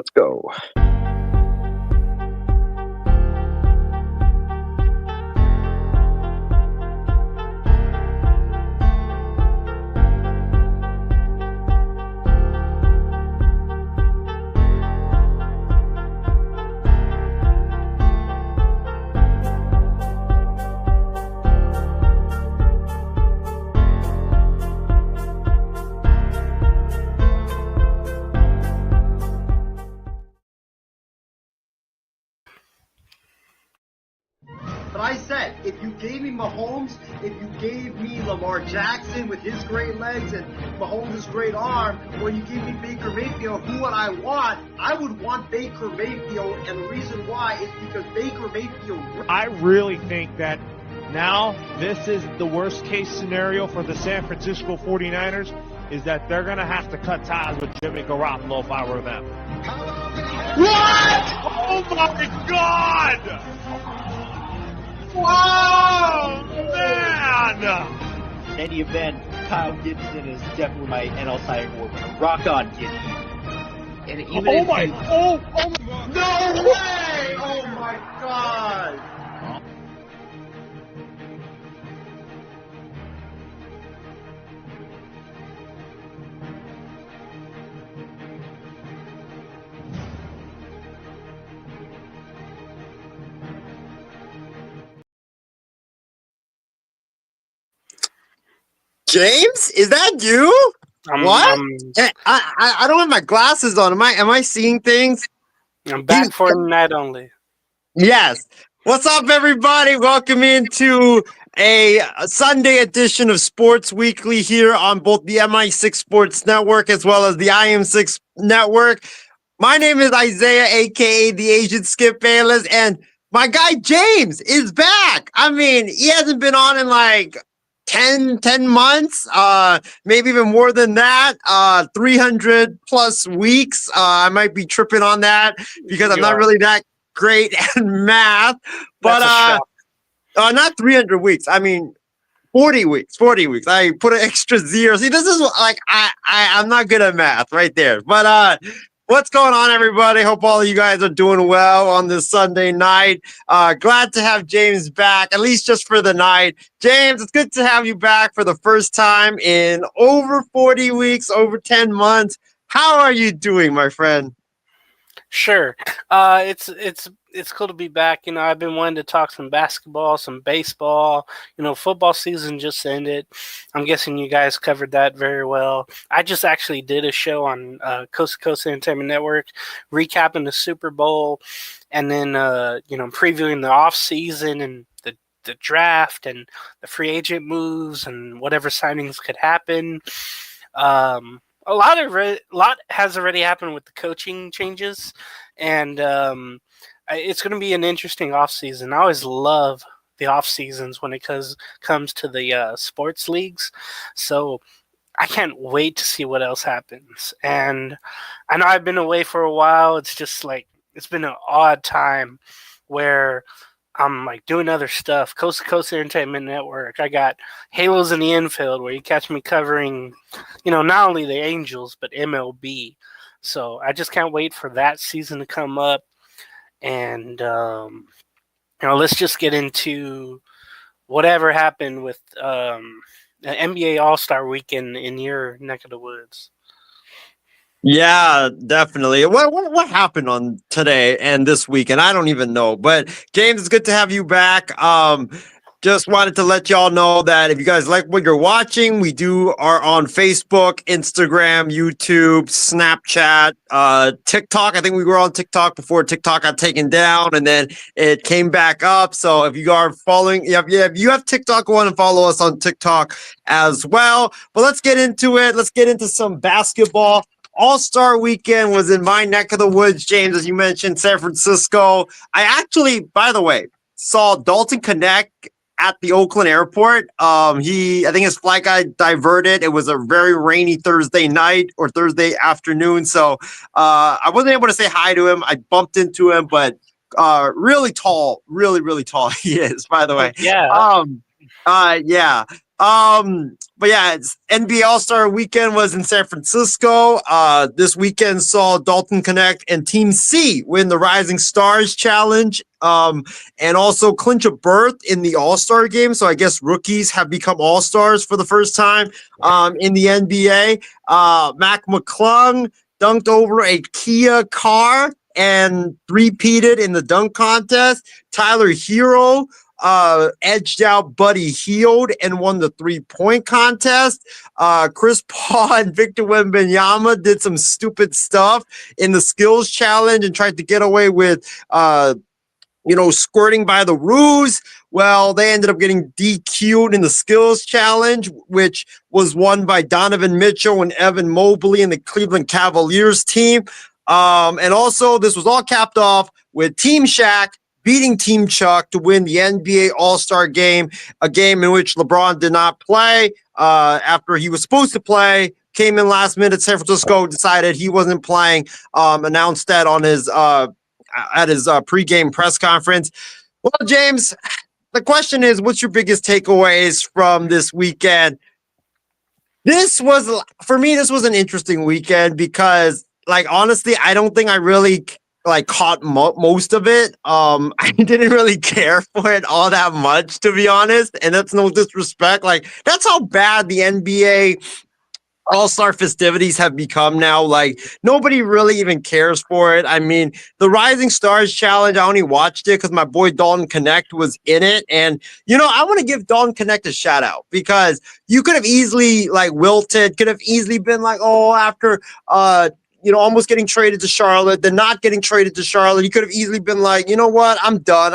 Let's go. But I said, if you gave me Mahomes, if you gave me Lamar Jackson with his great legs and Mahomes' great arm, or you gave me Baker Mayfield, who would I want? I would want Baker Mayfield, and the reason why is because Baker Mayfield... I really think that now this is the worst case scenario for the San Francisco 49ers, is that they're going to have to cut ties with Jimmy Garoppolo if I were them. What? Oh my God! Wow, man! In any event, Kyle Gibson is definitely my NL Cy Young Award winner. Rock on, Gibby. And even no way! Oh my God! James, is that you? What? I don't have my glasses on. Am I seeing things? I'm back for the night only. Yes. What's up, everybody? Welcome into a Sunday edition of Sports Weekly here on both the MI6 Sports Network as well as the IM6 Network. My name is Isaiah, aka the Asian Skip Bayless, and my guy James is back. I mean, he hasn't been on in like 10 months, maybe even more than that, 300 plus weeks. I might be tripping on that because I'm not really that great at math, but not 300 weeks. I mean, 40 weeks. I put an extra zero. See, this is like, I'm not good at math right there, but, what's going on, everybody? Hope all of you guys are doing well on this Sunday night. Glad to have James back, at least just for the night. James, it's good to have you back for the first time in over 40 weeks, over 10 months. How are you doing, my friend? Sure. It's cool to be back. You know, I've been wanting to talk some basketball, some baseball. You know, football season just ended. I'm guessing you guys covered that very well. I just actually did a show on Coast to Coast Entertainment Network, recapping the Super Bowl, and then previewing the off season and the draft and the free agent moves and whatever signings could happen. A lot has already happened with the coaching changes, and it's going to be an interesting offseason. I always love the off seasons when it comes to the sports leagues, so I can't wait to see what else happens. And I know I've been away for a while. It's just like it's been an odd time where I'm like doing other stuff. Coast to Coast Entertainment Network. I got Halos in the Infield where you catch me covering, not only the Angels, but MLB. So I just can't wait for that season to come up. And, let's just get into whatever happened with the NBA All-Star Weekend in your neck of the woods. Yeah, definitely. What happened on today and this weekend? I don't even know. But James, it's good to have you back. Just wanted to let y'all know that if you guys like what you're watching, we are on Facebook, Instagram, YouTube, Snapchat, TikTok. I think we were on TikTok before TikTok got taken down, and then it came back up. So if you are following, if you have TikTok, go on and follow us on TikTok as well. But let's get into it. Let's get into some basketball. All-Star Weekend was in my neck of the woods, James, as you mentioned, San Francisco. I actually, by the way, saw Dalton Connect at the Oakland airport. I think his flight got diverted. It was a very rainy Thursday night or Thursday afternoon. So I wasn't able to say hi to him. I bumped into him, but really tall, really, really tall he is, by the way. Yeah. Yeah. But yeah, NBA All-Star Weekend was in San Francisco. This weekend saw Dalton Connect and Team C win the Rising Stars Challenge. And also clinch a berth in the All-Star game. So I guess rookies have become All-Stars for the first time in the NBA. Mac McClung dunked over a Kia car and three-peated in the dunk contest. Tyler Hero edged out Buddy Hield and won the 3-point contest. Chris Paul and Victor Wembanyama did some stupid stuff in the skills challenge and tried to get away with squirting by the ruse. Well, they ended up getting DQ'd in the skills challenge, which was won by Donovan Mitchell and Evan Mobley and the Cleveland Cavaliers team. And also, this was all capped off with Team Shaq beating Team Chuck to win the NBA All-Star Game, a game in which LeBron did not play after he was supposed to play. Came in last minute. San Francisco decided he wasn't playing. Announced that on his at his pregame press conference. Well, James, the question is, what's your biggest takeaways from this weekend? This was an interesting weekend because, like, honestly, I don't think I really caught most of it. I didn't really care for it all that much, to be honest. And that's no disrespect. Like, that's how bad the NBA All-Star festivities have become now. Like, nobody really even cares for it. I mean, the Rising Stars Challenge, I only watched it because my boy Dalton Connect was in it. And, I want to give Dalton Connect a shout out because you could have easily wilted, could have easily been like, oh, after almost getting traded to Charlotte, then not getting traded to Charlotte. He could have easily been like, you know what, I'm done,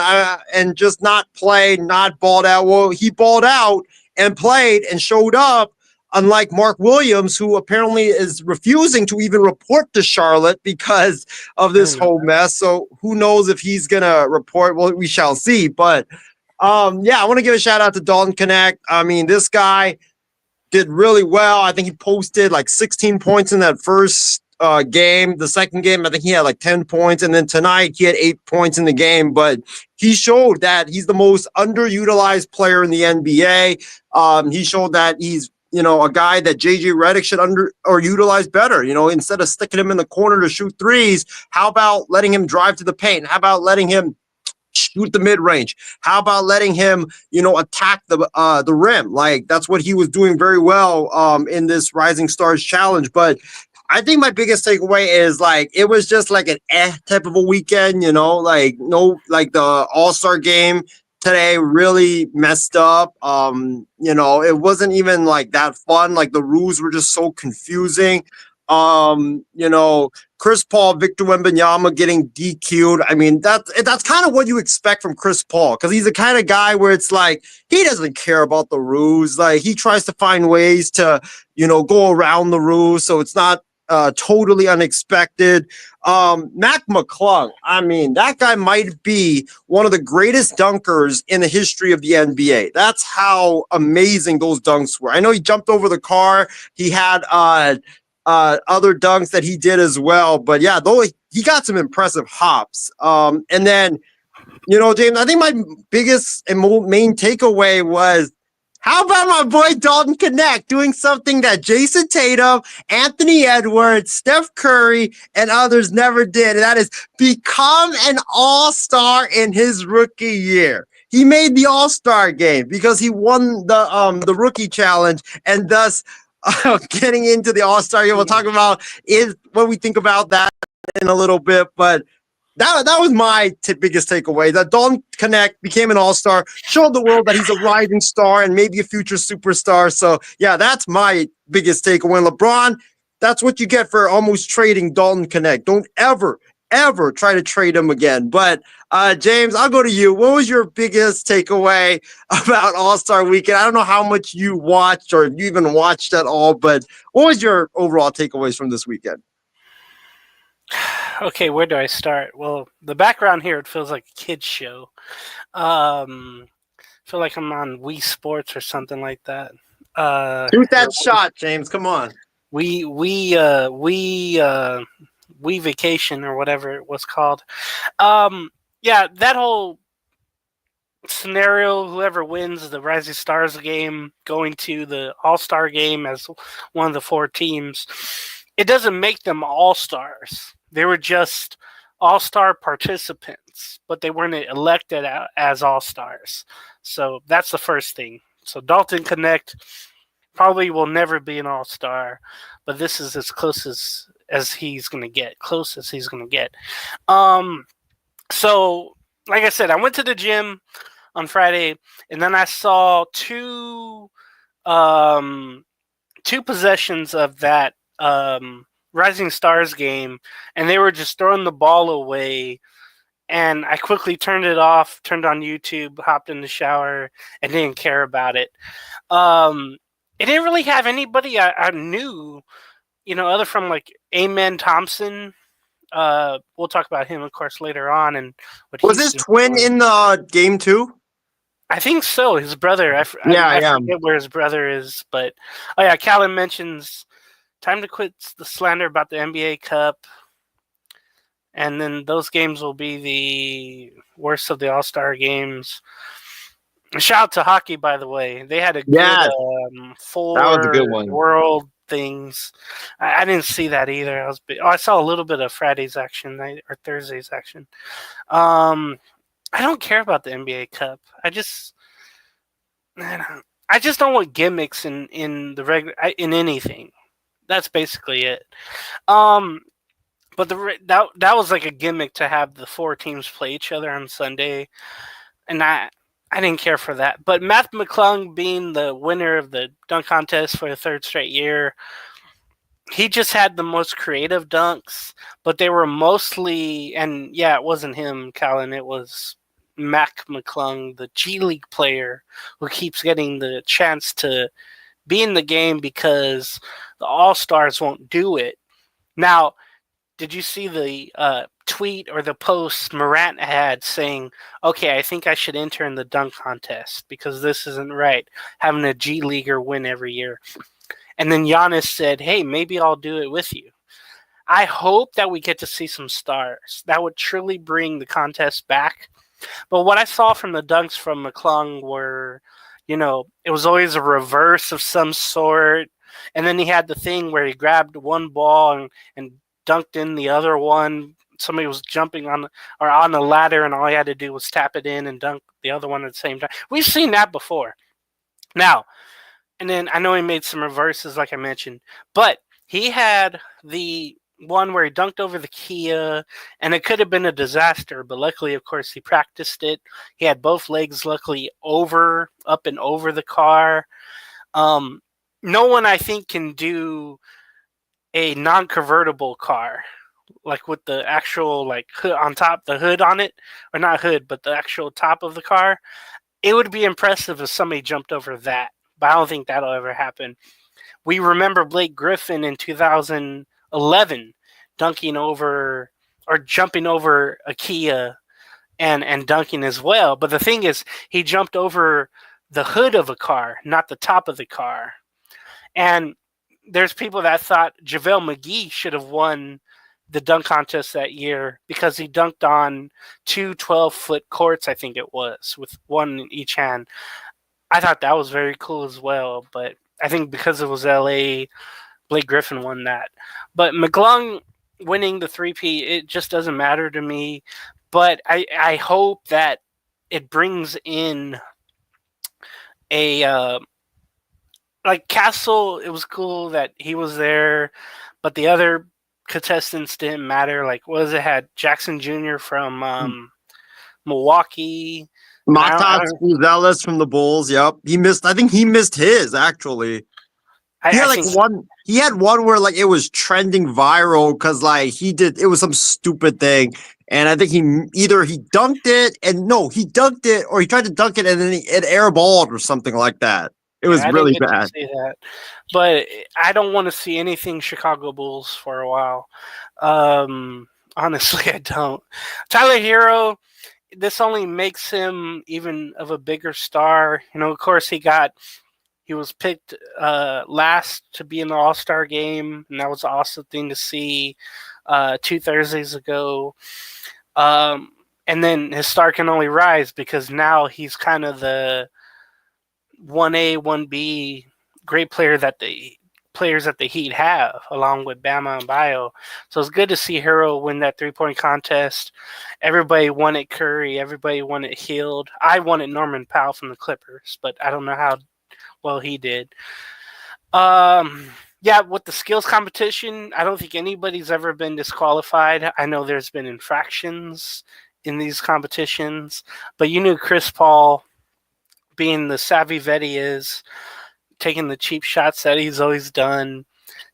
and just not played, not balled out. Well, he balled out and played and showed up, unlike Mark Williams, who apparently is refusing to even report to Charlotte because of this whole mess. So who knows if he's going to report? Well, we shall see. But, I want to give a shout out to Dalton Connect. I mean, this guy did really well. I think he posted 16 points in that first game. The second game, I think he had 10 points. And then tonight he had 8 points in the game. But he showed that he's the most underutilized player in the NBA. He showed that he's a guy that JJ Redick should utilize better. Instead of sticking him in the corner to shoot threes, how about letting him drive to the paint? How about letting him shoot the mid-range? How about letting him, attack the rim? Like, that's what he was doing very well in this Rising Stars Challenge. But I think my biggest takeaway is it was just an type of a weekend, the All-Star game today really messed up. It wasn't even that fun. The rules were just so confusing. Chris Paul, Victor Wembanyama getting DQ'd. I mean, that's kind of what you expect from Chris Paul, because he's the kind of guy where it's he doesn't care about the rules. He tries to find ways to, go around the rules, so it's not totally unexpected. Mac McClung, I mean, that guy might be one of the greatest dunkers in the history of the NBA. That's how amazing those dunks were. I know he jumped over the car. He had other dunks that he did as well. But yeah, though he got some impressive hops. And then, James, I think my biggest and main takeaway was, how about my boy Dalton Connect doing something that Jason Tatum, Anthony Edwards, Steph Curry, and others never did? And that is become an all-star in his rookie year. He made the all-star game because he won the rookie challenge, and thus getting into the all-star game. We'll talk about what we think about that in a little bit, but that was my biggest takeaway, that Dalton Connect became an all-star, showed the world that he's a rising star and maybe a future superstar. So, yeah, that's my biggest takeaway. And LeBron, that's what you get for almost trading Dalton Connect. Don't ever try to trade him again. But, James, I'll go to you. What was your biggest takeaway about All-Star Weekend? I don't know how much you watched or you even watched at all, but what was your overall takeaways from this weekend? Okay, where do I start? Well, the background here, it feels like a kid's show. I feel like I'm on Wii Sports or something like that. Shoot that shot, James. Come on. We Vacation or whatever it was called. Yeah, that whole scenario, whoever wins the Rising Stars game going to the All-Star game as one of the 4 teams, it doesn't make them All-Stars. They were just All-Star participants, but they weren't elected as All-Stars. So that's the first thing. So Dalton Connect probably will never be an All-Star, but this is as close as he's going to get. So, like I said, I went to the gym on Friday, and then I saw two possessions of that Rising Stars game, and they were just throwing the ball away. And I quickly turned it off, turned on YouTube, hopped in the shower, and didn't care about it. It didn't really have anybody I knew, other from like Amen Thompson. We'll talk about him, of course, later on. And what Was his twin in the game too? I think so. His brother. I forget where his brother is, but Callan mentions time to quit the slander about the NBA Cup, and then those games will be the worst of the All-Star games. Shout out to hockey, by the way. They had a good 4 that was a good one. World things. I didn't see that either. I saw a little bit of Friday's action or Thursday's action. I don't care about the NBA Cup. I just don't want gimmicks in the regular in anything. That's basically it. But that was like a gimmick to have the 4 teams play each other on Sunday, and I didn't care for that. But Matt McClung being the winner of the dunk contest for the 3rd straight year, he just had the most creative dunks, but they were mostly, and yeah, it wasn't him, Callan, it was Mac McClung, the G League player who keeps getting the chance to be in the game because the All-Stars won't do it. Now, did you see the tweet or the post Morant had saying, okay, I think I should enter in the dunk contest because this isn't right, having a G Leaguer win every year? And then Giannis said, hey, maybe I'll do it with you. I hope that we get to see some stars. That would truly bring the contest back. But what I saw from the dunks from McClung were, it was always a reverse of some sort. And then he had the thing where he grabbed one ball and dunked in the other one. Somebody was jumping on the ladder, and all he had to do was tap it in and dunk the other one at the same time. We've seen that before. Now, and then I know he made some reverses, like I mentioned, but he had the one where he dunked over the Kia, and it could have been a disaster, but luckily, of course, he practiced it. He had both legs, luckily, up and over the car. No one, I think, can do a non-convertible car, like with the actual hood on top, the hood on it, or not hood, but the actual top of the car. It would be impressive if somebody jumped over that, but I don't think that'll ever happen. We remember Blake Griffin in 2011 dunking over or jumping over a Kia and dunking as well. But the thing is, he jumped over the hood of a car, not the top of the car. And there's people that thought JaVale McGee should have won the dunk contest that year because he dunked on 2 12-foot courts, I think it was, with one in each hand. I thought that was very cool as well, but I think because it was LA, Blake Griffin won that. But McClung winning the 3P, it just doesn't matter to me. But I hope that it brings in a like Castle. It was cool that he was there, but the other contestants didn't matter. Like, what was it? Had Jackson Jr. from Milwaukee. Matas Gonzales from the Bulls. Yep, he missed. I think he missed his actually. He had one where it was trending viral because it was some stupid thing, and I think he dunked it or he tried to dunk it and then it airballed or something like that. It was really bad. See that. But I don't want to see anything Chicago Bulls for a while. Honestly, I don't. Tyler Hero, this only makes him even of a bigger star. Of course, he was picked last to be in the All-Star game, and that was an awesome thing to see 2 Thursdays ago. And and then his star can only rise because now he's kind of the 1A, 1B great players that the Heat have, along with Bama and Bio. So it's good to see Hero win that 3-point contest. Everybody wanted Curry. Everybody wanted Hield. I wanted Norman Powell from the Clippers, but I don't know how well he did. Yeah, with the skills competition, I don't think anybody's ever been disqualified. I know there's been infractions in these competitions, but you knew Chris Paul, being the savvy vet he is, taking the cheap shots that he's always done,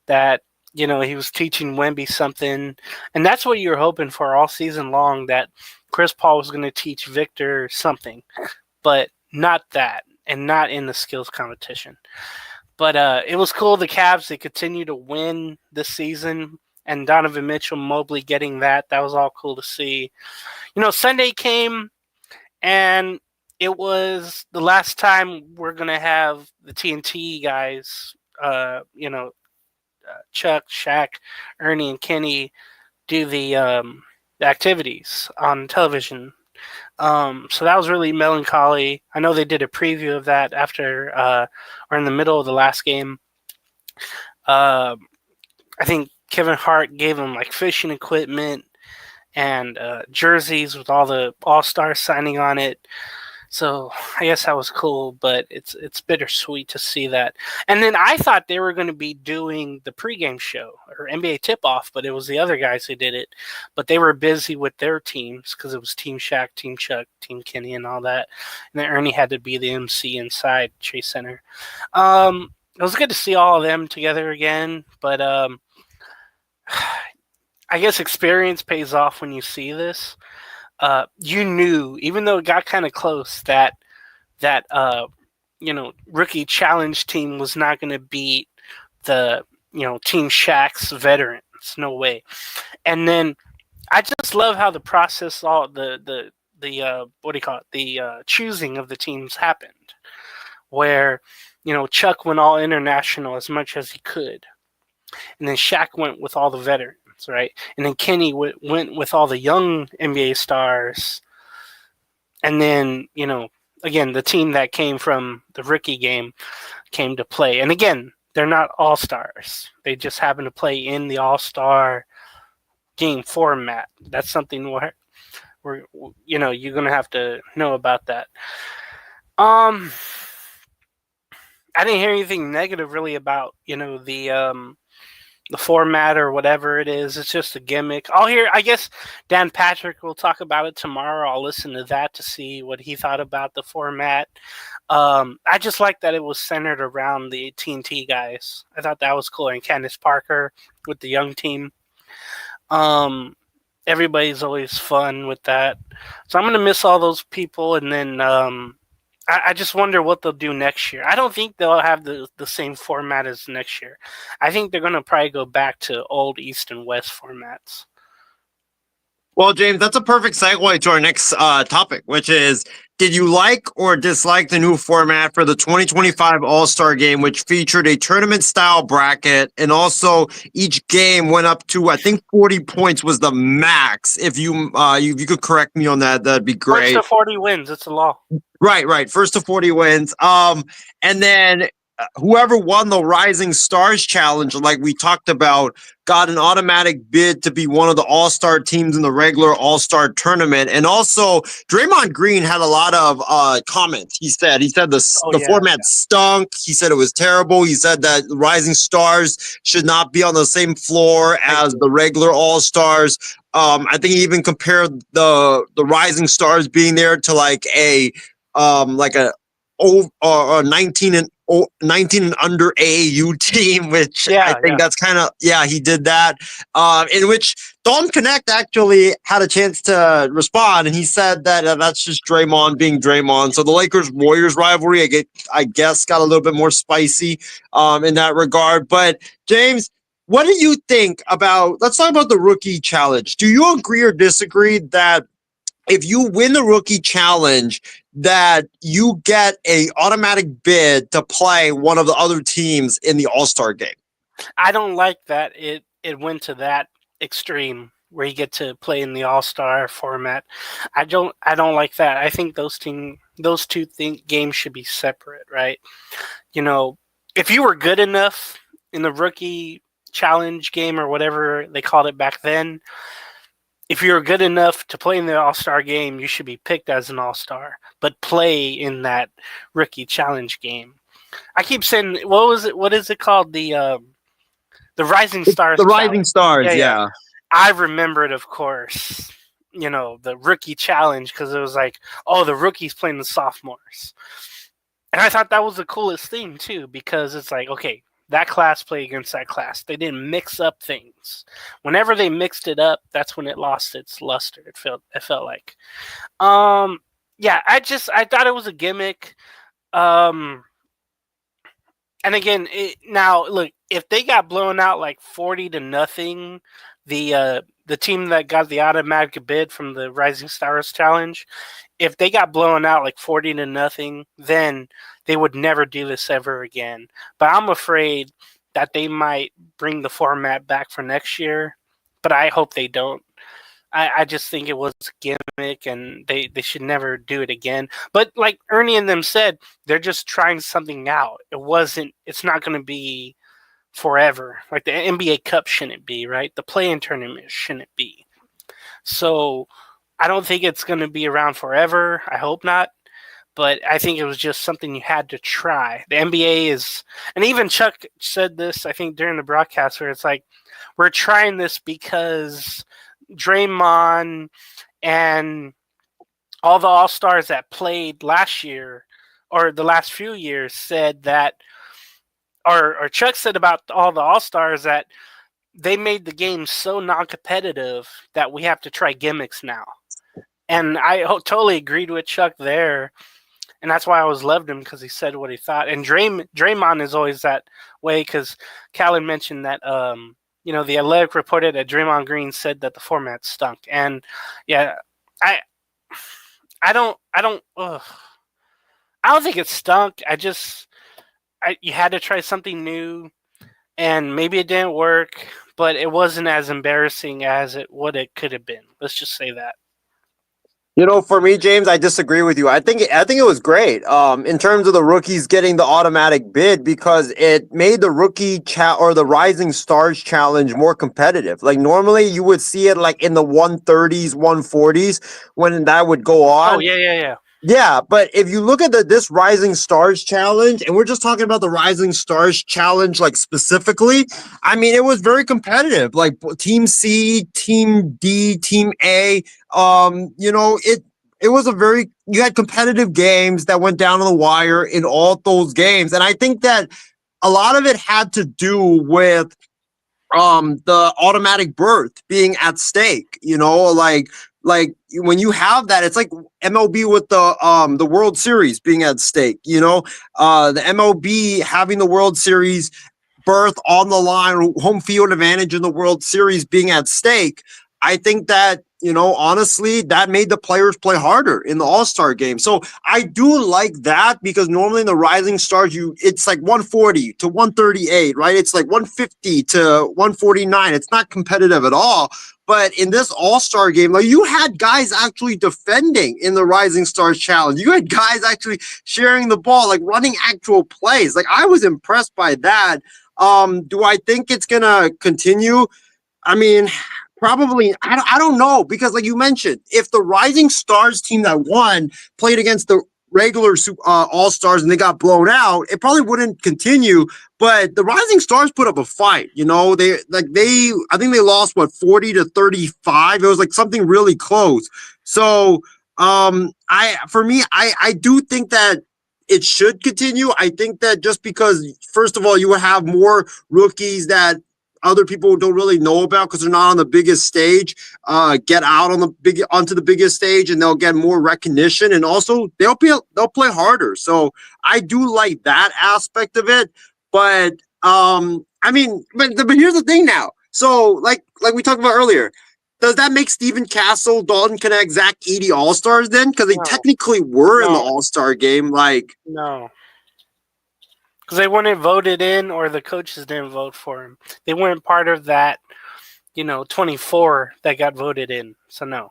that, he was teaching Wemby something. And that's what you were hoping for all season long, that Chris Paul was going to teach Victor something, but not that, and not in the skills competition. But it was cool. The Cavs, they continue to win this season, and Donovan Mitchell, Mobley getting that was all cool to see. Sunday came, and it was the last time we're going to have the TNT guys, Chuck, Shaq, Ernie, and Kenny do the activities on television. So that was really melancholy. I know they did a preview of that after or in the middle of the last game. I think Kevin Hart gave them like fishing equipment and jerseys with all the All-Stars signing on it. So I guess that was cool, but it's bittersweet to see that. And then I thought they were going to be doing the pregame show or NBA tip-off, but it was the other guys who did it. But they were busy with their teams because it was Team Shaq, Team Chuck, Team Kenny, and all that. And then Ernie had to be the MC inside Chase Center. It was good to see all of them together again, but I guess experience pays off when you see this. You knew, even though it got kind of close, that rookie challenge team was not going to beat the Team Shaq's veterans. No way. And then I just love how the process, all the what do you call it? The choosing of the teams happened, where Chuck went all international as much as he could, and then Shaq went with all the veterans. Right, and then Kenny went with all the young NBA stars, and then again the team that came from the rookie game came to play. And again, they're not all stars; they just happen to play in the All-Star game format. That's something where you're gonna have to know about that. I didn't hear anything negative really about the format or whatever it is. It's just a gimmick. I guess Dan Patrick will talk about it tomorrow. I'll listen to that to see what he thought about the format. I just like that it was centered around the TNT guys. I thought that was cool. And Candace Parker with the young team. Everybody's always fun with that. So I'm going to miss all those people. And then I just wonder what they'll do next year. I don't think they'll have the same format as next year. I think they're going to probably go back to old East and West formats. Well, James, that's a perfect segue to our next topic, which is, did you like or dislike the new format for the 2025 All-Star Game, which featured a tournament-style bracket, and also each game went up to, I think, 40 points was the max. If you could correct me on that, that'd be great. First to 40 wins. It's a law. Right. First to 40 wins. And then whoever won the Rising Stars Challenge, like we talked about, got an automatic bid to be one of the all-star teams in the regular all-star tournament. And also, Draymond Green had a lot of comments. He said the format stunk. He said it was terrible. He said that Rising Stars should not be on the same floor as the regular all-stars. I think he even compared the Rising Stars being there to like a 19 and under AAU team, which I think that's kind of, he did that. In which Dalton Connect actually had a chance to respond, and he said that that's just Draymond being Draymond. So the Lakers-Warriors rivalry, I guess, got a little bit more spicy in that regard. But James, what do you think about, let's talk about the rookie challenge. Do you agree or disagree that if you win the rookie challenge, that you get a automatic bid to play one of the other teams in the All-Star game? I don't like that it went to that extreme. where you get to play in the All-Star format. I don't like that. I think those two games should be separate, right? You know, if you were good enough in the rookie challenge game or whatever they called it back then, if you're good enough to play in the All-Star game, you should be picked as an All-Star, but play in that rookie challenge game. I keep saying, what is it called? The Rising Stars The Rising Challenge. Stars, yeah. I remembered, of course, the rookie challenge, because it was like, oh, the rookies playing the sophomores. And I thought that was the coolest thing, too, because it's like, okay, that class played against that class. They didn't mix up things. Whenever they mixed it up, that's when it lost its luster. It felt like. Yeah, I thought it was a gimmick. And again, now look, if they got blown out like 40-0, the team that got the automatic bid from the Rising Stars Challenge, if they got blown out like 40-0, then they would never do this ever again. But I'm afraid that they might bring the format back for next year, but I hope they don't. I just think it was a gimmick, and they should never do it again. But like Ernie and them said, they're just trying something out. It's not going to be forever. Like the NBA Cup shouldn't be, right? The play-in tournament shouldn't be. So I don't think it's going to be around forever. I hope not. But I think it was just something you had to try. The NBA is, and even Chuck said this, I think, during the broadcast, where it's like, we're trying this because Draymond and all the All-Stars that played last year or the last few years said that, or Chuck said about all the All-Stars that they made the game so non-competitive that we have to try gimmicks now. And I totally agreed with Chuck there. And that's why I always loved him, because he said what he thought. And Draymond is always that way, because Callan mentioned that, the Athletic reported that Draymond Green said that the format stunk. And yeah, I don't think it stunk. You had to try something new, and maybe it didn't work, but it wasn't as embarrassing as what it could have been. Let's just say that. For me, James, I disagree with you. I think it was great. In terms of the rookies getting the automatic bid, because it made the rookie or the Rising Stars Challenge more competitive. Like normally you would see it like in the 130s, 140s when that would go on. Oh yeah. Yeah, but if you look at this Rising Stars Challenge, and we're just talking about the Rising Stars Challenge, like specifically, I mean, it was very competitive. Like Team C, Team D, Team A. It was you had competitive games that went down to the wire in all those games, and I think that a lot of it had to do with the automatic berth being at stake. Like when you have that, it's like MLB with the World Series being at stake. The MLB having the World Series berth on the line, home field advantage in the World Series being at stake. I think that, honestly, that made the players play harder in the All-Star game. So I do like that, because normally in the Rising Stars, it's like 140 to 138, right? It's like 150 to 149. It's not competitive at all. But in this All-Star game, like, you had guys actually defending in the Rising Stars Challenge. You had guys actually sharing the ball, like running actual plays. Like, I was impressed by that. Do I think it's going to continue? I mean, probably. I don't know, because like you mentioned, if the Rising Stars team that won played against the regular All-Stars and they got blown out, it probably wouldn't continue. But the Rising Stars put up a fight. I think they lost 40-35. It was like something really close. So I do think that it should continue. I think that just because, first of all, you would have more rookies that other people don't really know about because they're not on the biggest stage, get out onto the biggest stage, and they'll get more recognition, and also they'll play harder. So I do like that aspect of it. But but here's the thing now. So like we talked about earlier, does that make Steven Castle, Dalton Knecht, Zach Edey All-Stars then? Because they technically were in the All-Star game. No. Because they weren't voted in, or the coaches didn't vote for him. They weren't part of that 24 that got voted in. So no.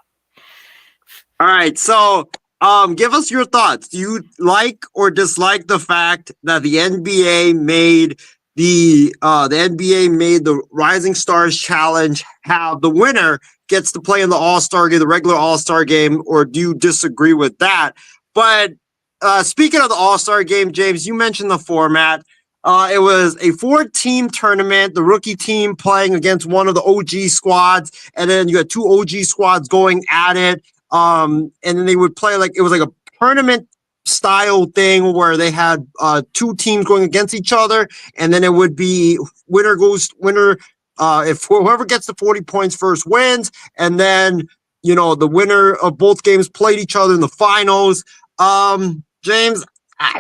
All right, so give us your thoughts. Do you like or dislike the fact that the NBA made the Rising Stars Challenge have the winner gets to play in the All-Star game, the regular All-Star game, or do you disagree with that? But speaking of the All-Star game, James, you mentioned the format. It was a 4-team tournament, the rookie team playing against one of the OG squads, and then you had 2 OG squads going at it. And then they would play it was like a tournament style thing where they had 2 teams going against each other, and then it would be winner. If whoever gets the 40 points first wins, and then the winner of both games played each other in the finals. James,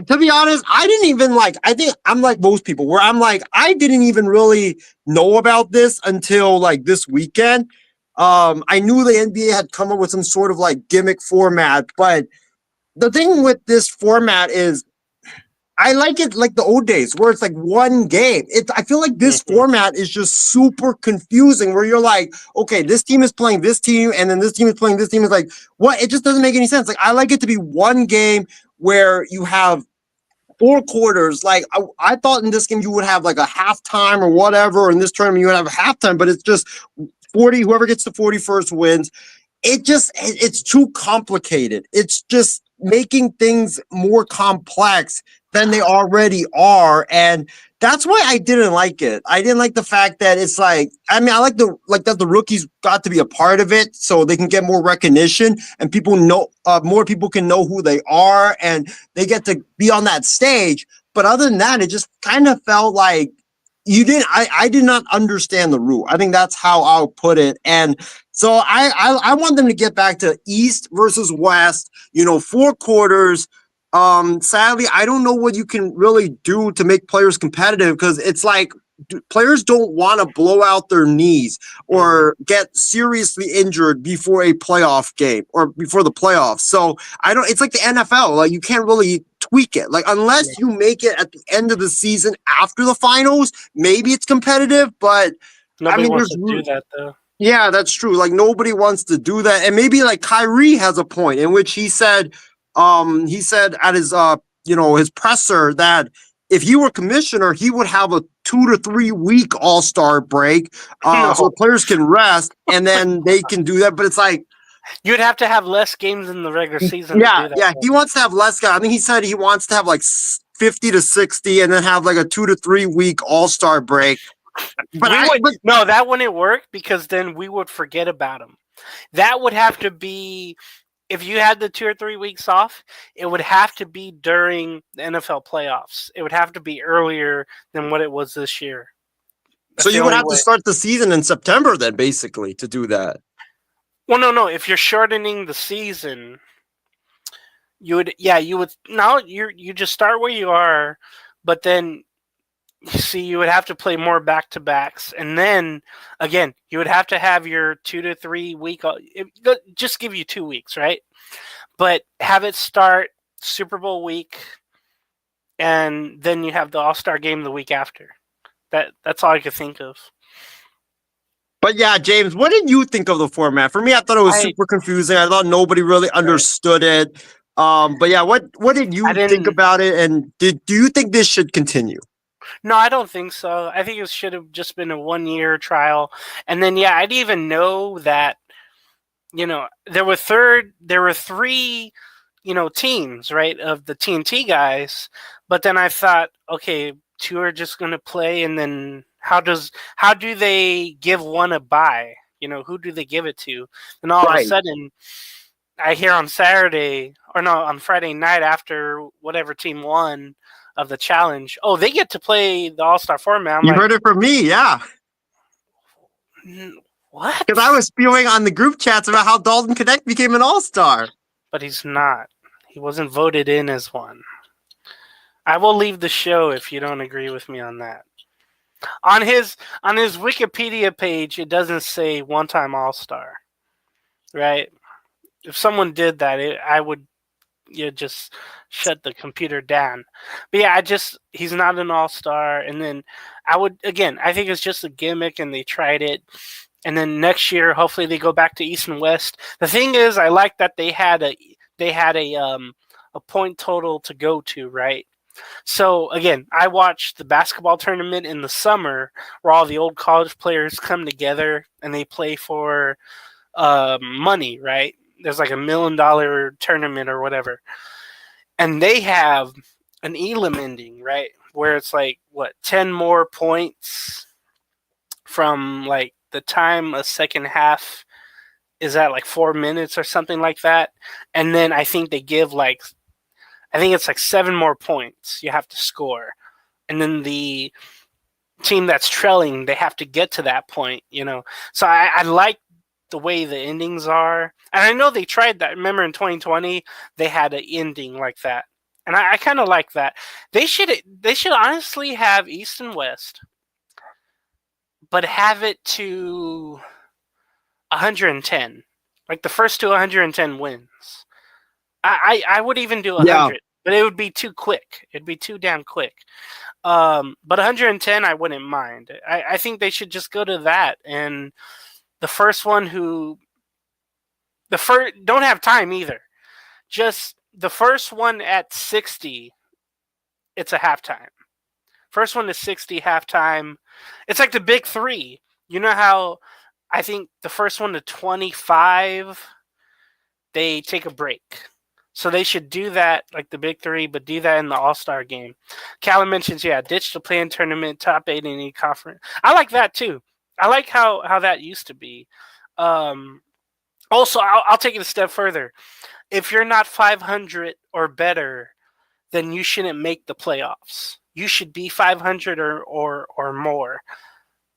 to be honest, I didn't even I think I'm like most people where I'm like, I didn't even really know about this until this weekend. I knew the NBA had come up with some sort of gimmick format, but the thing with this format is I like it like the old days where it's one game. I feel like this format is just super confusing where you're like, okay, this team is playing this team and then this team is playing this team. It's like, what? It just doesn't make any sense. I like it to be one game where you have 4 quarters. I thought in this game you would have a halftime or whatever. In this tournament you would have a halftime, but it's just 40. Whoever gets the 41st wins. It's too complicated. It's just making things more complex than they already are, and that's why I didn't like it. I didn't like the fact that it's I like that the rookies got to be a part of it so they can get more recognition and people know more people can know who they are and they get to be on that stage. But other than that, it just kind of felt like I did not understand the rule. I think that's how I'll put it. And so I want them to get back to East versus West, 4 quarters. Sadly, I don't know what you can really do to make players competitive because it's players don't want to blow out their knees or get seriously injured before a playoff game or before the playoffs. So it's like the NFL. You can't really tweak it. Unless you make it at the end of the season after the finals, maybe it's competitive, but Nobody wants to do that though. Yeah, that's true. Nobody wants to do that. And maybe Kyrie has a point in which he said at his his presser that if he were commissioner, he would have a 2 to 3 week All-Star break so players can rest and then they can do that. But it's you'd have to have less games in the regular season. Yeah, he wants to have less guys. I think he said he wants to have 50 to 60 and then have a 2 to 3 week All-Star break. But no, that wouldn't work because then we would forget about him. That would have to be, if you had the 2 or 3 weeks off, it would have to be during the NFL playoffs. It would have to be earlier than what it was this year. So you would have to start the season in September then, basically, to do that. Well, no. If you're shortening the season, you would. Now you just start where you are, but then you would have to play more back-to-backs, and then again, you would have to have your 2 to 3 week. Just give you 2 weeks, right? But have it start Super Bowl week, and then you have the All-Star game the week after. That's all I could think of. But yeah, James, what did you think of the format? For me, I thought it was super confusing. I thought nobody really understood it. But yeah, what did you think about it? And do you think this should continue? No, I don't think so. I think it should have just been a 1-year trial. And then, I didn't even know that, there were 3, teams, right, of the TNT guys. But then I thought, okay, 2 are just going to play. And then how do they give one a bye? Who do they give it to? And all of a sudden, I hear on Friday night after whatever team won of the challenge, they get to play the All-Star format. You heard it from me, yeah. What? Because I was spewing on the group chats about how Dalton Connect became an All-Star. But he's not. He wasn't voted in as one. I will leave the show if you don't agree with me on that. On his Wikipedia page, it doesn't say one-time All-Star, right? If someone did that, I would just shut the computer down. But yeah, he's not an All-Star. And then I think it's just a gimmick and they tried it. and then next year hopefully they go back to East and West. The thing is, I like that they had a point total to go to, right? So again, I watched the basketball tournament in the summer where all the old college players come together and they play for money, right? There's like $1 million tournament or whatever, and they have an elim ending, right, where it's like 10 more points from like the time a second half is at like 4 minutes or something like that, and then I think they give I think it's like 7 more points you have to score, and then the team that's trailing, they have to get to that point, So I like the way the endings are, and I know they tried that. Remember in 2020 they had an ending like that, and I kind of like that. They should honestly have East and West, but have it to 110, like the first to 110 wins. I would even do 100, but it would be too quick. It'd be too damn quick. But 110, I wouldn't mind. I think they should just go to that, and the first one don't have time either. Just the first one at 60, it's a halftime. First one to 60, halftime. It's like the big three. You know how I think the first one to 25, they take a break. So they should do that, like the big three, but do that in the All-Star game. Callum mentions, ditch the play-in tournament, top 8 in any conference. I like that too. I like how that used to be. Also, I'll take it a step further. If you're not 500 or better, then you shouldn't make the playoffs. You should be 500 or more.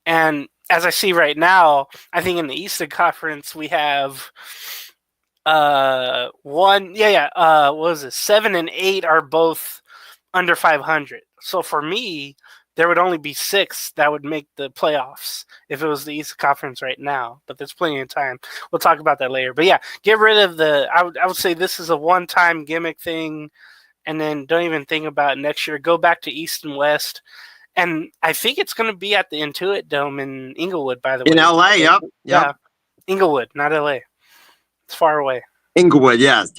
And as I see right now, I think in the Eastern Conference we have what was it? 7 and 8 are both under 500. So for me, there would only be 6 that would make the playoffs if it was the Eastern Conference right now. But there's plenty of time. We'll talk about that later. But yeah, get rid of I would say this is a one-time gimmick thing, and then don't even think about it next year. Go back to East and West. And I think it's going to be at the Intuit Dome in Inglewood, by the way. In LA, yep. Yeah, Inglewood, not LA. It's far away. Inglewood, yes.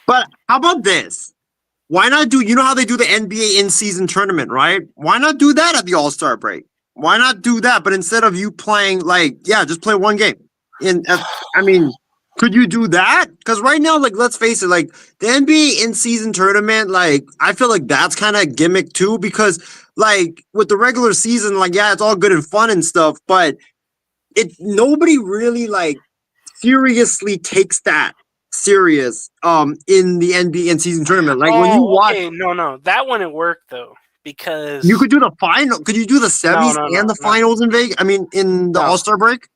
But how about this? Why not do, how they do the NBA in-season tournament, right? Why not do that at the All-Star break? Why not do that? But instead of you playing, just play one game. Could you do that? Because right now, let's face it, the NBA in-season tournament, I feel like that's kind of a gimmick too, because, with the regular season, it's all good and fun and stuff, but nobody really, seriously takes that serious in the NBA in-season tournament. When you watch... Okay, no. That wouldn't work, though, because... You could do the final... Could you do the semis the finals in Vegas? In the All-Star break?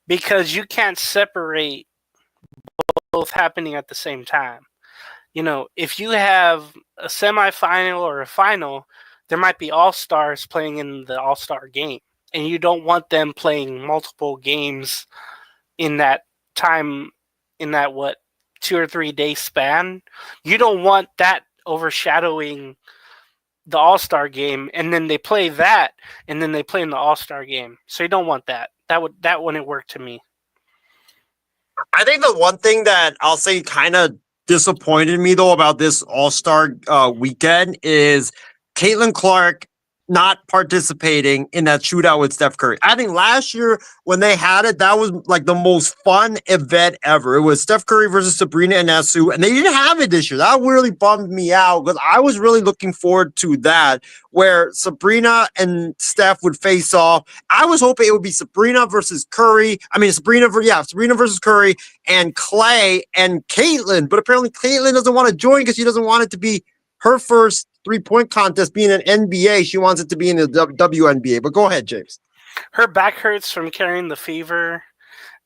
Because you can't separate both happening at the same time. If you have a semifinal or a final, there might be all-stars playing in the all-star game, and you don't want them playing multiple games in that time, in that 2 or 3 day span. You don't want that overshadowing the all-star game, and then they play that, and then they play in the all-star game. So you don't want that. That wouldn't work to me. I think the one thing that I'll say kind of disappointed me, though, about this All-Star weekend is Caitlin Clark not participating in that shootout with Steph Curry. I think last year when they had it, that was the most fun event ever. It was Steph Curry versus Sabrina Ionescu, and they didn't have it this year. That really bummed me out because I was really looking forward to that, where Sabrina and Steph would face off. I was hoping it would be Sabrina versus Curry. Sabrina versus Curry and Clay and Caitlin, but apparently Caitlin doesn't want to join because she doesn't want it to be her first 3-point contest being an NBA. She wants it to be in the WNBA. But go ahead, James. Her back hurts from carrying the fever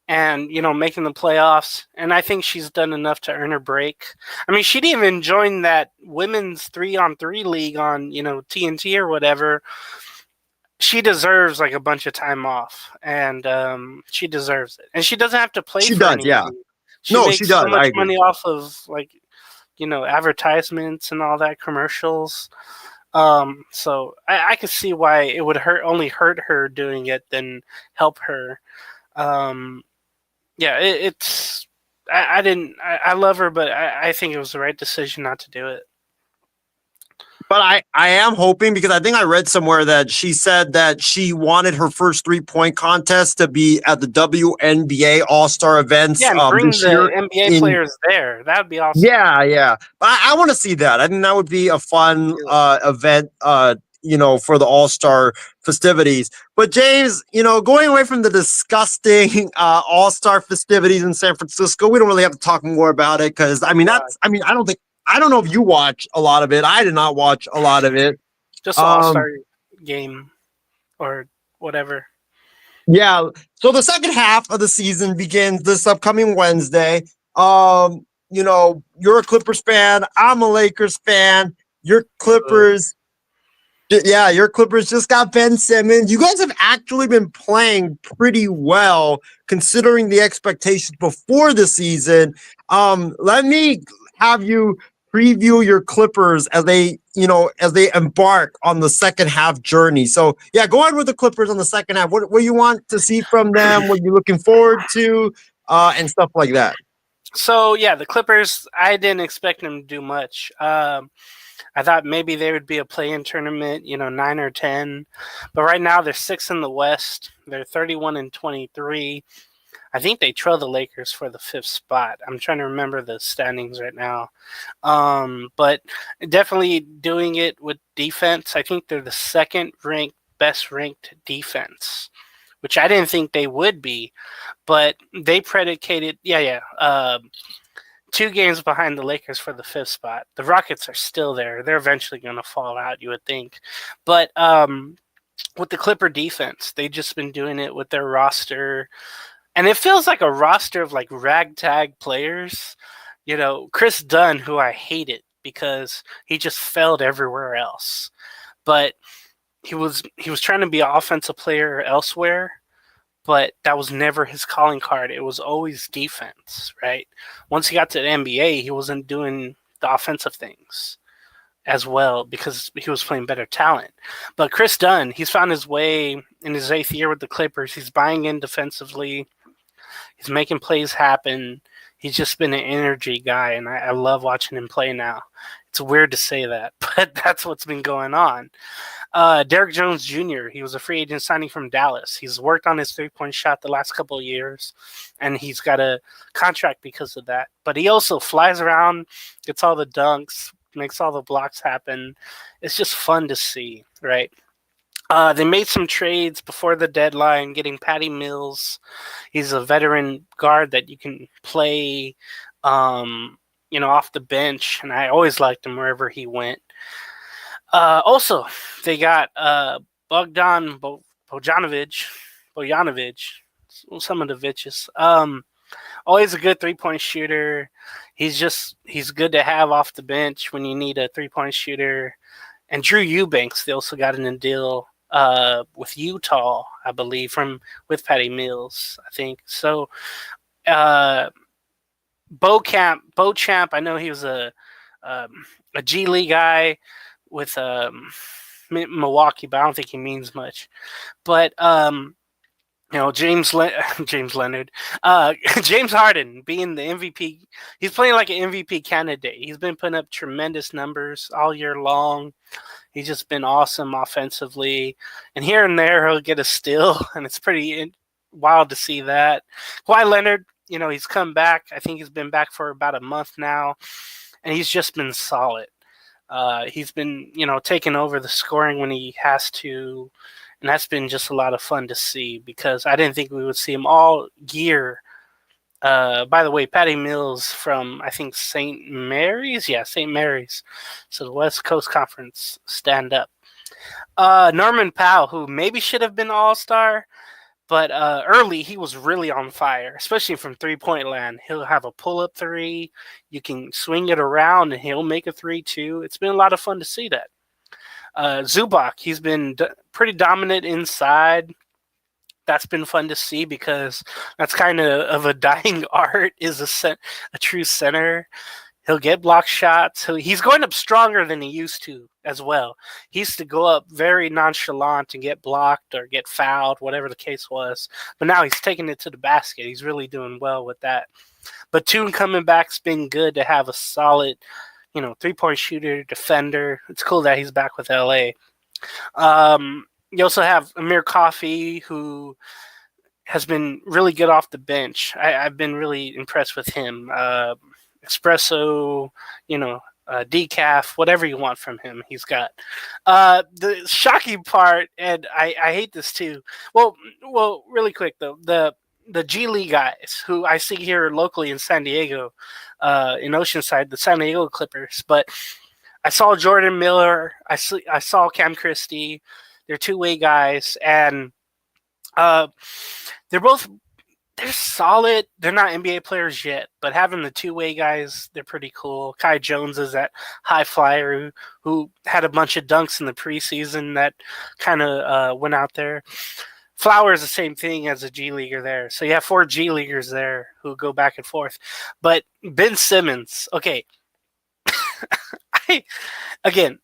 and, making the playoffs. And I think she's done enough to earn her break. She didn't even join that women's 3-on-3 league on, TNT or whatever. She deserves a bunch of time off, and she deserves it. And she doesn't have to play. She for does, anything. yeah. She makes she does. so much money off of advertisements and all that, commercials. So I could see why it would only hurt her doing it than help her. Yeah, it's I didn't I love her, but I think it was the right decision not to do it. But I am hoping, because I think I read somewhere that she said that she wanted her first 3-point contest to be at the WNBA All-Star events Yeah, and bring this the year. NBA players there. That would be awesome. Yeah. But I want to see that. I think that would be a fun event, for the All-Star festivities. But James, going away from the disgusting All-Star festivities in San Francisco, we don't really have to talk more about it, because I don't know if you watch a lot of it. I did not watch a lot of it. Just an All-Star game or whatever. Yeah. So the second half of the season begins this upcoming Wednesday. You're a Clippers fan. I'm a Lakers fan. Your Clippers just got Ben Simmons. You guys have actually been playing pretty well considering the expectations before the season. Let me have you preview your Clippers as they embark on the second half journey. So go on with the Clippers on the second half. What you want to see from them? What you looking forward to, and stuff like that. So the Clippers, I didn't expect them to do much. I thought maybe there would be a play-in tournament, 9 or 10. But right now they're 6th in the West. They're 31-23. I think they trail the Lakers for the 5th spot. I'm trying to remember the standings right now. But definitely doing it with defense. I think they're the second-ranked, best-ranked defense, which I didn't think they would be. But they predicated, 2 games behind the Lakers for the 5th spot. The Rockets are still there. They're eventually going to fall out, you would think. But with the Clipper defense, they've just been doing it with their roster. And it feels like a roster of like ragtag players. Chris Dunn, who I hated because he just failed everywhere else. But he was trying to be an offensive player elsewhere. But that was never his calling card. It was always defense, right? Once he got to the NBA, he wasn't doing the offensive things as well because he was playing better talent. But Chris Dunn, he's found his way in his 8th year with the Clippers. He's buying in defensively. He's making plays happen. He's just been an energy guy, and I love watching him play now. It's weird to say that, but that's what's been going on. Derrick Jones Jr., he was a free agent signing from Dallas. He's worked on his 3-point shot the last couple of years, and he's got a contract because of that. But he also flies around, gets all the dunks, makes all the blocks happen. It's just fun to see, right? They made some trades before the deadline, getting Patty Mills. He's a veteran guard that you can play, off the bench, and I always liked him wherever he went. Also, they got Bogdan Bojanovic, some of the Viches. Always a good 3-point shooter. He's good to have off the bench when you need a 3-point shooter. And Drew Eubanks, they also got in a deal with Utah, I believe, with Patty Mills, I think. So, Beauchamp, I know he was a G League guy with Milwaukee, but I don't think he means much. But James Leonard, James Harden being the MVP, he's playing like an MVP candidate. He's been putting up tremendous numbers all year long. He's just been awesome offensively, and here and there he'll get a steal, and it's pretty wild to see that. Kawhi Leonard, he's come back. I think he's been back for about a month now, and he's just been solid. He's been, taking over the scoring when he has to, and that's been just a lot of fun to see because I didn't think we would see him all year. By the way, Patty Mills from, I think, St. Mary's. Yeah, St. Mary's. So the West Coast Conference, stand up. Norman Powell, who maybe should have been All-Star, but early he was really on fire, especially from 3-point land. He'll have a pull-up 3. You can swing it around, and he'll make a 3 too. It's been a lot of fun to see that. Zubac, he's been pretty dominant inside. That's been fun to see because that's kind of a dying art, is a true center. He'll get block shots. He's going up stronger than he used to as well. He used to go up very nonchalant and get blocked or get fouled, whatever the case was. But now he's taking it to the basket. He's really doing well with that. Batum coming back's been good to have a solid, 3-point shooter, defender. It's cool that he's back with LA. You also have Amir Coffey, who has been really good off the bench. I've been really impressed with him. Espresso, decaf, whatever you want from him, he's got. The shocking part, and I hate this too. Well, really quick though, the G League guys who I see here locally in San Diego, in Oceanside, the San Diego Clippers. But I saw Jordan Miller. I saw Cam Christie. They're two-way guys, and they're solid. They're not NBA players yet, but having the two-way guys, they're pretty cool. Kai Jones is that high flyer who had a bunch of dunks in the preseason that kind of went out there. Flower is the same thing as a G Leaguer there. So you have 4 G Leaguers there who go back and forth. But Ben Simmons, okay.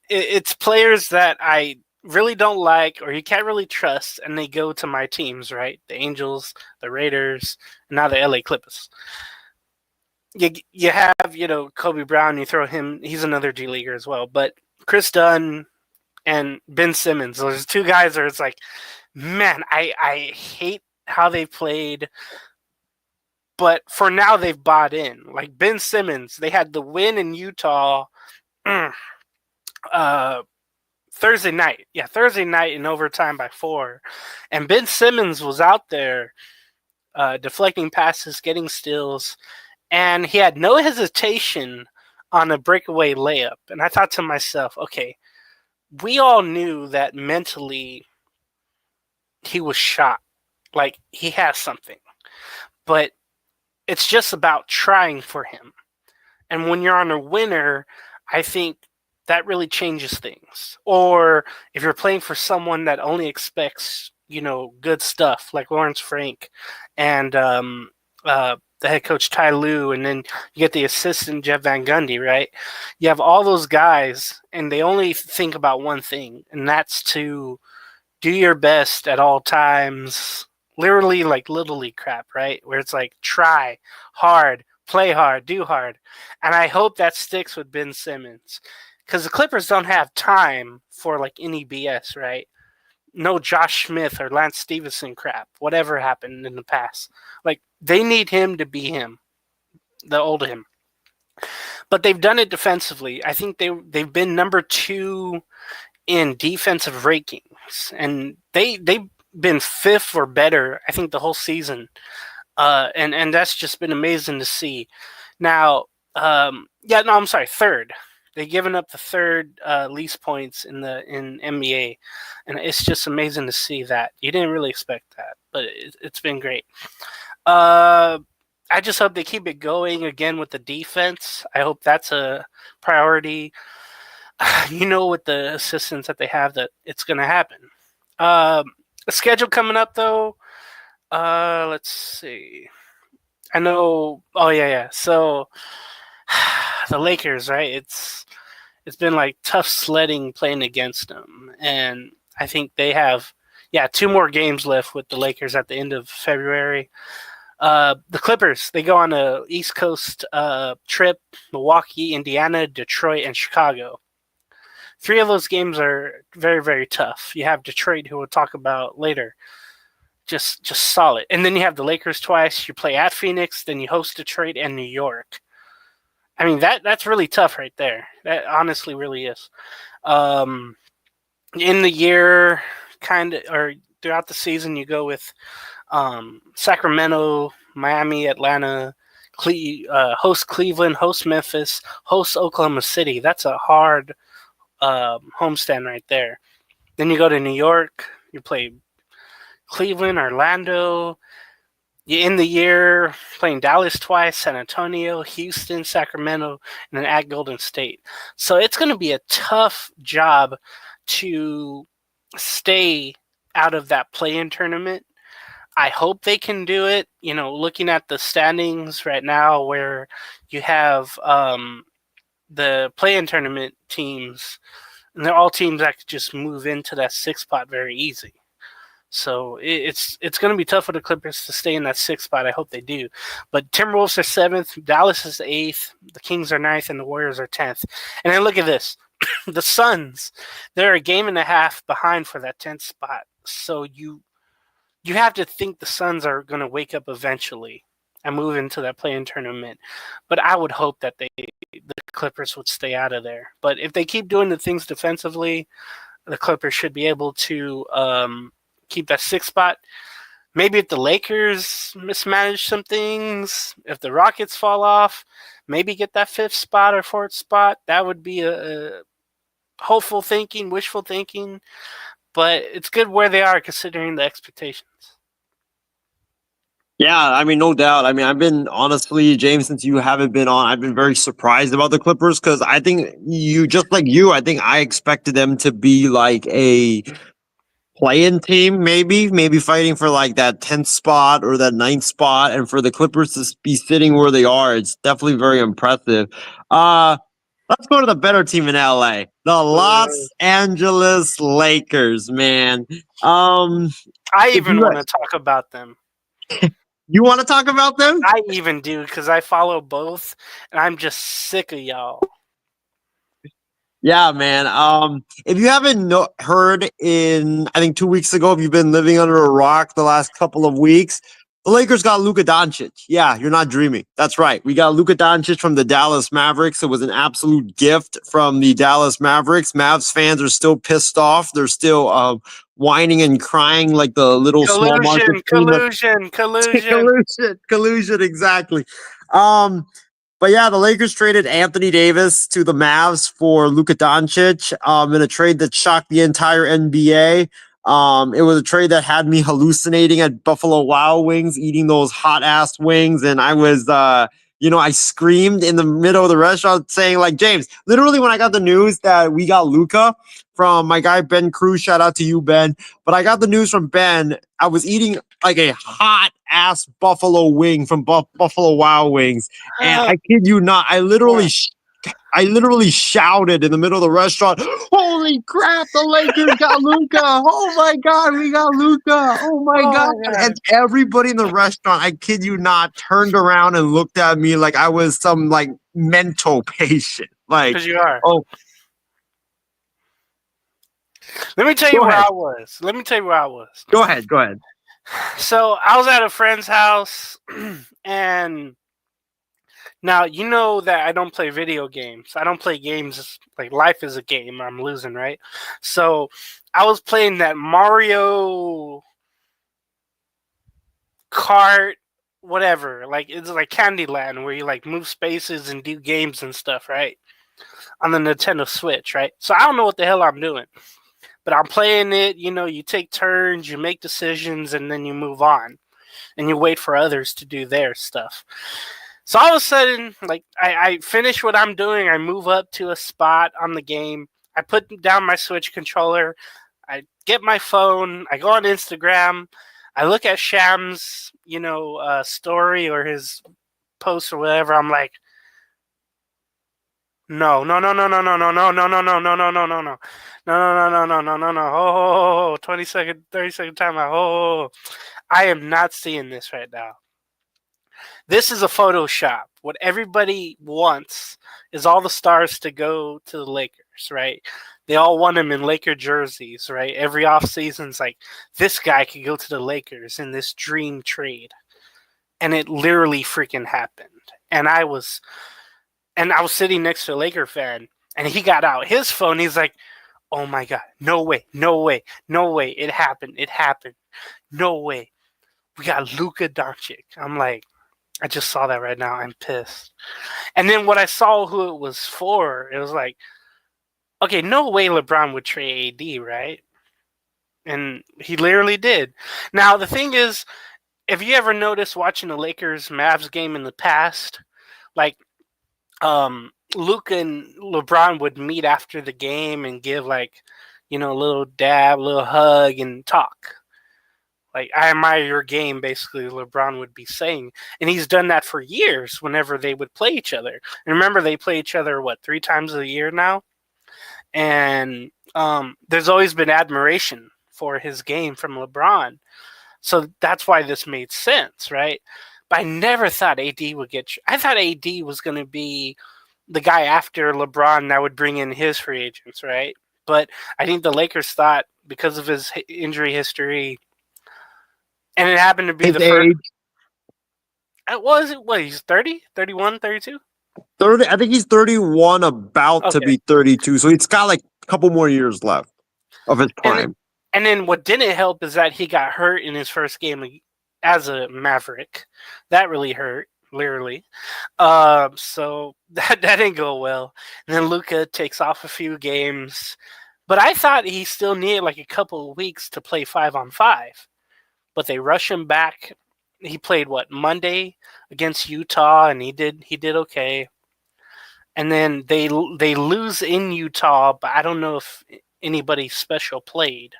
It's players that I really don't like or you can't really trust, and they go to my teams, right? The Angels, the Raiders, and now the LA Clippers. You have, Kobe Brown, you throw him, he's another G Leaguer as well. But Chris Dunn and Ben Simmons, those 2 guys where it's like, man, I hate how they played. But for now, they've bought in. Like Ben Simmons, they had the win in Utah Thursday night. Yeah, Thursday night in overtime by 4. And Ben Simmons was out there deflecting passes, getting steals, and he had no hesitation on a breakaway layup. And I thought to myself, okay, we all knew that mentally he was shot. Like, he has something. But it's just about trying for him. And when you're on a winner, I think that really changes things. Or if you're playing for someone that only expects, good stuff, like Lawrence Frank and the head coach Ty Lue, and then you get the assistant Jeff Van Gundy, right? You have all those guys, and they only think about one thing, and that's to do your best at all times. Literally like Little League crap, right? Where it's like try hard, play hard, do hard. And I hope that sticks with Ben Simmons. Because the Clippers don't have time for like any BS, right? No Josh Smith or Lance Stevenson crap, whatever happened in the past. Like, they need him to be him, the old him. But they've done it defensively. I think they've been number 2 in defensive rankings. And they've been 5th or better, I think, the whole season. And that's just been amazing to see. Now, I'm sorry, 3rd. They've given up the 3rd least points in NBA, and it's just amazing to see that. You didn't really expect that, but it's been great. I just hope they keep it going again with the defense. I hope that's a priority. With the assistants that they have, that it's going to happen. The schedule coming up, though, let's see. I know. Oh, yeah. So the Lakers, right? It's been like tough sledding playing against them, and I think they have 2 more games left with the Lakers at the end of February. The Clippers, they go on a East Coast trip: Milwaukee, Indiana, Detroit, and Chicago. 3 of those games are very, very tough. You have Detroit, who we'll talk about later. Just solid. And then you have the Lakers twice. You play at Phoenix, then you host Detroit and New York. I mean, that's really tough right there. That honestly really is. In the year, or throughout the season, you go with Sacramento, Miami, Atlanta, host Cleveland, host Memphis, host Oklahoma City. That's a hard homestand right there. Then you go to New York, you play Cleveland, Orlando. You end the year playing Dallas twice, San Antonio, Houston, Sacramento, and then at Golden State. So it's going to be a tough job to stay out of that play-in tournament. I hope they can do it. Looking at the standings right now, where you have the play-in tournament teams, and they're all teams that could just move into that 6th spot very easy. So it's going to be tough for the Clippers to stay in that 6th spot. I hope they do. But Timberwolves are 7th, Dallas is 8th, the Kings are 9th, and the Warriors are 10th. And then look at this. The Suns, they're a game and a half behind for that 10th spot. So you have to think the Suns are going to wake up eventually and move into that play-in tournament. But I would hope that the Clippers would stay out of there. But if they keep doing the things defensively, the Clippers should be able to keep that 6th spot. Maybe if the Lakers mismanage some things, if the Rockets fall off, maybe get that 5th spot or 4th spot. That would be a hopeful thinking, wishful thinking. But it's good where they are considering the expectations. Yeah, I mean, no doubt. I mean, I've been honestly, James, since you haven't been on, I've been very surprised about the Clippers because I think I think I expected them to be like a play-in team, maybe fighting for like that 10th spot or that 9th spot, and for the Clippers to be sitting where they are, it's definitely very impressive. Let's go to the better team in LA, the Los Angeles Lakers, man. I even want to talk about them. You want to talk about them? I even do because I follow both, and I'm just sick of y'all. Yeah, man. If you haven't heard I think 2 weeks ago, if you've been living under a rock the last couple of weeks, the Lakers got Luka Doncic. Yeah, you're not dreaming. That's right. We got Luka Doncic from the Dallas Mavericks. It was an absolute gift from the Dallas Mavericks. Mavs fans are still pissed off. They're still whining and crying like the little small market collusion, exactly. But yeah, the Lakers traded Anthony Davis to the Mavs for Luka Doncic in a trade that shocked the entire NBA. It was a trade that had me hallucinating at Buffalo Wild Wings, eating those hot ass wings, and I was, I screamed in the middle of the restaurant saying, like, James, literally when I got the news that we got Luka from my guy Ben Cruz, shout out to you, Ben. But I got the news from Ben. I was eating like a hot ass buffalo wing from Buffalo Wild Wings, and I kid you not, I literally shouted in the middle of the restaurant, "Holy crap, the Lakers got Luka! Oh my God, we got Luka! Oh my God!" And everybody in the restaurant, I kid you not, turned around and looked at me like I was some like mental patient. Like, because you are. Oh, let me tell you where I was. Go ahead. So I was at a friend's house, and now, you know that I don't play video games. I don't play games like life is a game. I'm losing, right? So I was playing that Mario Kart, whatever. Like, it's like Candyland where you like move spaces and do games and stuff, right? On the Nintendo Switch, right? So I don't know what the hell I'm doing. But I'm playing it, you take turns, you make decisions, and then you move on. And you wait for others to do their stuff. So all of a sudden, like, I finish what I'm doing. I move up to a spot on the game. I put down my Switch controller. I get my phone. I go on Instagram. I look at Sham's, story or his post or whatever. I'm like, no. 20-second, 30-second timeout. Oh, I am not seeing this right now. This is a Photoshop. What everybody wants is all the stars to go to the Lakers, right? They all want them in Laker jerseys, right? Every offseason's like, this guy could go to the Lakers in this dream trade. And it literally freaking happened. And I was sitting next to a Laker fan, and he got out his phone. He's like, oh my God, no way. It happened. No way. We got Luka Doncic. I'm like, I just saw that right now. I'm pissed. And then when I saw who it was for, it was like, okay, no way LeBron would trade AD, right? And he literally did. Now, the thing is, if you ever noticed watching the Lakers-Mavs game in the past, like, Luka and LeBron would meet after the game and give, like, a little dab, a little hug, and talk. Like, I admire your game, basically, LeBron would be saying. And he's done that for years whenever they would play each other. And remember, they play each other, 3 times a year now? And there's always been admiration for his game from LeBron. So that's why this made sense, right? But I never thought AD would get... I thought AD was going to be the guy after LeBron that would bring in his free agents, right? But I think the Lakers thought, because of his injury history... And it happened to be His the first. age. He's 30, 31, 32? 30. I think he's 31, about to Okay. be 32. So he's got like a couple more years left of his prime. And then what didn't help is that he got hurt in his first game as a Maverick. That really hurt, literally. So that didn't go well. And then Luka takes off a few games. But I thought he still needed like a couple of weeks to play 5-on-5. But they rush him back. He played Monday against Utah, and he did okay. And then they lose in Utah, but I don't know if anybody special played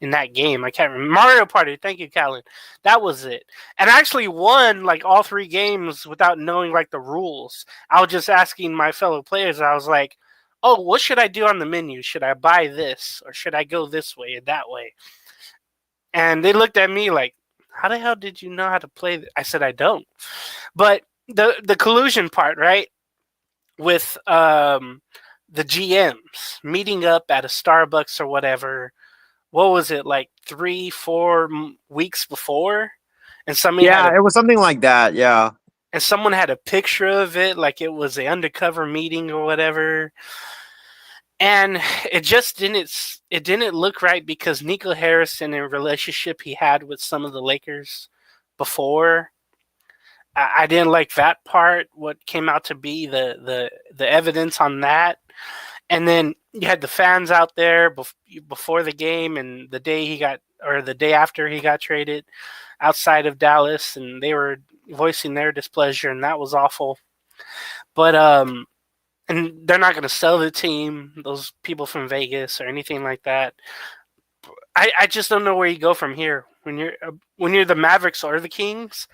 in that game. I can't remember. Mario Party, thank you, Callan. That was it. And I actually won like all 3 games without knowing like the rules. I was just asking my fellow players. I was like, "Oh, what should I do on the menu? Should I buy this, or should I go this way or that way?" And they looked at me like, "How the hell did you know how to play this?" I said, "I don't." But the collusion part, right? With the GMs meeting up at a Starbucks or whatever. What was it, like 3-4 weeks before? And it was something like that. Yeah. And someone had a picture of it, like it was an undercover meeting or whatever. And it just didn't look right, because Nico Harrison, and a relationship he had with some of the Lakers before, I didn't like that part, what came out to be the evidence on that. And then you had the fans out there before the game and the day after he got traded outside of Dallas, and they were voicing their displeasure, and that was awful. But and they're not going to sell the team, those people from Vegas or anything like that. I just don't know where you go from here. When you're the Mavericks or the Kings,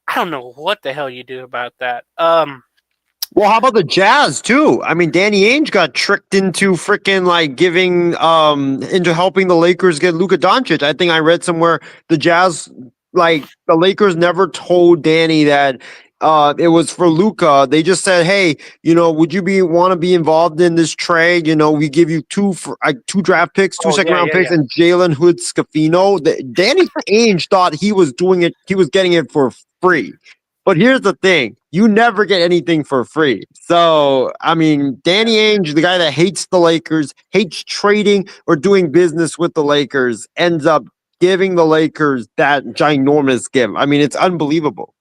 I don't know what the hell you do about that. Well, how about the Jazz too? I mean, Danny Ainge got tricked into freaking like giving into helping the Lakers get Luka Doncic. I think I read somewhere the Jazz, like the Lakers, never told Danny that it was for Luka. They just said, "Hey, would you want to be involved in this trade? We give you 2 draft picks, 2 second-round picks, and Jalen Hood-Schifino." Danny Ainge thought he was doing it. He was getting it for free. But here's the thing. You never get anything for free. So, I mean, Danny Ainge, the guy that hates the Lakers, hates trading or doing business with the Lakers, ends up giving the Lakers that ginormous gift. I mean, it's unbelievable.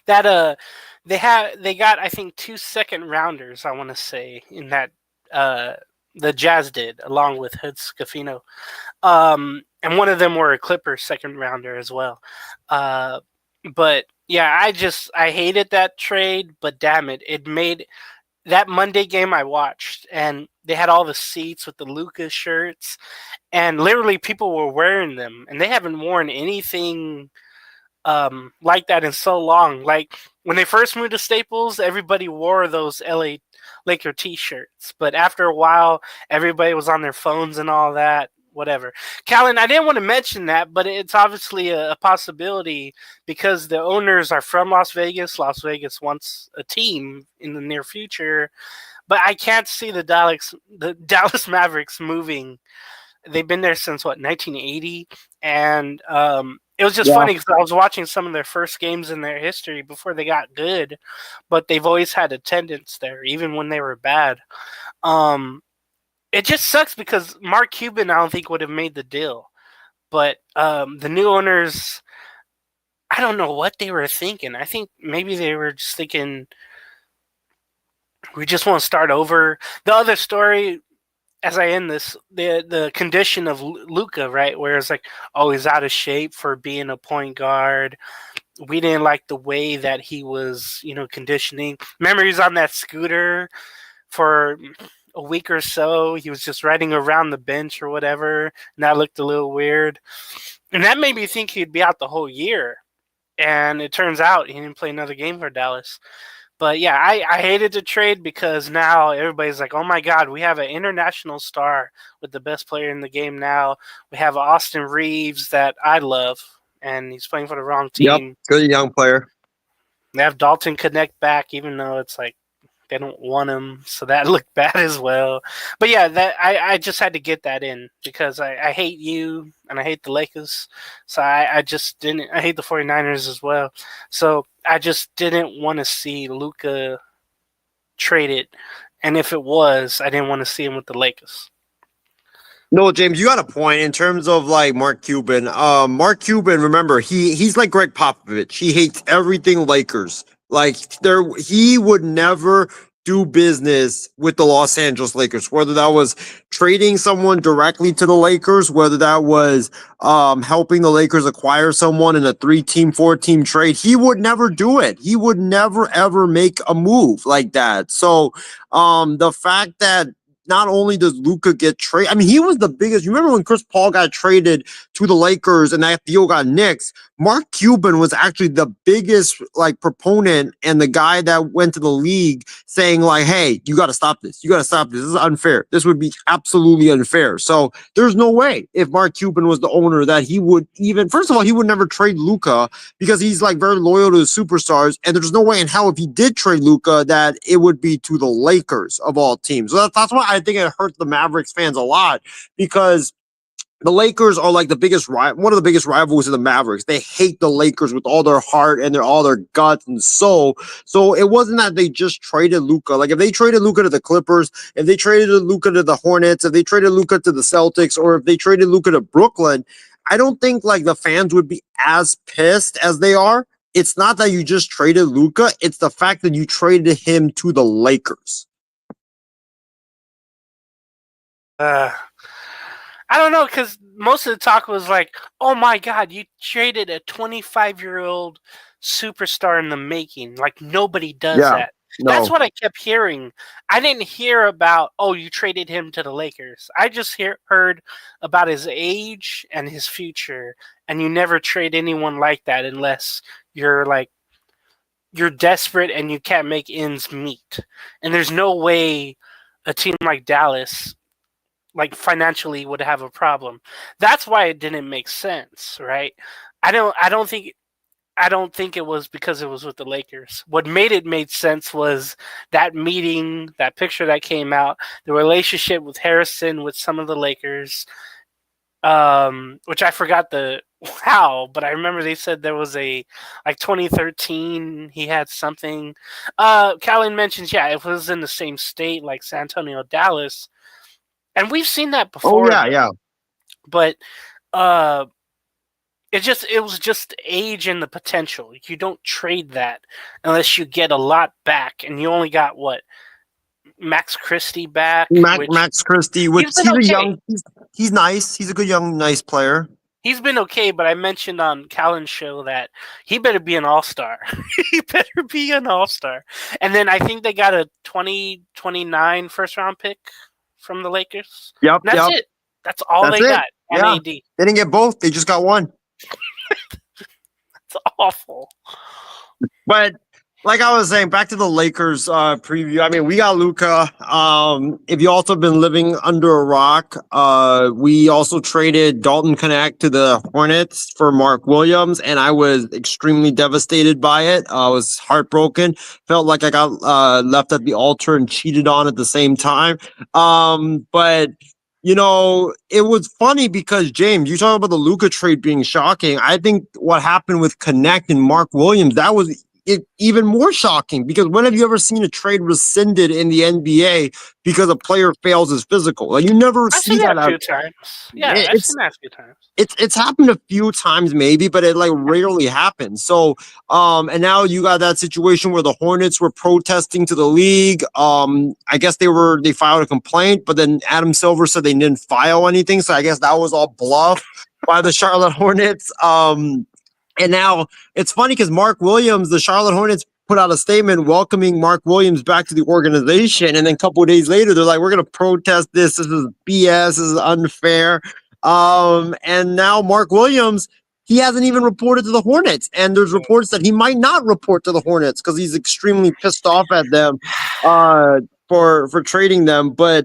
That they got, I think, 2 second-rounders, I want to say, in that the Jazz did, along with Hood-Schifino. And one of them were a Clippers second-rounder as well. But yeah, I hated that trade, but damn it, it made that Monday game I watched, and they had all the seats with the Luka shirts, and literally people were wearing them, and they haven't worn anything like that in so long. Like when they first moved to Staples, everybody wore those LA Laker t-shirts, but after a while, everybody was on their phones and all that. Whatever. Callan, I didn't want to mention that, but it's obviously a possibility, because the owners are from Las Vegas. Las Vegas wants a team in the near future, but I can't see the Dallas Mavericks moving. They've been there since 1980, and it was just funny because I was watching some of their first games in their history before they got good, but they've always had attendance there, even when they were bad. It just sucks because Mark Cuban, I don't think, would have made the deal. But the new owners, I don't know what they were thinking. I think maybe they were just thinking, we just want to start over. The other story, as I end this, the condition of Luka, right, where it's like, oh, he's out of shape for being a point guard. We didn't like the way that he was, conditioning. Remember, he was on that scooter for a week or so. He was just riding around the bench or whatever, and that looked a little weird. And that made me think he'd be out the whole year. And it turns out he didn't play another game for Dallas. But yeah, I hated the trade because now everybody's like, oh my God, we have an international star with the best player in the game now. We have Austin Reeves that I love, and he's playing for the wrong Yep, team. good young player. They have Dalton Connect back, even though it's like they don't want him, so that looked bad as well. But yeah, that I just had to get that in because I hate you and I hate the Lakers. So I just didn't. I hate the 49ers as well. So I just didn't want to see Luka traded. And if it was, I didn't want to see him with the Lakers. No, James, you got a point in terms of like Mark Cuban. Mark Cuban, remember, he's like Greg Popovich. He hates everything Lakers. Like he would never do business with the Los Angeles Lakers, whether that was trading someone directly to the Lakers, whether that was helping the Lakers acquire someone in a 3-team, 4-team trade. He would never do it. He would never ever make a move like that. So the fact that not only does Luka get traded, I mean, he was the biggest. You remember when Chris Paul got traded to the Lakers and that deal got nixed? Mark Cuban was actually the biggest like proponent and the guy that went to the league saying like, "Hey, you got to stop this. You got to stop this. This is unfair. This would be absolutely unfair." So there's no way if Mark Cuban was the owner that he would even. First of all, he would never trade Luka because he's like very loyal to the superstars, and there's no way in hell if he did trade Luka that it would be to the Lakers of all teams. So that's why I think it hurt the Mavericks fans a lot because the Lakers are like one of the biggest rivals of the Mavericks. They hate the Lakers with all their heart and all their guts and soul. So it wasn't that they just traded Luka. Like if they traded Luka to the Clippers, if they traded Luka to the Hornets, if they traded Luka to the Celtics, or if they traded Luka to Brooklyn, I don't think like the fans would be as pissed as they are. It's not that you just traded Luka; it's the fact that you traded him to the Lakers. I don't know, because most of the talk was like, oh my God, you traded a 25-year-old superstar in the making. Like, nobody does that. No. That's what I kept hearing. I didn't hear about, oh, you traded him to the Lakers. I just heard about his age and his future, and you never trade anyone like that unless you're desperate and you can't make ends meet. And there's no way a team like Dallas like financially would have a problem. That's why it didn't make sense, right? I don't think it was because it was with the Lakers. What made sense was that meeting, that picture that came out, the relationship with Harrison with some of the Lakers, which I forgot how, but I remember they said there was a 2013 he had something. Callan mentions, yeah, it was in the same state like San Antonio, Dallas. And we've seen that before. Oh yeah. But it was just age and the potential. You don't trade that unless you get a lot back, and you only got what? Max Christie back. Max Christie, which he's nice. He's a good young nice player. He's been okay, but I mentioned on Callan's show that he better be an all-star. He better be an all-star. And then I think they got a 2029 first-round pick from the Lakers. Yep. That's it. That's all they got on AD. They didn't get both. They just got one. That's awful. But like I was saying, back to the Lakers preview. I mean, we got Luka. If you also been living under a rock, we also traded Dalton Connect to the Hornets for Mark Williams, and I was extremely devastated by it. I was heartbroken. Felt like I got left at the altar and cheated on at the same time. But you know, it was funny because, James, you talk about the Luka trade being shocking. I think what happened with Connect and Mark Williams, that was even more shocking, because when have you ever seen a trade rescinded in the NBA because a player fails his physical? Like, you never see that a few times. Yeah, I've seen that a few times. It's happened a few times maybe, but it like rarely happens. So and now you got that situation where the Hornets were protesting to the league. I guess they filed a complaint, but then Adam Silver said they didn't file anything. So I guess that was all bluff by the Charlotte Hornets. And now it's funny because Mark Williams, the Charlotte Hornets, put out a statement welcoming Mark Williams back to the organization. And then a couple of days later, they're like, we're going to protest this. This is BS. This is unfair. And now Mark Williams, he hasn't even reported to the Hornets, and there's reports that he might not report to the Hornets because he's extremely pissed off at them for trading them, for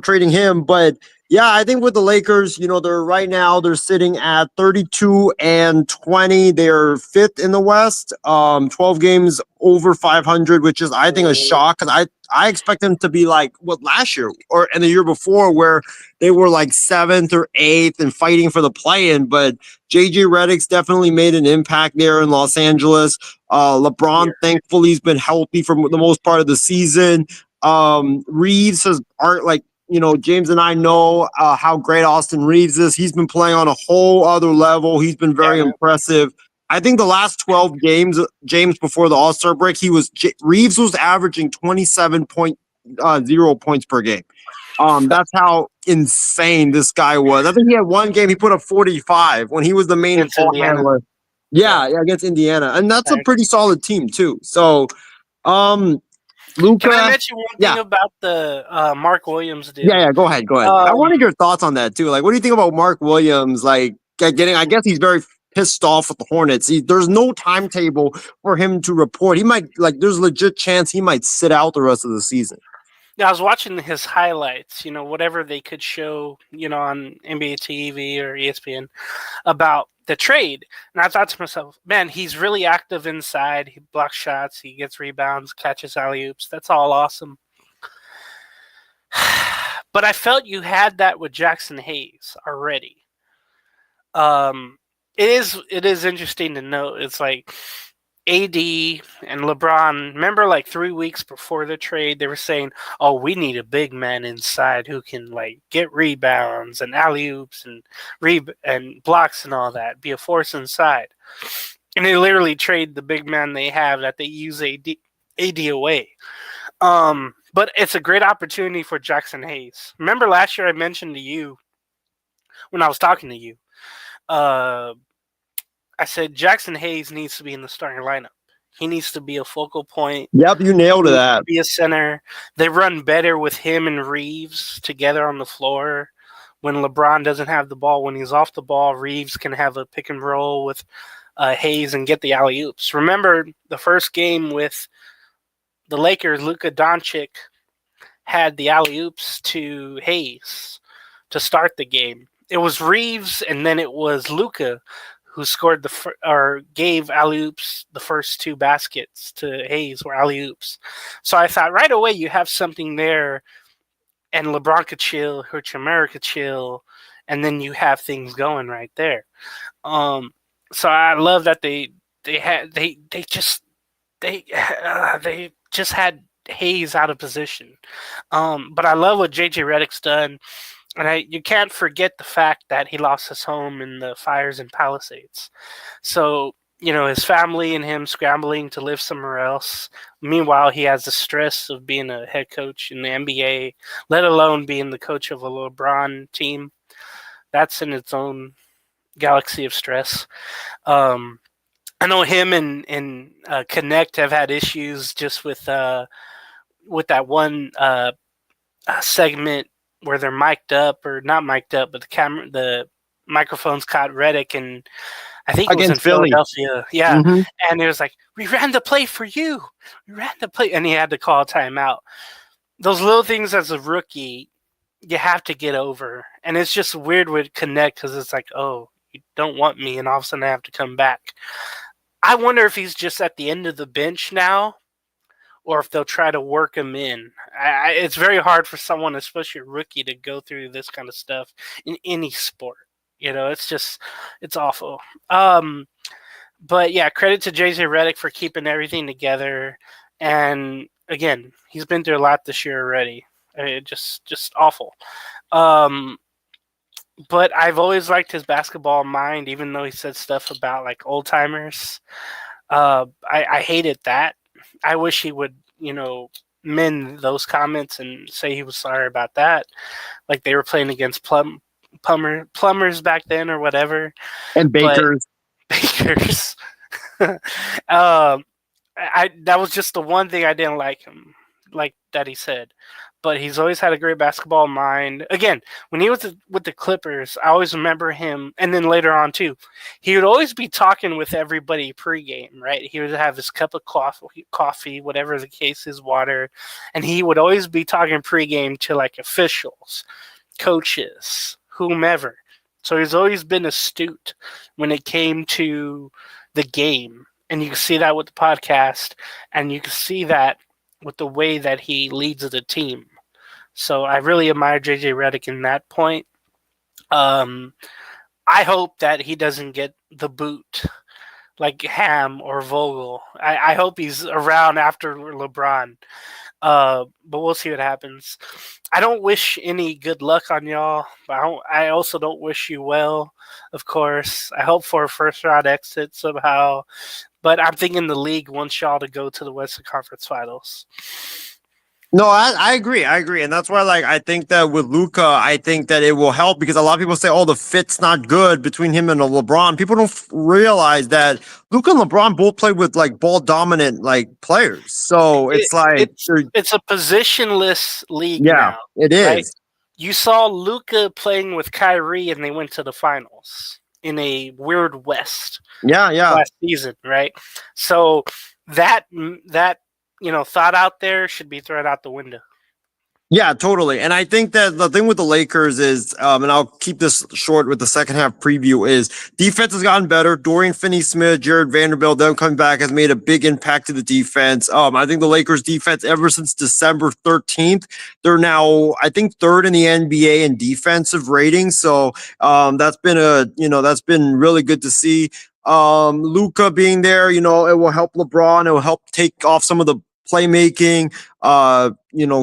trading him. But yeah, I think with the Lakers, they're right now they're sitting at 32-20. They're fifth in the West, 12 games over 500, which is I think a shock because I expect them to be like what last year and the year before where they were like seventh or eighth and fighting for the play-in. But JJ Redick's definitely made an impact there in Los Angeles. LeBron, thankfully, has been healthy for the most part of the season. Reeves James and I know how great Austin Reeves is. He's been playing on a whole other level. He's been very impressive. I think the last 12 games, James, before the All-Star break, Reeves was averaging 27.0 points per game. That's how insane this guy was. I think he had one game he put up 45 when he was the main ball handler. Yeah, against Indiana, and that's a pretty solid team too. So, Luka, can I mention one thing about the Mark Williams deal? Yeah, go ahead. I wanted your thoughts on that too. Like, what do you think about Mark Williams? Like, getting? I guess he's very pissed off with the Hornets. There's no timetable for him to report. He might there's a legit chance he might sit out the rest of the season. Yeah, I was watching his highlights. Whatever they could show, on NBA TV or ESPN about the trade, and I thought to myself, man, he's really active inside. He blocks shots, he gets rebounds, catches alley-oops. That's all awesome. But I felt you had that with Jackson Hayes already. It is interesting to note. It's like AD and LeBron, remember like 3 weeks before the trade, they were saying, oh, we need a big man inside who can get rebounds and alley-oops and blocks and all that, be a force inside. And they literally trade the big man they have that they use AD away. But it's a great opportunity for Jackson Hayes. Remember last year I mentioned to you, when I was talking to you, I said Jackson Hayes needs to be in the starting lineup. He needs to be a focal point. Yep, you nailed that. Be a center. They run better with him and Reeves together on the floor. When LeBron doesn't have the ball, when he's off the ball, Reeves can have a pick and roll with Hayes and get the alley-oops. Remember the first game with the Lakers, Luka Doncic had the alley-oops to Hayes to start the game. It was Reeves and then it was Luka who scored gave alley-oops the first two baskets to Hayes were alley-oops. So I thought right away you have something there, and LeBron could chill, Hachimura could chill, and then you have things going right there. So I love that they just had Hayes out of position. But I love what JJ Redick's done. And you can't forget the fact that he lost his home in the fires in Palisades. So, his family and him scrambling to live somewhere else. Meanwhile, he has the stress of being a head coach in the NBA, let alone being the coach of a LeBron team. That's in its own galaxy of stress. I know him and Connect have had issues just with that one segment where they're mic'd up or not mic'd up, but the microphones caught Redick, and I think it was in Philadelphia. Yeah. Mm-hmm. And it was like, we ran the play for you. We ran the play. And he had to call a timeout. Those little things as a rookie, you have to get over. And it's just weird with Connect because it's like, oh, you don't want me. And all of a sudden I have to come back. I wonder if he's just at the end of the bench now, or if they'll try to work him in. It's very hard for someone, especially a rookie, to go through this kind of stuff in any sport. It's awful. But yeah, credit to JJ Redick for keeping everything together. And again, he's been through a lot this year already. Just awful. But I've always liked his basketball mind, even though he said stuff about old timers. I hated that. I wish he would, mend those comments and say he was sorry about that. Like they were playing against plumbers back then or whatever. And bakers. Bakers. That was just the one thing I didn't like that he said. but he's always had a great basketball mind. Again, when he was with the Clippers, I always remember him, and then later on too, he would always be talking with everybody pregame, right? He would have his cup of coffee, whatever the case is, water, and he would always be talking pregame to like officials, coaches, whomever. So he's always been astute when it came to the game. And you can see that with the podcast, and you can see that with the way that he leads the team. So I really admire JJ Redick in that point. I hope that he doesn't get the boot like Ham or Vogel. I hope he's around after LeBron. But we'll see what happens. I don't wish any good luck on y'all, but I also don't wish you well, of course. I hope for a first-round exit somehow. But I'm thinking the league wants y'all to go to the Western Conference Finals. No, I agree. And that's why, like, I think that with Luka, I think that it will help because a lot of people say, oh, the fit's not good between him and LeBron. People don't realize that Luka and LeBron both play with, like, ball dominant, like, players. So it's it's a positionless league now. It is. Right? You saw Luka playing with Kyrie and they went to the finals in a weird West. Last season, right? So that thought out there should be thrown out the window. Yeah, totally. And I think that the thing with the Lakers is, and I'll keep this short with the second half preview, is defense has gotten better. Dorian Finney-Smith, Jared Vanderbilt, them coming back has made a big impact to the defense. I think the Lakers defense, ever since December 13th, they're now, I think, third in the NBA in defensive rating. So that's been really good to see. Luka being there, it will help LeBron. It will help take off some of the playmaking,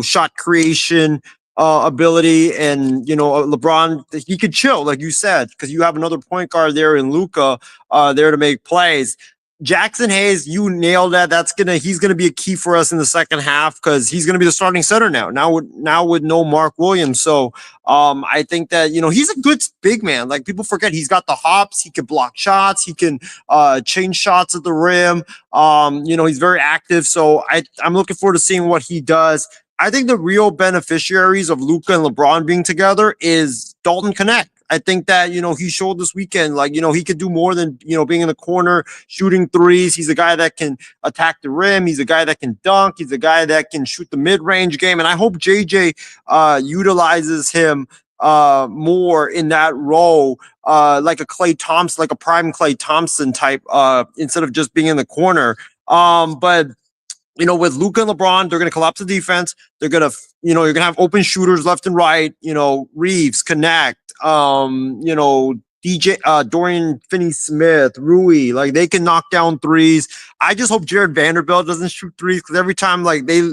shot creation ability, and LeBron, he could chill, like you said, because you have another point guard there in Luka there to make plays. Jackson Hayes, you nailed that. He's gonna be a key for us in the second half because he's gonna be the starting center now. Now with no Mark Williams, so I think that he's a good big man. Like people forget, he's got the hops. He can block shots. He can change shots at the rim. He's very active. So I'm looking forward to seeing what he does. I think the real beneficiaries of Luka and LeBron being together is Dalton Connect. I think that, he showed this weekend, like, he could do more than, being in the corner, shooting threes. He's a guy that can attack the rim. He's a guy that can dunk. He's a guy that can shoot the mid-range game. And I hope JJ utilizes him more in that role, like a Klay Thompson, like a prime Klay Thompson type, instead of just being in the corner. But with Luka and LeBron, they're going to collapse the defense. They're going to, you're going to have open shooters left and right. Reeves, Connect, Dorian Finney-Smith, Rui, like they can knock down threes. I just hope Jared Vanderbilt doesn't shoot threes because every time like they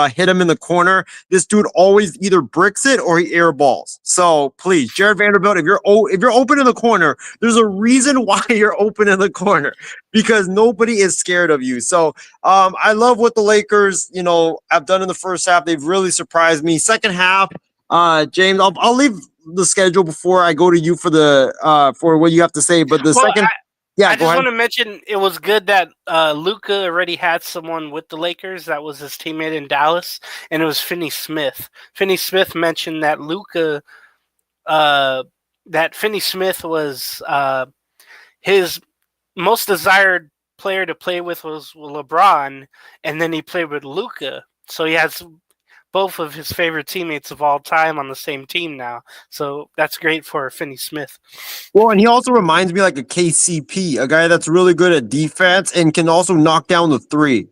hit him in the corner, this dude always either bricks it or he air balls. So please, Jared Vanderbilt, if you're open in the corner, there's a reason why you're open in the corner because nobody is scared of you. So I love what the Lakers, have done in the first half. They've really surprised me. Second half, James, I'll leave the schedule before I go to you for what you have to say. But I just want to mention it was good that Luka already had someone with the Lakers that was his teammate in Dallas, and it was Finney-Smith. Finney-Smith mentioned that Luka, that Finney-Smith was his most desired player to play with was LeBron, and then he played with Luka, so he has both of his favorite teammates of all time on the same team now. So that's great for Finney-Smith. Well, and he also reminds me like a KCP, a guy that's really good at defense and can also knock down the three.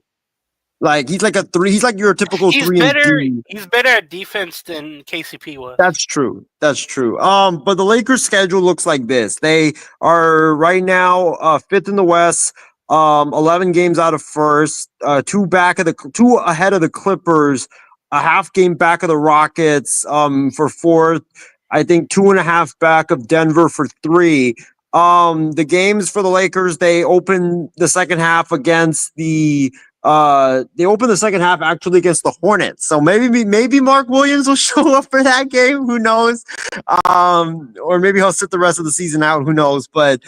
Like he's like a three. He's like your typical three. He's better at defense than KCP was. That's true. But the Lakers' schedule looks like this. They are right now fifth in the West. 11 games out of first. Two ahead of the Clippers. A half game back of the Rockets for fourth. I think 2.5 back of Denver for 3. The games for the Lakers, they open the second half against actually against the Hornets. So maybe Mark Williams will show up for that game. Who knows? Or maybe he'll sit the rest of the season out. Who knows? But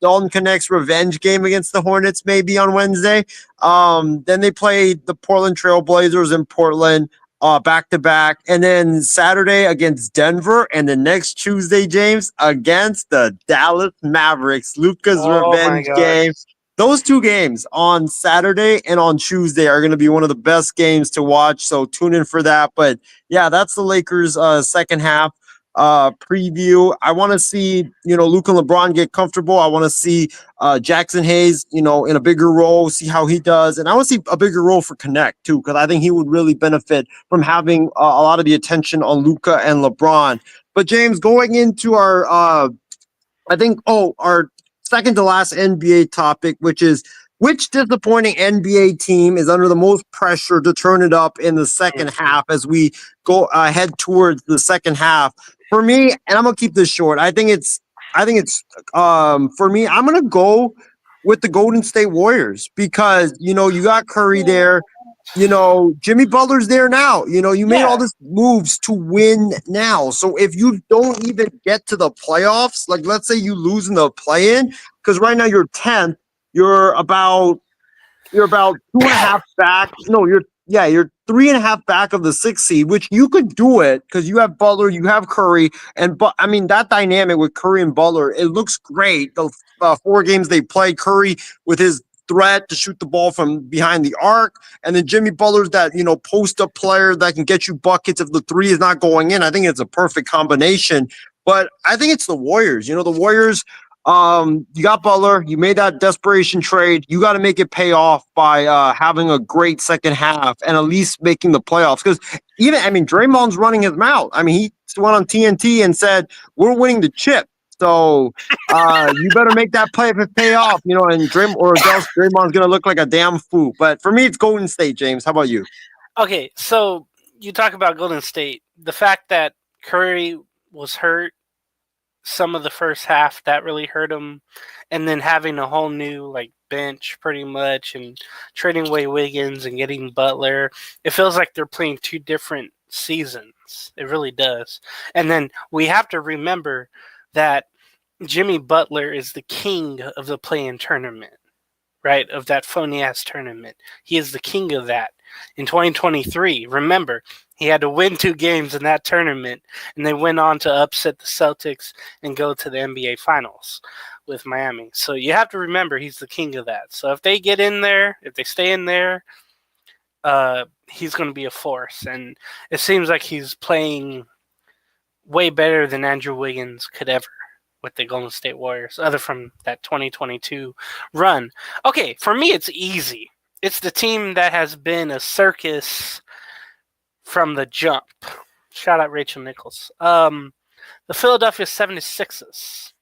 Dalton Connect's revenge game against the Hornets maybe on Wednesday. Then they play the Portland Trail Blazers in Portland. back to back, and then Saturday against Denver, and the next Tuesday, James, against the Dallas Mavericks. Luka's Oh my revenge game. gosh. Those two games on Saturday and on Tuesday are going to be one of the best games to watch. So tune in for that. But yeah, that's the Lakers' second half preview. I want to see, Luka and LeBron get comfortable. I want to see Jackson Hayes, in a bigger role, see how he does. And I want to see a bigger role for Connect too, because I think he would really benefit from having a lot of the attention on Luka and LeBron. But James, going into our second to last NBA topic, which is which disappointing NBA team is under the most pressure to turn it up in the second half as we go head towards the second half. For me, and I'm gonna keep this short. I think it's for me. I'm gonna go with the Golden State Warriors because you got Curry there. Jimmy Butler's there now. You made all these moves to win now. So if you don't even get to the playoffs, like let's say you lose in the play-in, because right now you're 10th, you're about 2.5 back. No, you're 3.5 back of the 6th seed, which you could do it because you have Butler, you have Curry, but I mean that dynamic with Curry and Butler, it looks great. The 4 games they play, Curry with his threat to shoot the ball from behind the arc, and then Jimmy Butler's that post-up player that can get you buckets if the 3 is not going in. I think it's a perfect combination. But I think it's the Warriors. The Warriors. You got Butler. You made that desperation trade. You got to make it pay off by having a great second half and at least making the playoffs. Because Draymond's running his mouth. He went on TNT and said, "We're winning the chip." So you better make that pay off, and Draymond's gonna look like a damn fool. But for me, it's Golden State. James, how about you? Okay, so you talk about Golden State. The fact that Curry was hurt some of the first half, that really hurt him, and then having a whole new bench pretty much, and trading away Wiggins and getting Butler, it feels like they're playing 2 different seasons. It really does. And then we have to remember that Jimmy Butler is the king of the play-in tournament, right? Of that phony-ass tournament. He is the king of that. In 2023, remember, he had to win 2 games in that tournament, and they went on to upset the Celtics and go to the NBA Finals with Miami. So you have to remember he's the king of that. So if they get in there, if they stay in there, he's going to be a force. And it seems like he's playing way better than Andrew Wiggins could ever with the Golden State Warriors, other from that 2022 run. Okay, for me, it's easy. It's the team that has been a circus from the jump. Shout out Rachel Nichols. The Philadelphia 76ers.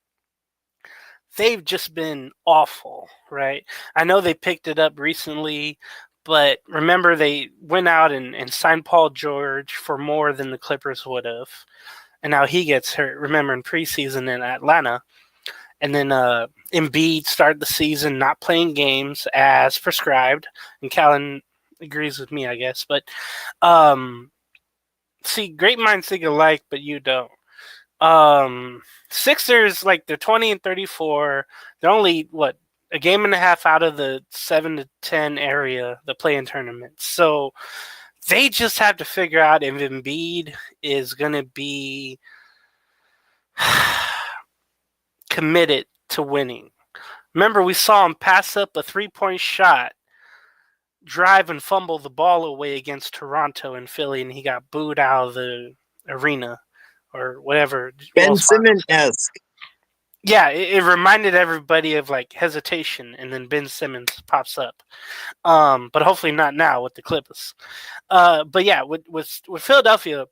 They've just been awful, right? I know they picked it up recently, but remember they went out and signed Paul George for more than the Clippers would have. And now he gets hurt, remember, in preseason in Atlanta. And then Embiid started the season not playing games as prescribed. And Callan agrees with me, I guess. But see, great minds think alike, but you don't. Sixers, they're 20-34. They're only, a game and a half out of the 7-10 area, the play-in tournament. So they just have to figure out if Embiid is going to be committed to winning. Remember, we saw him pass up a 3-point shot, drive and fumble the ball away against Toronto and Philly, and he got booed out of the arena or whatever. Ben Simmons-esque. Yeah, it reminded everybody of hesitation, and then Ben Simmons pops up. But hopefully not now with the Clippers. But yeah, with Philadelphia,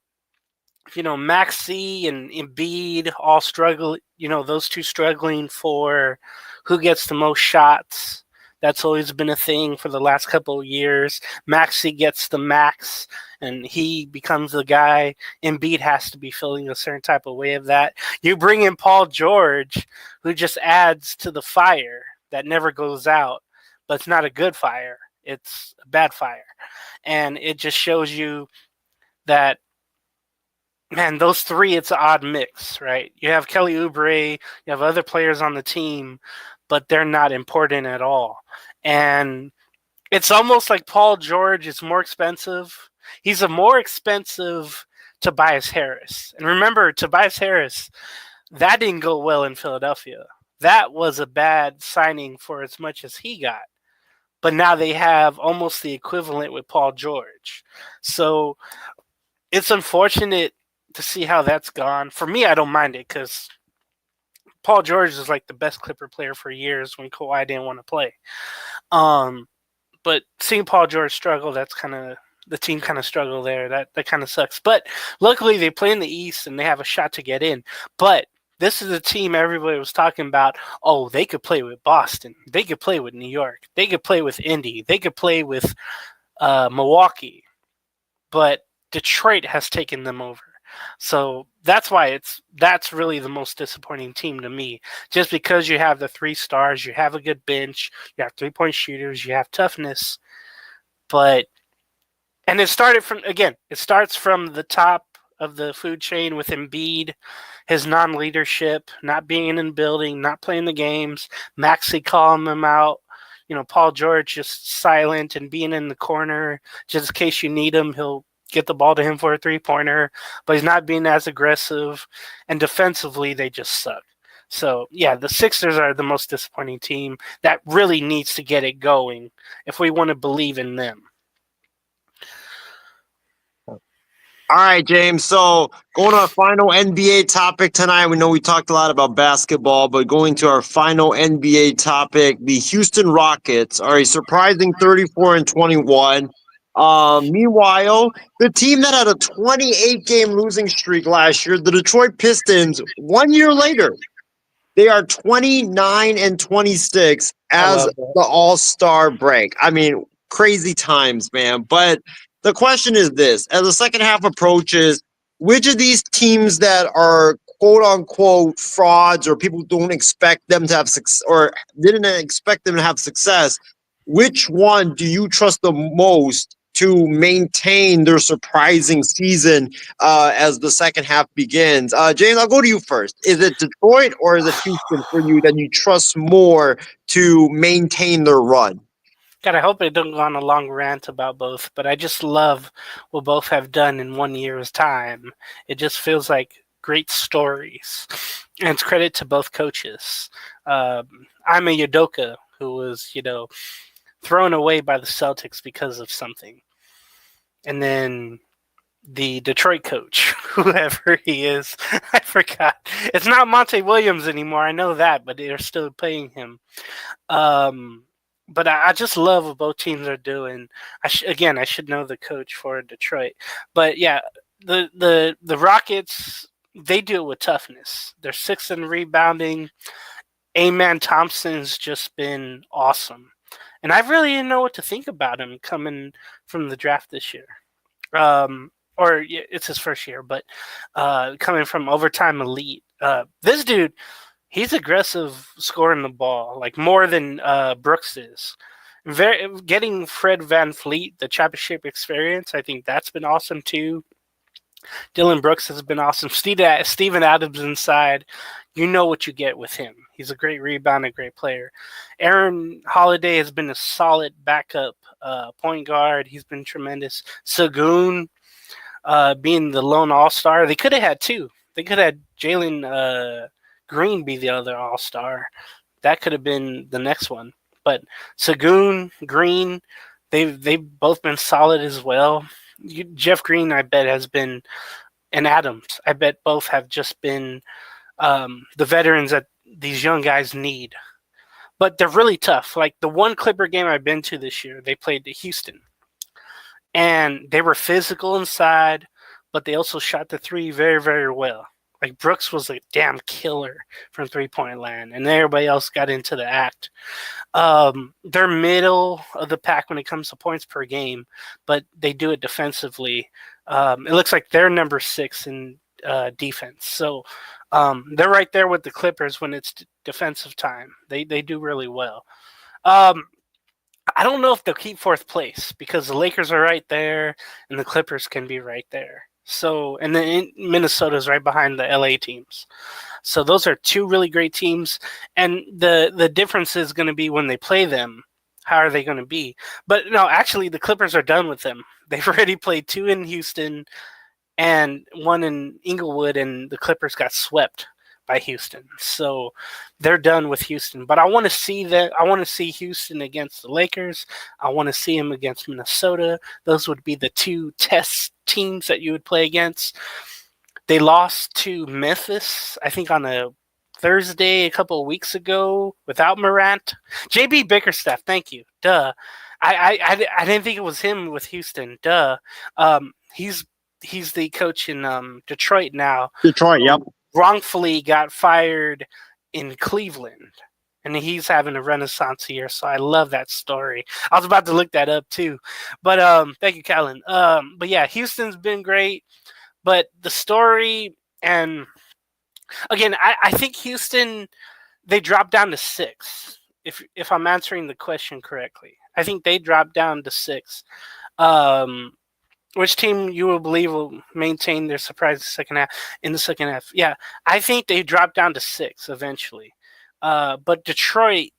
Maxey and Embiid all struggle. Those two struggling for who gets the most shots. That's always been a thing for the last couple of years. Maxey gets the max, and he becomes the guy. Embiid has to be feeling a certain type of way of that. You bring in Paul George, who just adds to the fire that never goes out, but it's not a good fire. It's a bad fire. And it just shows you that, man, those three, it's an odd mix, right? You have Kelly Oubre, you have other players on the team, but they're not important at all. And it's almost like Paul George is more expensive He's a more expensive Tobias Harris. And remember, Tobias Harris, that didn't go well in Philadelphia. That was a bad signing for as much as he got. But now they have almost the equivalent with Paul George. So it's unfortunate to see how that's gone. For me, I don't mind it because Paul George is like the best Clipper player for years when Kawhi didn't want to play. But seeing Paul George struggle, that's kind of the team kind of struggle there. That kind of sucks. But luckily they play in the East and they have a shot to get in. But this is a team everybody was talking about. Oh, they could play with Boston. They could play with New York. They could play with Indy. They could play with Milwaukee. But Detroit has taken them over. So that's why that's really the most disappointing team to me. Just because you have the 3 stars, you have a good bench, you have 3-point shooters, you have toughness. And it starts from the top of the food chain with Embiid, his non-leadership, not being in the building, not playing the games, Maxey calling him out. Paul George just silent and being in the corner. Just in case you need him, he'll get the ball to him for a 3-pointer, but he's not being as aggressive. And defensively, they just suck. So, yeah, the Sixers are the most disappointing team that really needs to get it going if we want to believe in them. All right, James. So going to our final NBA topic tonight. We know we talked a lot about basketball, but going to our final NBA topic, the Houston Rockets are a surprising 34-21. Meanwhile, the team that had a 28-game losing streak last year, the Detroit Pistons, 1 year later, they are 29-26 as the All-Star break. I mean, crazy times, man. But the question is this: as the second half approaches, which of these teams that are quote unquote frauds or people don't expect them to have success or didn't expect them to have success, which one do you trust the most to maintain their surprising season as the second half begins? James, I'll go to you first. Is it Detroit or is it Houston for you that you trust more to maintain their run? God, I hope it don't go on a long rant about both, but I just love what both have done in 1 year's time. It just feels like great stories, and it's credit to both coaches. I'm a Udoka who was, thrown away by the Celtics because of something. And then the Detroit coach, whoever he is, I forgot. It's not Monte Williams anymore. I know that, but they're still paying him. But I just love what both teams are doing. I should know the coach for Detroit. But yeah, the Rockets, they do it with toughness. They're 6th in rebounding. Amen Thompson's just been awesome. And I really didn't know what to think about him coming from the draft this year. It's his first year, but coming from overtime elite. This dude, he's aggressive scoring the ball, like more than Brooks is. Getting Fred VanVleet, the championship experience, I think that's been awesome too. Dylan Brooks has been awesome. Steven Adams inside. You know what you get with him. He's a great rebounder, great player. Aaron Holiday has been a solid backup point guard. He's been tremendous. Sagoon being the lone all-star. They could have had 2. They could have had Jalen Green be the other all-star. That could have been the next one. But Sagoon, Green, they've both been solid as well. Jeff Green, I bet, has been, and Adams, I bet both have just been the veterans that these young guys need. But they're really tough. Like the one Clipper game I've been to this year, they played to Houston. And they were physical inside, but they also shot the 3 very, very well. Like Brooks was a damn killer from 3-point land, and everybody else got into the act. They're middle of the pack when it comes to points per game, but they do it defensively. It looks like they're number 6 in defense. So they're right there with the Clippers when it's defensive time. They do really well. I don't know if they'll keep 4th place because the Lakers are right there and the Clippers can be right there. So, and then Minnesota's right behind the LA teams. So those are 2 really great teams. And the difference is going to be when they play them. how are they going to be? But no, actually, the Clippers are done with them. They've already played 2 in Houston and 1 in Inglewood, and the Clippers got swept by Houston. So they're done with Houston. But I want to see that. I want to see Houston against the Lakers. I want to see them against Minnesota. Those would be the 2 test teams that you would play against. They lost to Memphis, I think, on a Thursday a couple of weeks ago without Morant. JB Bickerstaff, thank you. Duh. I didn't think it was him with Houston. Duh. He's the coach in Detroit now. Detroit, yep. Wrongfully got fired in Cleveland. And he's having a renaissance here, so I love that story. I was about to look that up too. But thank you, Callan. But yeah, Houston's been great. But the story, and again, I think Houston, they dropped down to 6. If I'm answering the question correctly, I think they dropped down to 6. Which team you will believe will maintain their surprise in the second half? Yeah, I think they dropped down to 6 eventually. But Detroit,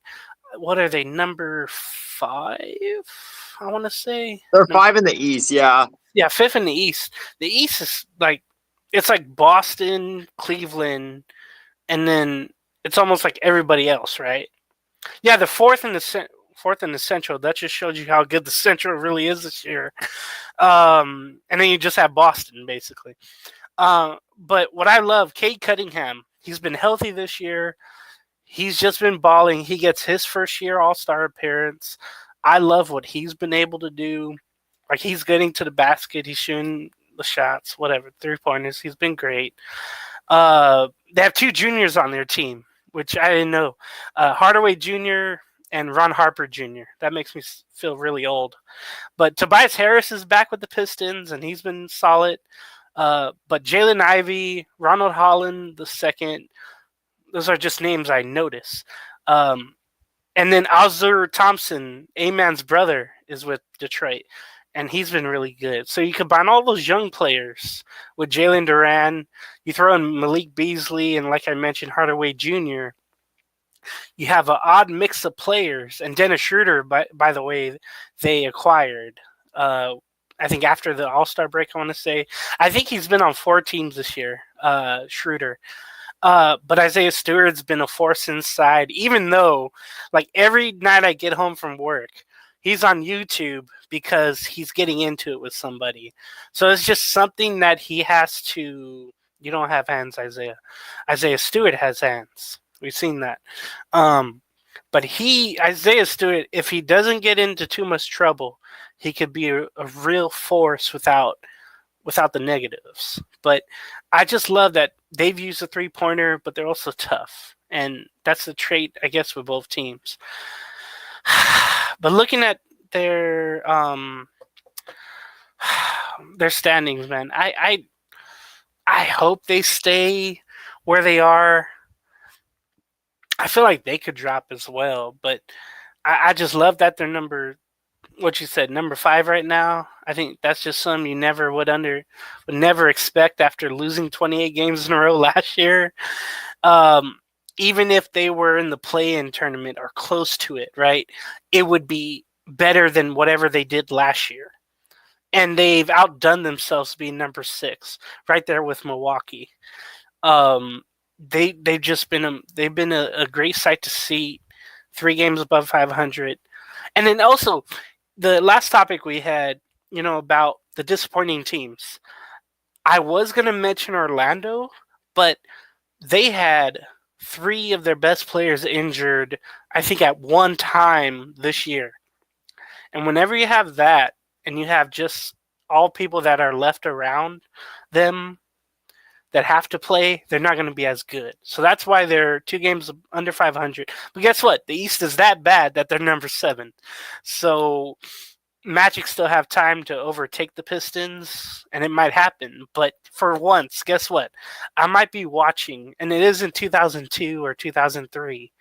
what are they, number 5? I want to say they're 5 in the East. Yeah. Yeah, 5th in the East. The East is it's like Boston, Cleveland, and then it's almost like everybody else, right? Yeah, the 4th in the Central. That just shows you how good the Central really is this year. And then you just have Boston, basically. But what I love, Cade Cunningham, he's been healthy this year. He's just been balling. He gets his first year All-Star appearance. I love what he's been able to do. Like, he's getting to the basket. He's shooting the shots, whatever, 3-pointers. He's been great. They have 2 juniors on their team, which I didn't know. Hardaway Jr. and Ron Harper Jr. That makes me feel really old. But Tobias Harris is back with the Pistons, and he's been solid. But Jalen Ivey, Ronald Holland II, those are just names I notice. And then Azur Thompson, A-Man's brother, is with Detroit. And he's been really good. So you combine all those young players with Jalen Duran. You throw in Malik Beasley and, like I mentioned, Hardaway Jr. You have an odd mix of players. And Dennis Schroeder, by the way, they acquired. I think after the All-Star break, I want to say. I think he's been on 4 teams this year, Schroeder. But Isaiah Stewart's been a force inside, even though, like, every night I get home from work, he's on YouTube because he's getting into it with somebody. So it's just something that he has to. You don't have hands, Isaiah. Isaiah Stewart has hands. We've seen that. But Isaiah Stewart, if he doesn't get into too much trouble, he could be a real force without the negatives. But I just love that they've used a 3-pointer, but they're also tough. And that's the trait, I guess, with both teams. But looking at their standings, man, I hope they stay where they are. I feel like they could drop as well, but I just love that they're number 5 right now. I think that's just something you never would never expect after losing 28 games in a row last year. Even if they were in the play-in tournament or close to it, right, it would be better than whatever they did last year. And they've outdone themselves being number 6, right there with Milwaukee. They've been a great sight to see. 3 games above 500. And then also, the last topic we had, about the disappointing teams. I was going to mention Orlando, but they had 3 of their best players injured, I think, at one time this year. And whenever you have that, and you have just all people that are left around them that have to play, they're not going to be as good. So that's why they're 2 games under 500. But guess what? The East is that bad that they're number 7. So Magic still have time to overtake the Pistons, and it might happen. But for once, guess what? I might be watching, and it isn't 2002 or 2003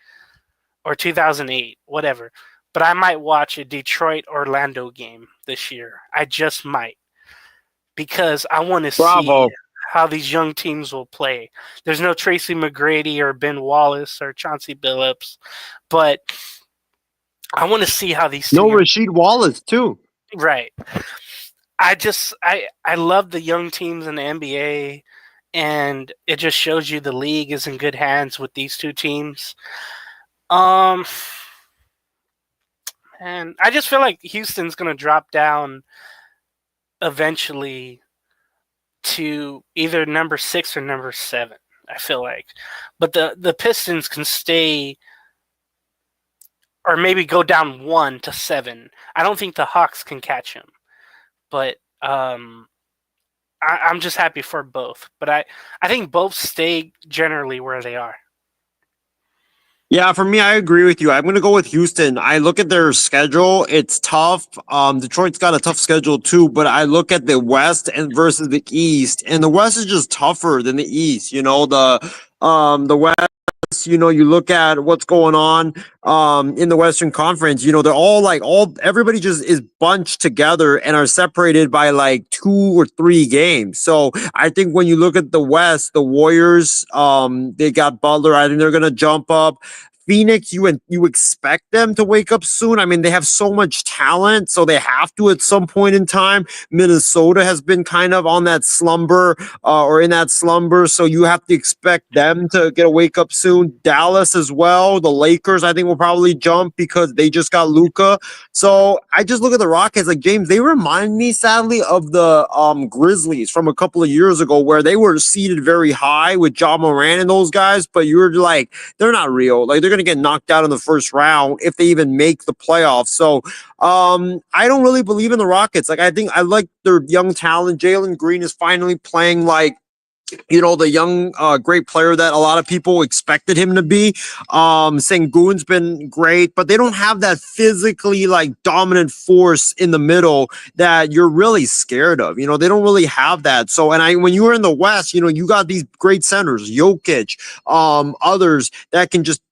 or 2008, whatever. But I might watch a Detroit-Orlando game this year. I just might. Because I want to see how these young teams will play. There's no Tracy McGrady or Ben Wallace or Chauncey Billups. But I want to see how these No, two young, Rasheed Wallace too. right. I love the young teams in the NBA, and it just shows you the league is in good hands with these two teams. Um, and I just feel like Houston's gonna drop down eventually to either number 6 or number 7. I feel like, but the Pistons can stay or maybe go down 1 to 7. I don't think the Hawks can catch him, but I'm just happy for both. But I think both stay generally where they are. Yeah, for me, I agree with you. I'm going to go with Houston. I look at their schedule; it's tough. Detroit's got a tough schedule too, but I look at the West and versus the East, and the West is just tougher than the East. The West. You look at what's going on in the Western Conference. They're all everybody just is bunched together and are separated by like 2 or 3 games. So I think when you look at the West, the Warriors, they got Butler. I think they're gonna jump up. Phoenix, you expect them to wake up soon. I mean, they have so much talent, so they have to at some point in time. Minnesota has been kind of on that slumber or in that slumber, so you have to expect them to get a wake up soon. Dallas as well. The Lakers, I think, will probably jump because they just got Luka. So I just look at the Rockets, like James. They remind me, sadly, of the Grizzlies from a couple of years ago, where they were seated very high with Ja Morant and those guys, but you were like, they're not real. Like, they're going to get knocked out in the first round if they even make the playoffs. So I don't really believe in the Rockets. Like, I think I like their young talent. Jalen Green is finally playing like the young great player that a lot of people expected him to be. Sengun's been great, but they don't have that physically like dominant force in the middle that you're really scared of. They don't really have that. So, when you were in the West, you got these great centers, Jokic, others that can just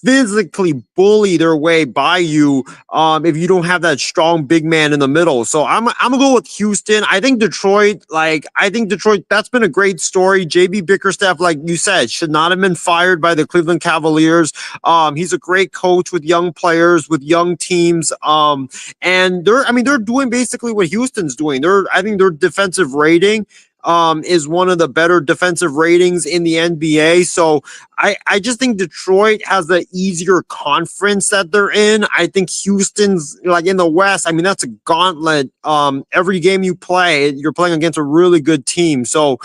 physically bully their way by you if you don't have that strong big man in the middle. So I'm gonna go with Houston. I think Detroit, that's been a great story. JB Bickerstaff, like you said, should not have been fired by the Cleveland Cavaliers. He's a great coach with young players, with young teams. And they're doing basically what Houston's doing. I think their defensive rating is one of the better defensive ratings in the NBA. So I just think Detroit has the easier conference that they're in. I think Houston's like in the West. I mean, that's a gauntlet. Every game you play, you're playing against a really good team. So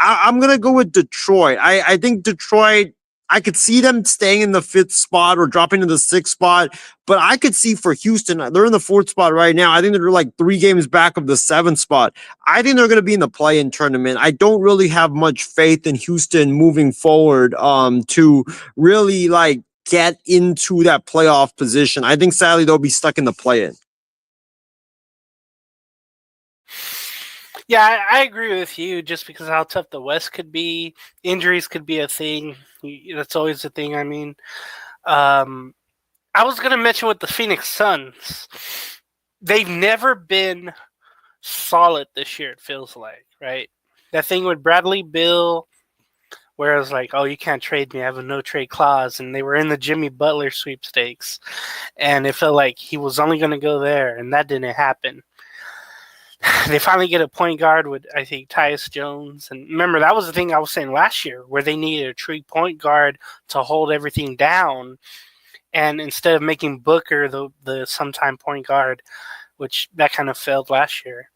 I'm going to go with Detroit. I think Detroit, I could see them staying in the 5th spot or dropping to the 6th spot, but I could see for Houston, they're in the 4th spot right now. I think they're like 3 games back of the 7th spot. I think they're going to be in the play-in tournament. I don't really have much faith in Houston moving forward to really like get into that playoff position. I think sadly they'll be stuck in the play-in. Yeah, I agree with you just because of how tough the West could be. Injuries could be a thing. That's always a thing. I mean, I was going to mention with the Phoenix Suns, they've never been solid this year, it feels like, right? That thing with Bradley Beal, where it was like, oh, you can't trade me. I have a no-trade clause. And they were in the Jimmy Butler sweepstakes. And it felt like he was only going to go there, and that didn't happen. They finally get a point guard with, I think, Tyus Jones. And remember, that was the thing I was saying last year, where they needed a true point guard to hold everything down. And instead of making Booker the sometime point guard, which that kind of failed last year,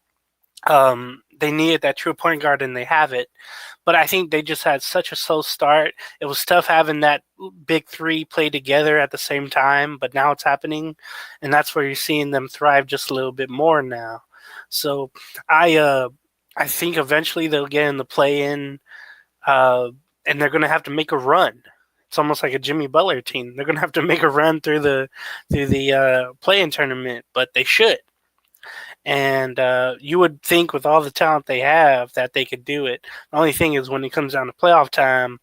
they needed that true point guard, and they have it. But I think they just had such a slow start. It was tough having that big 3 play together at the same time, but now it's happening. And that's where you're seeing them thrive just a little bit more now. So I think eventually they'll get in the play-in, and they're going to have to make a run. It's almost like a Jimmy Butler team. They're going to have to make a run through the play-in tournament, but they should. And you would think with all the talent they have that they could do it. The only thing is when it comes down to playoff time,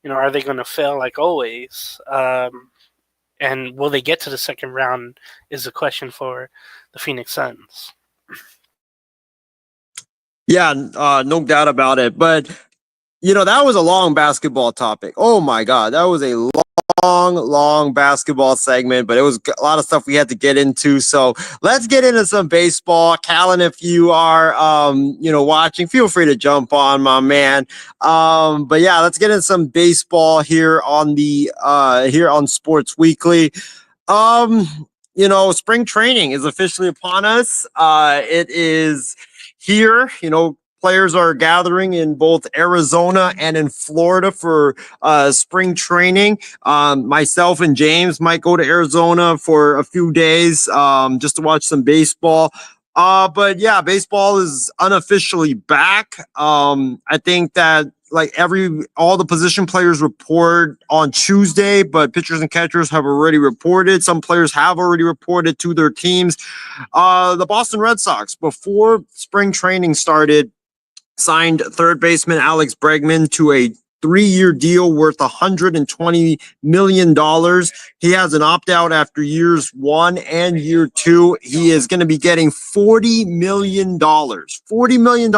are they going to fail like always? And will they get to the second round is the question for the Phoenix Suns. Yeah, no doubt about it. But, that was a long basketball topic. Oh, my God. That was a long long basketball segment, but it was a lot of stuff we had to get into. So let's get into some baseball. Callan, if you are, watching, feel free to jump on, my man. But yeah, let's get into some baseball here on Sports Weekly. Spring training is officially upon us. It is here. Players are gathering in both Arizona and in Florida for spring training. Myself and James might go to Arizona for a few days just to watch some baseball. But yeah, baseball is unofficially back. I think that all the position players report on Tuesday, but pitchers and catchers have already reported. Some players have already reported to their teams. The Boston Red Sox, before spring training started, signed third baseman Alex Bregman to a 3-year deal worth $120 million. He has an opt-out after years 1 and year 2. He is going to be getting $40 million. $40 million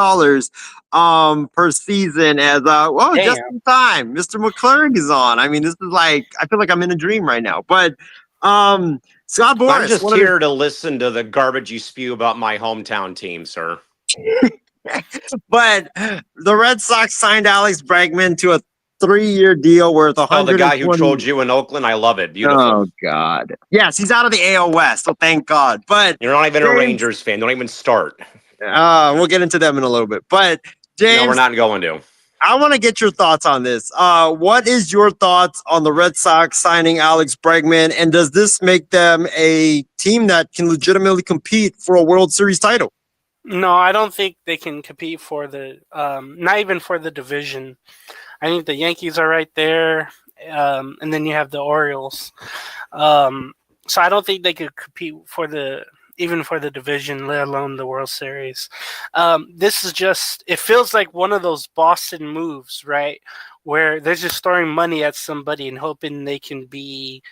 per season as just in time. Mr. McClurg is on. I mean, this is I feel like I'm in a dream right now. But Scott Boras. I'm just here to listen to the garbage you spew about my hometown team, sir. But the Red Sox signed Alex Bregman to a 3-year deal worth $120. Oh, the guy who trolled you in Oakland? I love it. Beautiful. Oh, God. Yes, he's out of the AL West, so thank God. But you're not even a Rangers fan. Don't even start. We'll get into them in a little bit. But, James. No, we're not going to. I want to get your thoughts on this. What is your thoughts on the Red Sox signing Alex Bregman, and does this make them a team that can legitimately compete for a World Series title? No, I don't think they can compete for not even for the division. I think the Yankees are right there, and then you have the Orioles. So I don't think they could compete even for the division, let alone the World Series. This is it feels like one of those Boston moves, right? Where they're just throwing money at somebody and hoping they can be,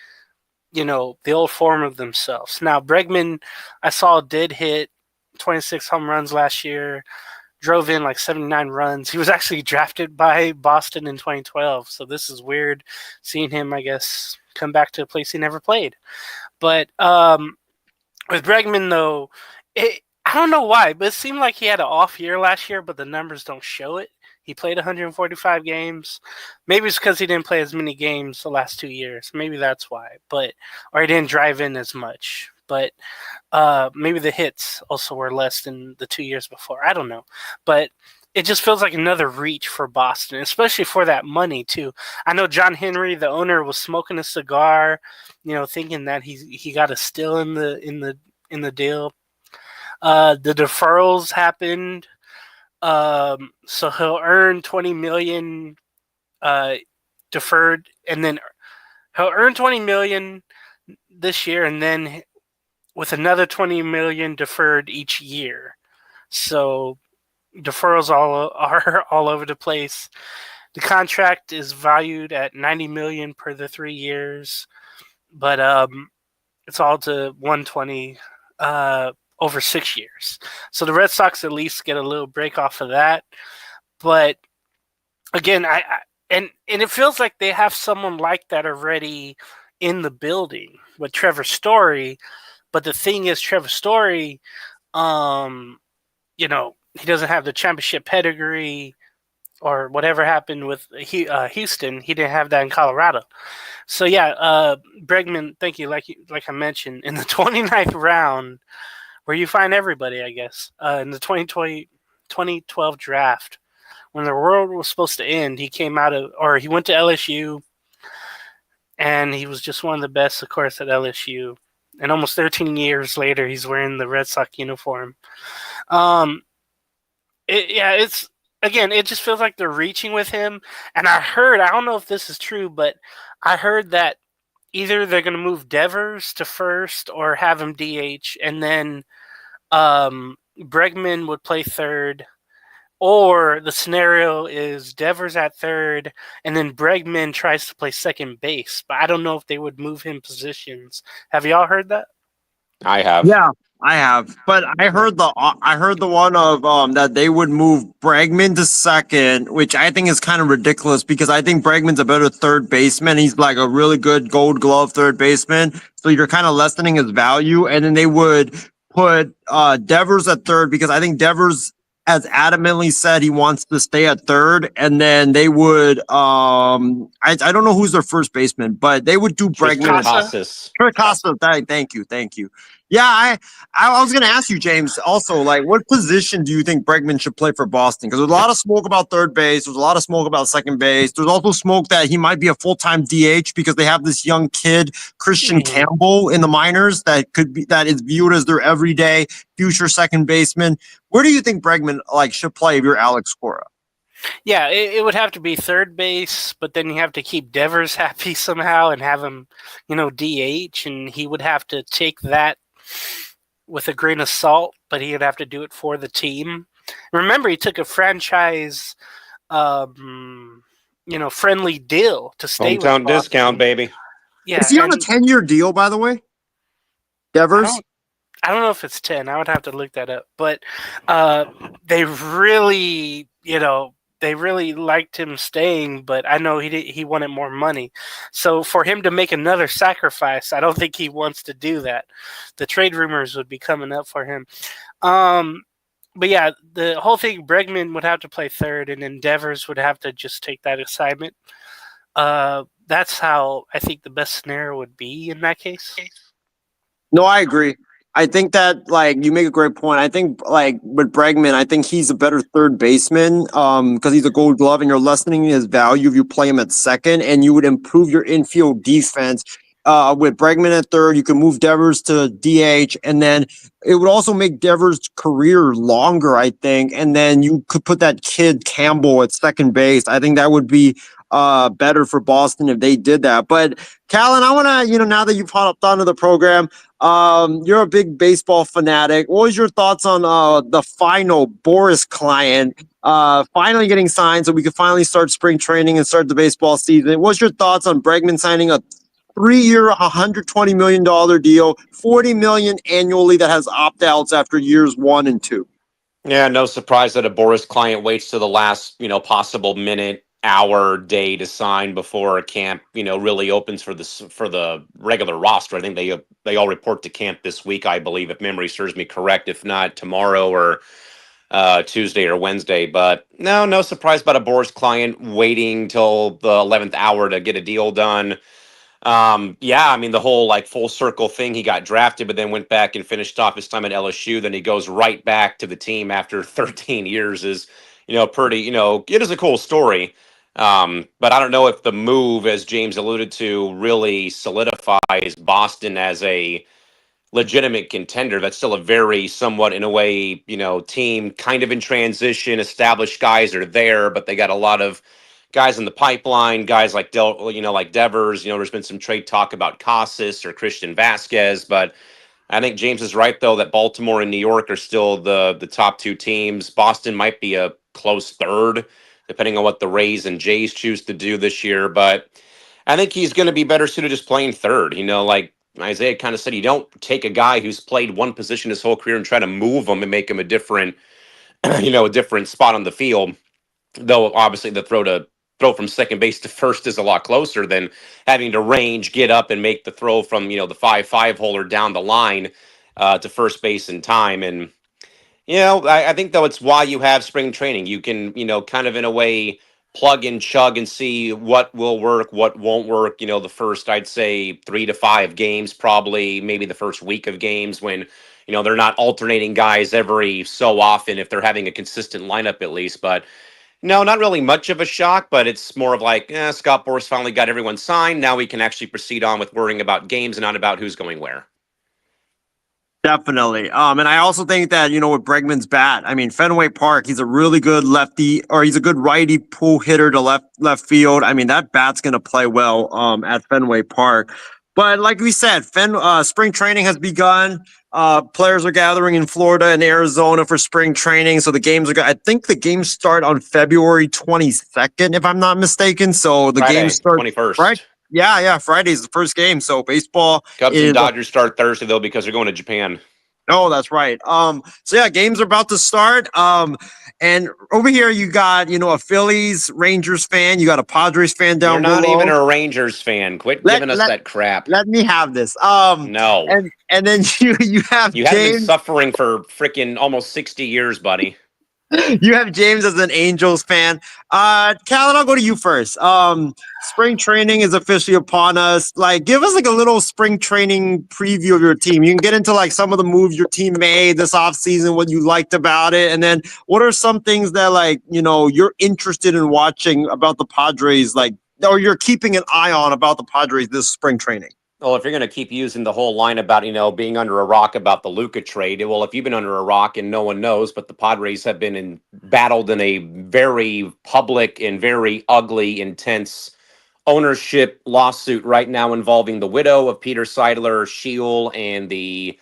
the old form of themselves. Now, Bregman, I saw, did hit 26 home runs last year, drove in 79 runs. He was actually drafted by Boston in 2012. So this is weird seeing him, I guess, come back to a place he never played. But with Bregman, though, I don't know why, but it seemed like he had an off year last year, but the numbers don't show it. He played 145 games. Maybe it's because he didn't play as many games the last 2 years. Maybe that's why. Or he didn't drive in as much. But maybe the hits also were less than the 2 years before. I don't know. But it just feels like another reach for Boston, especially for that money, too. I know John Henry, the owner, was smoking a cigar, thinking that he got a steal in the deal. The deferrals happened. So he'll earn $20 million deferred, and then he'll earn $20 million this year, and then with another $20 million deferred each year. So deferrals are all over the place. The contract is valued at $90 million per the 3 years, but it's all to $120 over 6 years. So the Red Sox at least get a little break off of that. But again, and it feels like they have someone like that already in the building with Trevor Story. But the thing is, Trevor Story, he doesn't have the championship pedigree or whatever happened with Houston. He didn't have that in Colorado. So, yeah, Bregman, thank you. Like I mentioned, in the 29th round, where you find everybody, I guess, in the 2012 draft, when the world was supposed to end, he went to LSU, and he was just one of the best, of course, at LSU. And almost 13 years later, he's wearing the Red Sox uniform. It just feels like they're reaching with him. And I don't know if this is true, but I heard that either they're going to move Devers to first or have him DH, and then Bregman would play third. Or the scenario is Devers at third, and then Bregman tries to play second base. But I don't know if they would move him positions. Have y'all heard that? I have. Yeah. I have, but I heard the one of that they would move Bregman to second, which I think is kind of ridiculous because I think Bregman's a better third baseman. He's like a really good Gold Glove third baseman, so you're kind of lessening his value. And then they would put Devers at third because I think Devers has adamantly said he wants to stay at third, and then they would I don't know who's their first baseman, but they would do Tristan Bregman. Casas. Costa, thank you. Yeah, I was gonna ask you, James. Also, like, what position do you think Bregman should play for Boston? Because there's a lot of smoke about third base. There's a lot of smoke about second base. There's also smoke that he might be a full-time DH because they have this young kid, Christian Campbell, in the minors that is viewed as their everyday future second baseman. Where do you think Bregman should play if you're Alex Cora? Yeah, it would have to be third base, but then you have to keep Devers happy somehow and have him, DH, and he would have to take that with a grain of salt, but he would have to do it for the team. Remember, he took a franchise, friendly deal to stay Hometown with Boston. discount, baby. Yeah, is he on a 10-year deal, by the way? Devers? I don't know if it's 10. I would have to look that up. But they really, they really liked him staying, but I know he wanted more money. So for him to make another sacrifice, I don't think he wants to do that. The trade rumors would be coming up for him. But yeah, the whole thing, Bregman would have to play third, and then Devers would have to just take that assignment. That's how I think the best scenario would be in that case. No, I agree. I think that you make a great point. I think with Bregman, I think he's a better third baseman because he's a Gold Glove, and you're lessening his value if you play him at second, and you would improve your infield defense. With Bregman at third, you can move Devers to DH, and then it would also make Devers' career longer, I think. And then you could put that kid Campbell at second base. I think that would be better for Boston if they did that. But Callan, I want to, now that you've hopped onto the program, you're a big baseball fanatic. What was your thoughts on the final Boris client finally getting signed so we could finally start spring training and start the baseball season? What's your thoughts on Bregman signing a 3-year, $120 million deal, $40 million annually that has opt-outs after years 1 and 2? Yeah, no surprise that a Boris client waits to the last, possible minute, hour, day to sign before a camp, really opens for the regular roster. I think they all report to camp this week, I believe, if memory serves me correct. If not, tomorrow or Tuesday or Wednesday. But no surprise about a Boris client waiting till the 11th hour to get a deal done. The whole full circle thing. He got drafted, but then went back and finished off his time at LSU. Then he goes right back to the team after 13 years is, pretty, it is a cool story. But I don't know if the move, as James alluded to, really solidifies Boston as a legitimate contender. That's still a very somewhat, in a way, team kind of in transition. Established guys are there, but they got a lot of guys in the pipeline, guys like Devers. There's been some trade talk about Casas or Christian Vasquez, but I think James is right though that Baltimore and New York are still the top two teams. Boston might be a close third, depending on what the Rays and Jays choose to do this year. But I think he's going to be better suited just playing third. Like Isaiah kind of said, you don't take a guy who's played one position his whole career and try to move him and make him a different, a different spot on the field. Though obviously the throw from second base to first is a lot closer than having to range, get up, and make the throw from the 5-5 holder down the line to first base in time. And I think though it's why you have spring training. You can kind of in a way plug and chug and see what will work, what won't work. The first, I'd say 3 to 5 games, probably maybe the first week of games when they're not alternating guys every so often if they're having a consistent lineup at least. But no, not really much of a shock, but it's more of Scott Boras finally got everyone signed. Now we can actually proceed on with worrying about games and not about who's going where. Definitely. And I also think that, with Bregman's bat, Fenway Park, he's a really good lefty, or he's a good righty pull hitter to left field. That bat's going to play well at Fenway Park. But like we said, spring training has begun. Players are gathering in Florida and Arizona for spring training. So the games I think the games start on February 22nd, if I'm not mistaken. So the games start 21st. Right? Yeah. Friday's the first game. So baseball. Cubs and Dodgers start Thursday though because they're going to Japan. Oh, that's right. So yeah, games are about to start. And over here you got, a Phillies Rangers fan, you got a Padres fan You're down not even below. a Rangers fan. Quit Let giving us let that crap. let me have this. No. And then you have You haven't been James. suffering for freaking almost 60 years, buddy. You have James as an Angels fan. Callan, I'll go to you first. Spring training is officially upon us. Like, give us like a little spring training preview of your team. You can get into like some of the moves your team made this offseason, what you liked about it, and then what are some things that like you're interested in watching about the Padres, like, or you're keeping an eye on about the Padres this spring training. Well, if you're going to keep using the whole line about, being under a rock about the Luka trade, well, if you've been under a rock and no one knows, but the Padres have been battled in a very public and very ugly, intense ownership lawsuit right now involving the widow of Peter Seidler, Sheil, and the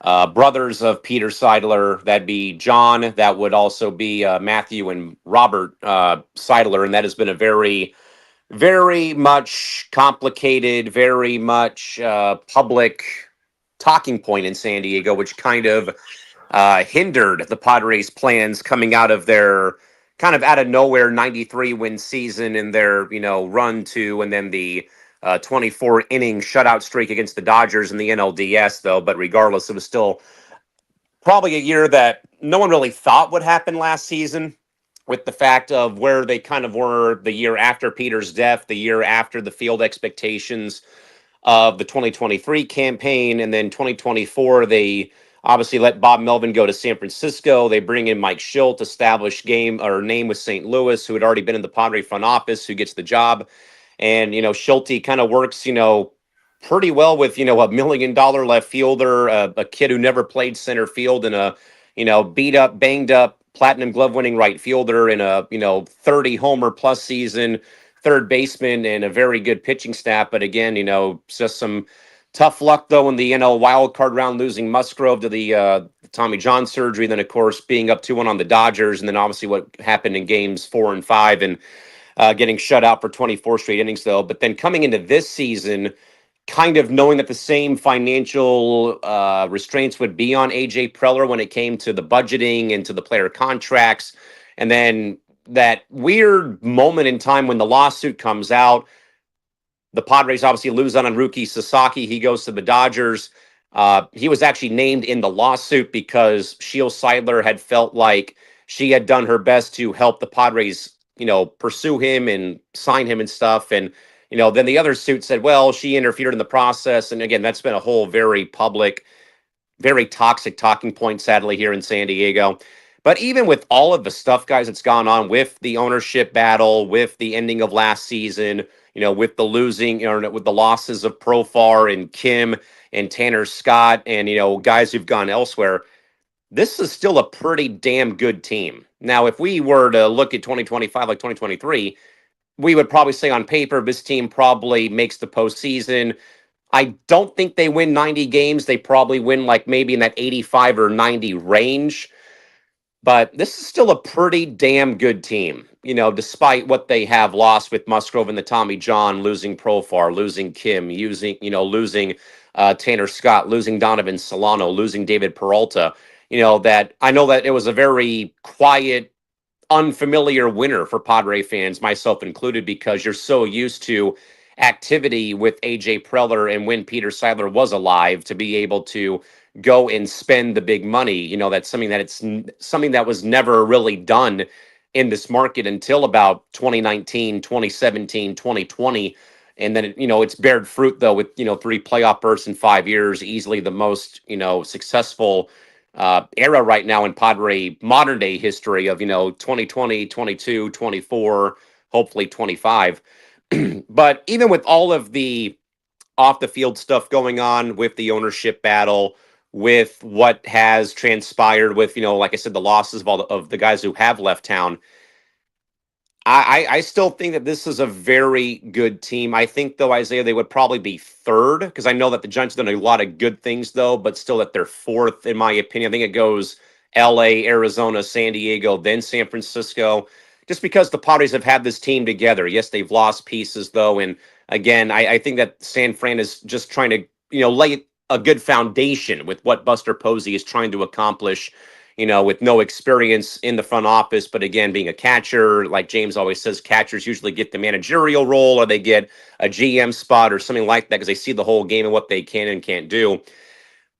brothers of Peter Seidler. That'd be John. That would also be Matthew and Robert Seidler. And that has been a very much complicated, very much public talking point in San Diego, which kind of hindered the Padres' plans coming out of their kind of out of nowhere 93 win season and their run to, and then the 24 inning shutout streak against the Dodgers in the NLDS, though. But regardless, it was still probably a year that no one really thought would happen last season, with the fact of where they kind of were the year after Peter's death, the year after the field expectations of the 2023 campaign, and then 2024, they obviously let Bob Melvin go to San Francisco. They bring in Mike Schilt, established name with St. Louis, who had already been in the Padre front office, who gets the job. And, Schulte kind of works, pretty well with, $1 million left fielder, a kid who never played center field, and a, beat up, banged up, platinum glove winning right fielder in a, 30 homer plus season, third baseman, and a very good pitching staff. But again, just some tough luck, though, in the NL wild card round, losing Musgrove to the Tommy John surgery. Then, of course, being up 2-1 on the Dodgers. And then obviously what happened in games 4 and 5 and getting shut out for 24 straight innings, though. But then coming into this season, kind of knowing that the same financial restraints would be on AJ Preller when it came to the budgeting and to the player contracts. And then that weird moment in time when the lawsuit comes out, the Padres obviously lose on rookie Sasaki. He goes to the Dodgers. He was actually named in the lawsuit because Sheil Seidler had felt like she had done her best to help the Padres, pursue him and sign him and stuff. And, then the other suit said, well, she interfered in the process. And again, that's been a whole very public, very toxic talking point, sadly, here in San Diego. But even with all of the stuff, guys, that's gone on with the ownership battle, with the ending of last season, with the losing, with the losses of Profar and Kim and Tanner Scott and, guys who've gone elsewhere, this is still a pretty damn good team. Now, if we were to look at 2025 like 2023, we would probably say on paper, this team probably makes the postseason. I don't think they win 90 games. They probably win like maybe in that 85 or 90 range. But this is still a pretty damn good team, despite what they have lost with Musgrove and the Tommy John, losing Profar, losing Kim, losing Tanner Scott, losing Donovan Solano, losing David Peralta. That I know that it was a very quiet, unfamiliar winner for Padre fans, myself included, because you're so used to activity with AJ Preller and when Peter Seidler was alive to be able to go and spend the big money. That's something that was never really done in this market until about 2019, 2017, 2020. And then, it's bared fruit, though, with, 3 playoff berths in 5 years, easily the most, successful era right now in Padre modern day history of, 2020, 22, 24, hopefully 25. But even with all of the off the field stuff going on with the ownership battle, with what has transpired with, like I said, the losses of all of the guys who have left town, I still think that this is a very good team. I think, though, Isaiah, they would probably be third, because I know that the Giants have done a lot of good things, though, but still that they're fourth, in my opinion. I think it goes LA, Arizona, San Diego, then San Francisco, just because the Padres have had this team together. Yes, they've lost pieces, though. And again, I think that San Fran is just trying to, lay a good foundation with what Buster Posey is trying to accomplish, with no experience in the front office. But again, being a catcher, like James always says, catchers usually get the managerial role or they get a GM spot or something like that because they see the whole game and what they can and can't do.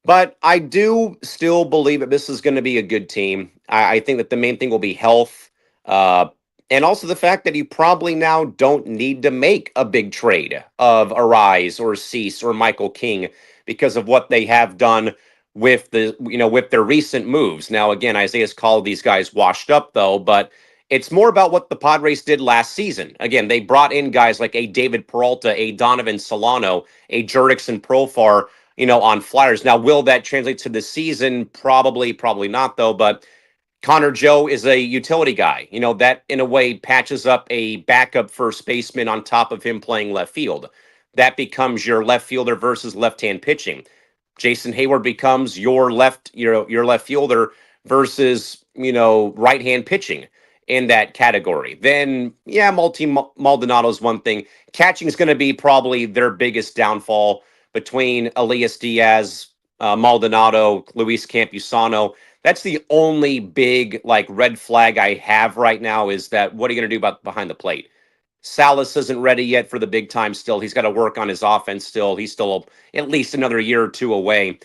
But I do still believe that this is going to be a good team. I think that the main thing will be health. Uh, and also the fact that you probably now don't need to make a big trade of Arise or Cease or Michael King because of what they have done with with their recent moves. Now, again, Isaiah's called these guys washed up though, but it's more about what the Padres did last season. Again, they brought in guys like a David Peralta, a Donovan Solano, a Jurickson Profar, on Flyers. Now, will that translate to the season? Probably not though, but Connor Joe is a utility guy. That in a way patches up a backup first baseman on top of him playing left field. That becomes your left fielder versus left-hand pitching. Jason Hayward becomes your left fielder versus, right-hand pitching in that category. Then, yeah, Maldonado is one thing. Catching is going to be probably their biggest downfall between Elias Diaz, Maldonado, Luis Campusano. That's the only big red flag I have right now is that what are you going to do about behind the plate? Salas isn't ready yet for the big time still. He's got to work on his offense still. He's still at least another year or two away.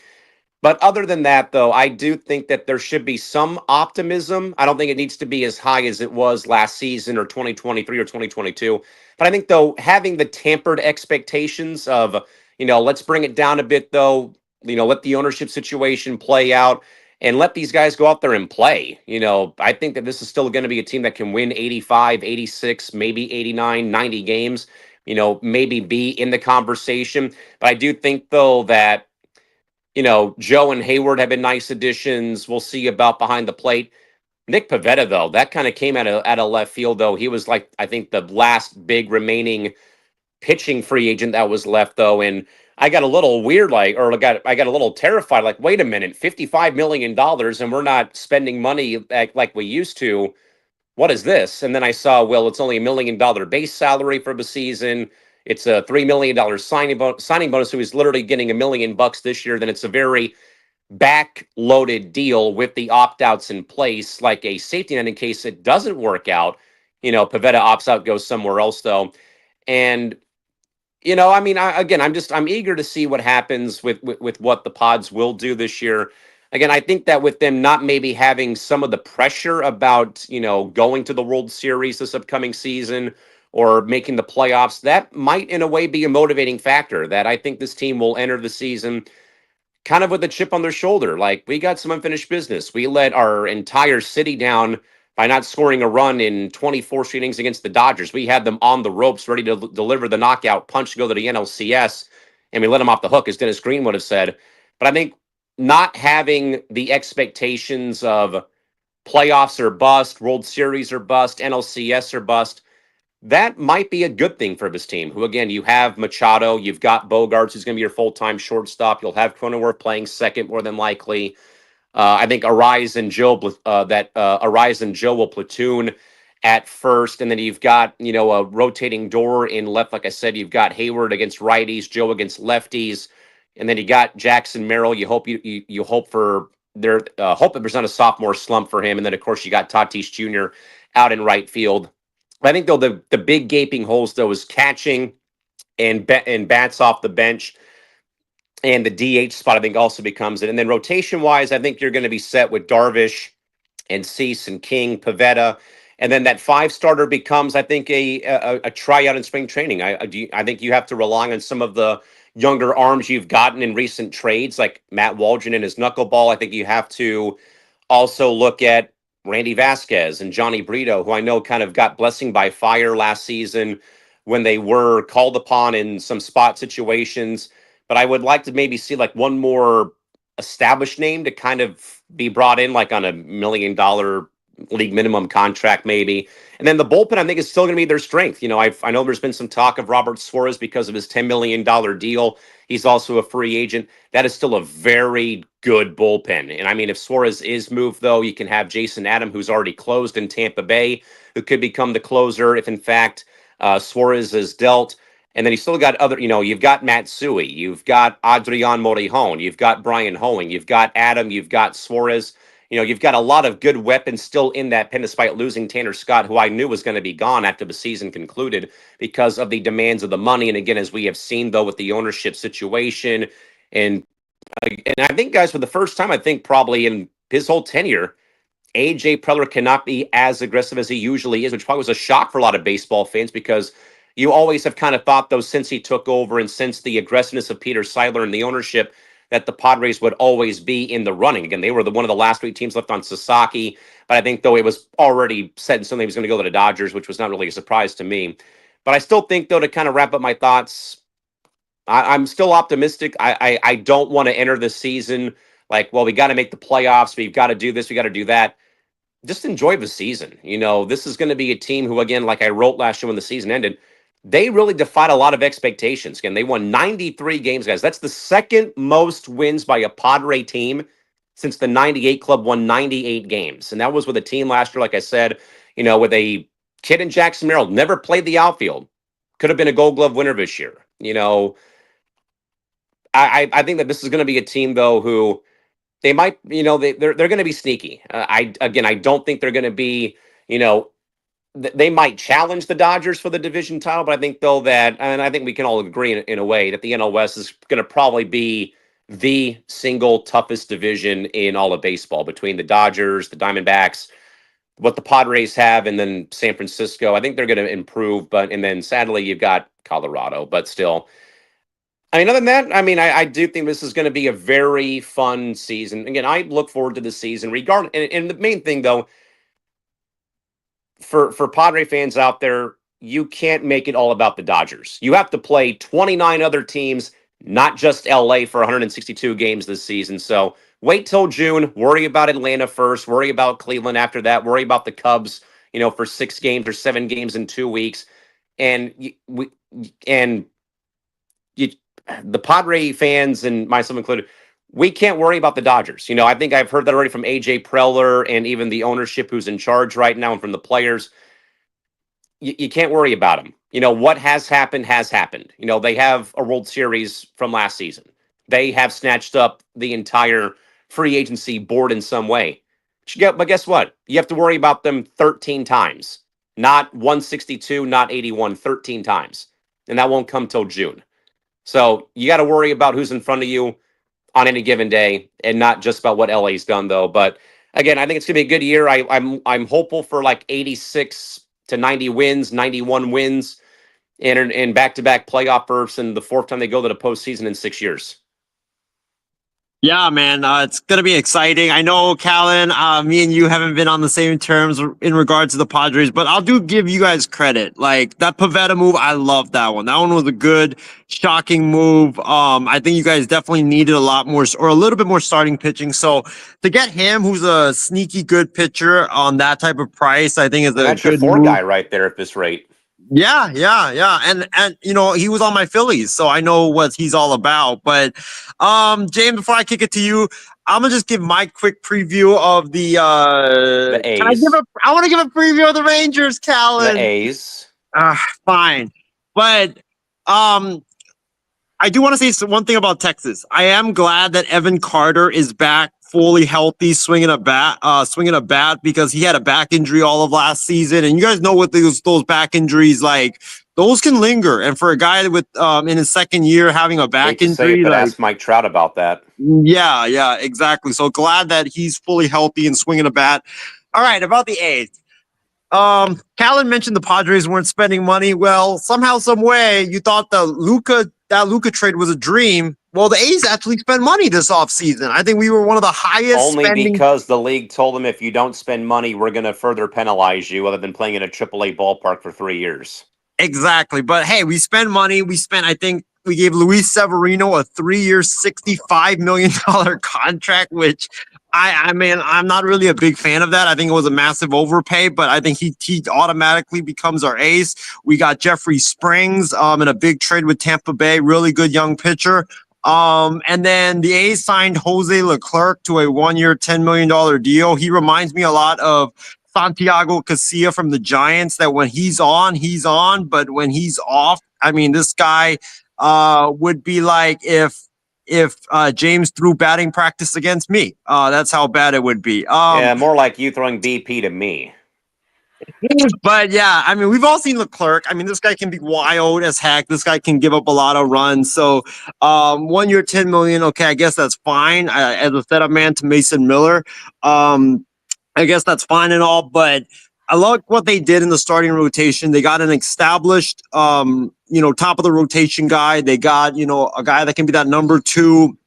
But other than that, though, I do think that there should be some optimism. I don't think it needs to be as high as it was last season or 2023 or 2022. But I think, though, having the tampered expectations of, let's bring it down a bit, though, let the ownership situation play out and let these guys go out there and play. I think that this is still going to be a team that can win 85, 86, maybe 89, 90 games, maybe be in the conversation. But I do think, though, that Joe and Hayward have been nice additions. We'll see about behind the plate. Nick Pivetta, though, that kind of came out of left field, though. He was I think the last big remaining pitching free agent that was left, though. And I got a little weird, I got a little terrified, wait a minute, $55 million and we're not spending money like we used to. What is this? And then I saw, well, it's only $1 million base salary for the season. It's a $3 million signing bonus. So he's literally getting $1 million this year. Then it's a very back-loaded deal with the opt-outs in place, like a safety net in case it doesn't work out. Pivetta opts out, goes somewhere else, though. And, I'm eager to see what happens with what the Pods will do this year. Again, I think that with them not maybe having some of the pressure about, going to the World Series this upcoming season or making the playoffs, that might in a way be a motivating factor that I think this team will enter the season kind of with a chip on their shoulder. We got some unfinished business. We let our entire city down by not scoring a run in 24 innings against the Dodgers. We had them on the ropes, ready to deliver the knockout punch to go to the NLCS, and we let them off the hook, as Dennis Green would have said. But I think not having the expectations of playoffs or bust, World Series or bust, NLCS or bust, that might be a good thing for this team, who, again, you have Machado, you've got Bogarts, who's going to be your full-time shortstop. You'll have Cronenworth playing second more than likely. I think Arise and Joe will platoon at first, and then you've got a rotating door in left. Like I said, you've got Hayward against righties, Joe against lefties, and then you got Jackson Merrill. You hope you hope for their hope that there's not a sophomore slump for him, and then of course you got Tatis Jr. out in right field. I think though the big gaping holes though is catching and bats off the bench. And the DH spot, I think, also becomes it. And then rotation-wise, I think you're going to be set with Darvish and Cease and King, Pivetta. And then that five-starter becomes, I think, a tryout in spring training. I think you have to rely on some of the younger arms you've gotten in recent trades, like Matt Waldron and his knuckleball. I think you have to also look at Randy Vasquez and Johnny Brito, who I know kind of got blessing by fire last season when they were called upon in some spot situations. But I would like to maybe see one more established name to kind of be brought in on $1 million league minimum contract maybe. And then the bullpen, I think, is still going to be their strength. I know there's been some talk of Robert Suarez because of his $10 million deal. He's also a free agent. That is still a very good bullpen. And I mean, if Suarez is moved, though, you can have Jason Adam, who's already closed in Tampa Bay, who could become the closer if, in fact, Suarez is dealt. And then you still got other, you've got Matsui, you've got Adrian Morejón, you've got Brian Hoeing, you've got Adam, you've got Suarez. You've got a lot of good weapons still in that pen, despite losing Tanner Scott, who I knew was going to be gone after the season concluded because of the demands of the money. And again, as we have seen, though, with the ownership situation. And I think, guys, for the first time, I think probably in his whole tenure, AJ Preller cannot be as aggressive as he usually is, which probably was a shock for a lot of baseball fans because you always have kind of thought, though, since he took over and since the aggressiveness of Peter Seidler and the ownership, that the Padres would always be in the running. Again, they were one of the last 3 teams left on Sasaki, but I think, though, it was already set in stone he was going to go to the Dodgers, which was not really a surprise to me. But I still think, though, to kind of wrap up my thoughts, I'm still optimistic. I don't want to enter the season like, well, we got to make the playoffs. We've got to do this. We got to do that. Just enjoy the season. This is going to be a team who, again, like I wrote last year when the season ended, they really defied a lot of expectations. Again, they won 93 games, guys. That's the second most wins by a Padre team since the 98 club won 98 games. And that was with a team last year, like I said, with a kid in Jackson Merrill, never played the outfield. Could have been a Gold Glove winner this year. I think that this is going to be a team, though, who they might, they're going to be sneaky. I don't think they're going to be, they might challenge the Dodgers for the division title, but I think, though, that, and I think we can all agree in a way that the NL West is going to probably be the single toughest division in all of baseball between the Dodgers, the Diamondbacks, what the Padres have, and then San Francisco. I think they're going to improve, and then sadly you've got Colorado, but still. I mean, other than that, I do think this is going to be a very fun season. Again, I look forward to the season. And the main thing, though, for Padre fans out there, you can't make it all about the Dodgers. You have to play 29 other teams, not just LA, for 162 games this season. So wait till June. Worry about Atlanta first. Worry about Cleveland after that. Worry about the Cubs, for 6 games or 7 games in 2 weeks. And the Padre fans, and myself included, we can't worry about the Dodgers. I think I've heard that already from AJ Preller and even the ownership who's in charge right now and from the players. You can't worry about them. What has happened has happened. They have a World Series from last season. They have snatched up the entire free agency board in some way. But guess what? You have to worry about them 13 times. Not 162, not 81, 13 times. And that won't come till June. So you got to worry about who's in front of you on any given day, and not just about what LA's done, though. But again, I think it's gonna be a good year. I'm hopeful for like 86 to 90 wins, 91 wins, and back-to-back playoff berths, and the 4th time they go to the postseason in 6 years. Yeah, man, it's going to be exciting. I know, Callan, me and you haven't been on the same terms in regards to the Padres, but I'll give you guys credit. Like, that Pivetta move, I love that one. That one was a good, shocking move. I think you guys definitely needed a lot more, or a little bit more starting pitching. So to get him, who's a sneaky good pitcher on that type of price, I think is a good four move. Guy right there at this rate. Yeah. And he was on my Phillies, so I know what he's all about. But James, before I kick it to you, I'm gonna just give my quick preview of the A's. I want to give a preview of the Rangers, Callan. The A's. Fine. But I do want to say one thing about Texas. I am glad that Evan Carter is back fully healthy, swinging a bat because he had a back injury all of last season. And you guys know what those back injuries, like, those can linger. And for a guy with in his second year having a back injury, but ask Mike Trout about that. Yeah, exactly. So glad that he's fully healthy and swinging a bat. All right, about the A's. Callan mentioned the Padres weren't spending money. Well, somehow, some way, you thought that Luka trade was a dream. Well, the A's actually spent money this offseason. I think we were one of the highest because the league told them, if you don't spend money, we're going to further penalize you, other than playing in a AAA ballpark for 3 years. Exactly. But hey, we spent money. I think we gave Luis Severino a 3-year, $65 million contract, which I'm not really a big fan of that. I think it was a massive overpay, but I think he automatically becomes our ace. We got Jeffrey Springs in a big trade with Tampa Bay, really good young pitcher. And then the A's signed Jose Leclerc to a 1-year, $10 million deal. He reminds me a lot of Santiago Casilla from the Giants, that when he's on, but when he's off, I mean, this guy would be like if James threw batting practice against me. That's how bad it would be. Yeah, more like you throwing BP to me. But yeah, I mean, we've all seen Leclerc. I mean, this guy can be wild as heck. This guy can give up a lot of runs. So, 1 year, 10 million. Okay, I guess that's fine. As a setup man to Mason Miller, I guess that's fine and all. But I like what they did in the starting rotation. They got an established, top of the rotation guy. They got, a guy that can be that number two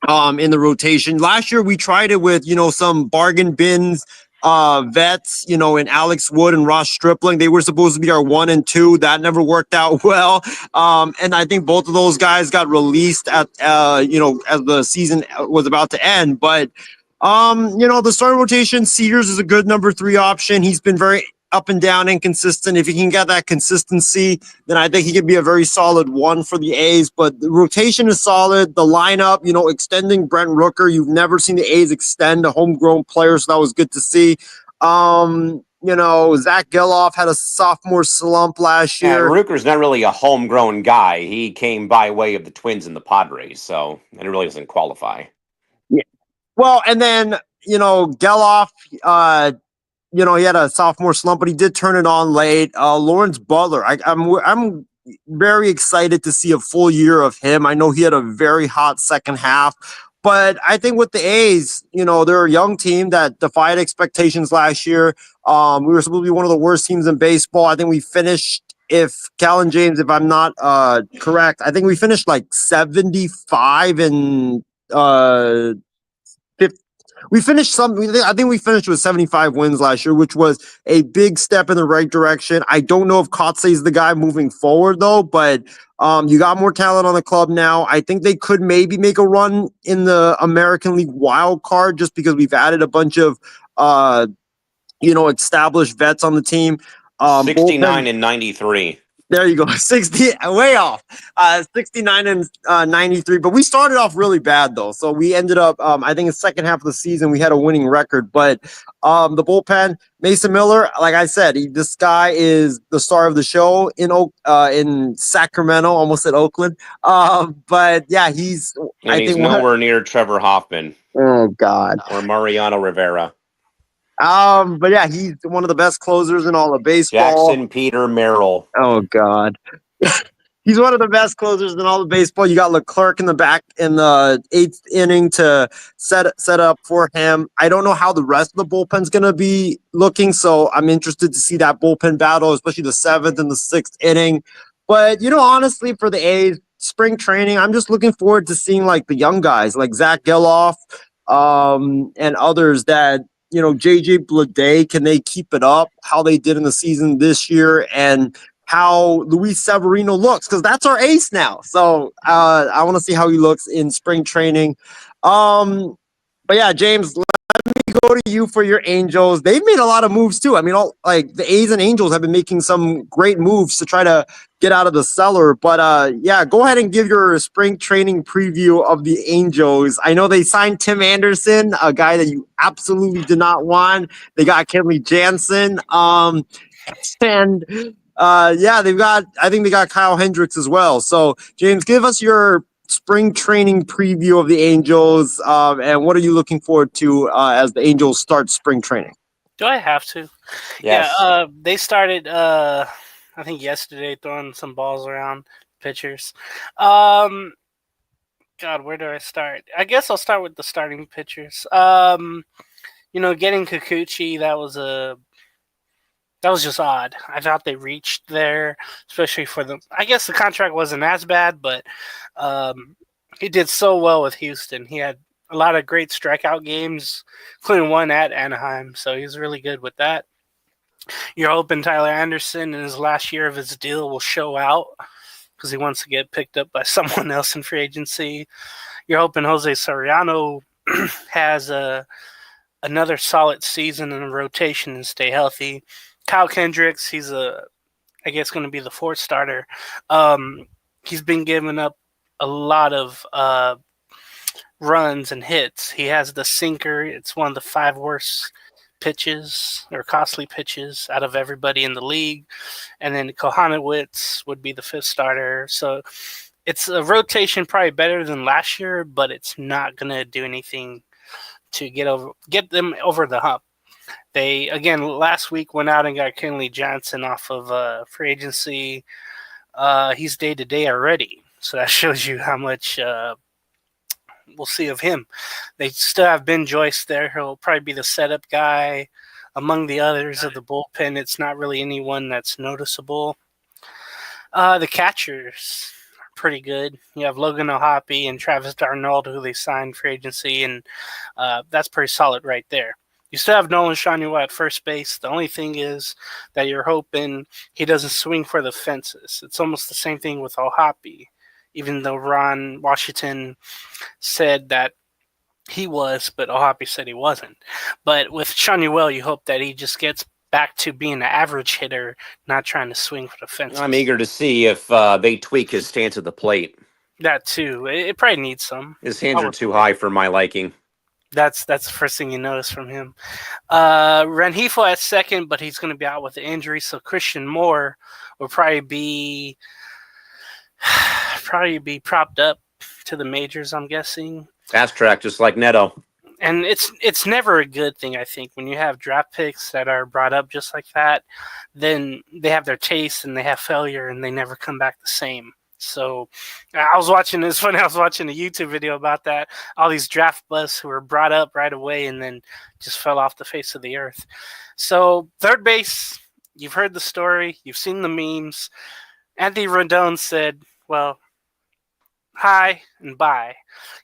in the rotation. Last year we tried it with, some bargain bins vets, in Alex Wood and Ross Stripling. They were supposed to be our 1 and 2. That never worked out well. And I think both of those guys got released at as the season was about to end. But the starting rotation, Cedars is a good number 3 option. He's been very up and down, inconsistent. If he can get that consistency, then I think he could be a very solid 1 for the A's. But the rotation is solid. The lineup, extending Brent Rooker. You've never seen the A's extend a homegrown player, so that was good to see. Zach Geloff had a sophomore slump last Yeah, year. Rooker's not really a homegrown guy. He came by way of the Twins and the Padres, so and it really doesn't qualify. Yeah. Well, and then, Geloff, he had a sophomore slump, but he did turn it on late. Lawrence Butler, I'm very excited to see a full year of him. I know he had a very hot second half, but I think with the A's, they're a young team that defied expectations last year. We were supposed to be one of the worst teams in baseball. I think we finished, if Callan James, if I'm not correct, I think we finished like 75 and we finished I think we finished with 75 wins last year, which was a big step in the right direction. I don't know if Kotze is the guy moving forward, though, but you got more talent on the club now. I think they could maybe make a run in the American League wild card just because we've added a bunch of, established vets on the team. 69 and 93. There you go. 60, way off. 69 and 93. But we started off really bad, though. So we ended up, I think, in the second half of the season, we had a winning record. But the bullpen, Mason Miller, like I said, this guy is the star of the show in Sacramento, almost at Oakland. But yeah, he's nowhere near Trevor Hoffman. Oh, God. Or Mariano Rivera. But yeah, he's one of the best closers in all of baseball. Jackson Peter Merrill. Oh, God. He's one of the best closers in all of baseball. You got Leclerc in the back in the 8th inning to set up for him. I don't know how the rest of the bullpen's going to be looking, so I'm interested to see that bullpen battle, especially the 7th and the 6th inning. But, honestly, for the A's, spring training, I'm just looking forward to seeing, like, the young guys, like Zach Geloff and others that, JJ Bleday, can they keep it up how they did in the season this year, and how Luis Severino looks, because that's our ace now. So I want to see how he looks in spring training. But yeah, James, let me go to you for your Angels. They've made a lot of moves too. I mean, the A's and Angels have been making some great moves to try to get out of the cellar. But yeah, go ahead and give your spring training preview of the Angels. I know they signed Tim Anderson, a guy that you absolutely did not want. They got Kenley Jansen. And I think they got Kyle Hendricks as well. So, James, give us your spring training preview of the Angels, and what are you looking forward to as the Angels start spring training? Do I have to? Yes. Yeah, they started, I think yesterday, throwing some balls around pitchers. God, where do I start? I guess I'll start with the starting pitchers. Getting Kikuchi, that was just odd. I thought they reached there, especially for them. I guess the contract wasn't as bad, but he did so well with Houston. He had a lot of great strikeout games, including one at Anaheim, so he was really good with that. You're hoping Tyler Anderson in his last year of his deal will show out because he wants to get picked up by someone else in free agency. You're hoping Jose Soriano has another solid season in the rotation and stay healthy. Kyle Kendricks, he's I guess going to be the 4th starter. He's been giving up a lot of runs and hits. He has the sinker. It's one of the 5 worst pitches or costly pitches out of everybody in the league. And then Kohanowitz would be the fifth starter. So it's a rotation probably better than last year, but it's not going to do anything to get them over the hump. They, again, last week went out and got Kenley Jansen off of free agency. He's day-to-day already. So that shows you how much we'll see of him. They still have Ben Joyce there. He'll probably be the setup guy. Among the others of the bullpen, it's not really anyone that's noticeable. The catchers are pretty good. You have Logan O'Hoppe and Travis Darnold, who they signed for agency, and that's pretty solid right there. You still have Nolan Schanuel at first base. The only thing is that you're hoping he doesn't swing for the fences. It's almost the same thing with O'Hoppe, even though Ron Washington said that he was, but O'Hoppe said he wasn't. But with Schanuel, you hope that he just gets back to being an average hitter, not trying to swing for the fences. I'm eager to see if they tweak his stance at the plate. That too. It probably needs some. His hands are too high for my liking. That's the first thing you notice from him. Rengifo at second, but he's going to be out with the injury. So Christian Moore will probably be propped up to the majors, I'm guessing. Fast track, just like Neto. And it's never a good thing, I think, when you have draft picks that are brought up just like that. Then they have their taste and they have failure and they never come back the same. So I was watching a YouTube video about that. All these draft busts who were brought up right away and then just fell off the face of the earth. So third base, you've heard the story. You've seen the memes. Anthony Rendon said, well, hi and bye.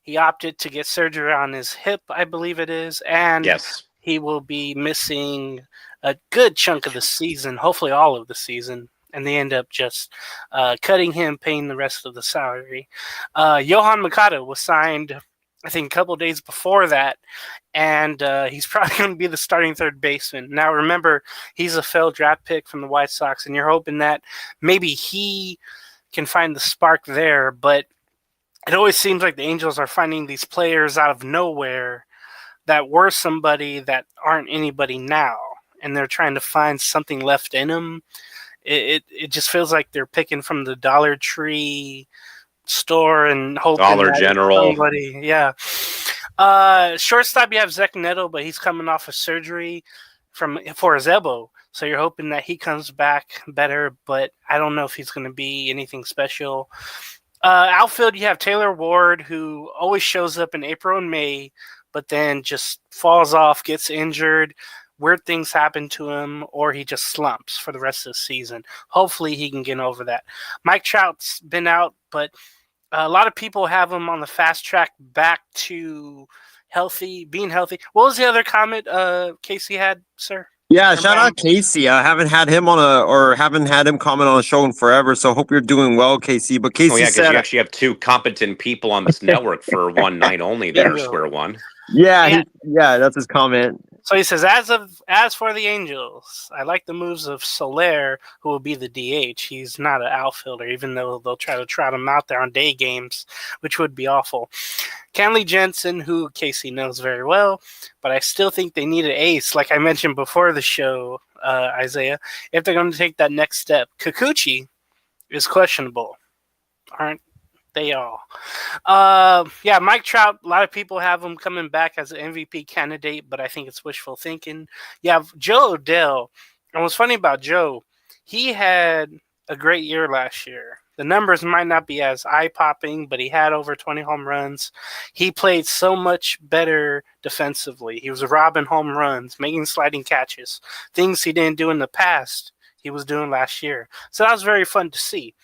He opted to get surgery on his hip, I believe it is. And yes, he will be missing a good chunk of the season, hopefully all of the season. And they end up just cutting him, paying the rest of the salary. Yohan Mikado was signed, I think, a couple of days before that, and he's probably going to be the starting third baseman. Now, remember, he's a failed draft pick from the White Sox, and you're hoping that maybe he can find the spark there, but it always seems like the Angels are finding these players out of nowhere that were somebody that aren't anybody now, and they're trying to find something left in them. It just feels like they're picking from the Dollar Tree store and hoping Dollar General. Somebody, yeah. Shortstop, you have Zach Neto, but he's coming off of surgery for his elbow, so you're hoping that he comes back better. But I don't know if he's going to be anything special. Outfield, you have Taylor Ward, who always shows up in April and May, but then just falls off, gets injured. Weird things happen to him, or he just slumps for the rest of the season. Hopefully he can get over that. Mike Trout's been out, but a lot of people have him on the fast track back to being healthy. What was the other comment Casey had, sir? Yeah, shout out Casey. I haven't had him comment on a show in forever, so hope you're doing well, Casey. But Casey said you actually have two competent people on this network for one night only there, Square One. Yeah, that's his comment. So he says, as for the Angels, I like the moves of Soler, who will be the DH. He's not an outfielder, even though they'll try to trot him out there on day games, which would be awful. Kenley Jansen, who Casey knows very well, but I still think they need an ace, like I mentioned before the show, Isaiah, if they're going to take that next step. Kikuchi is questionable, aren't they all? Mike Trout, a lot of people have him coming back as an MVP candidate, but I think it's wishful thinking. You have Joe Odell. And what's funny about Joe, he had a great year last year. The numbers might not be as eye-popping, but he had over 20 home runs. He played so much better defensively. He was robbing home runs, making sliding catches, things he didn't do in the past, he was doing last year. So that was very fun to see.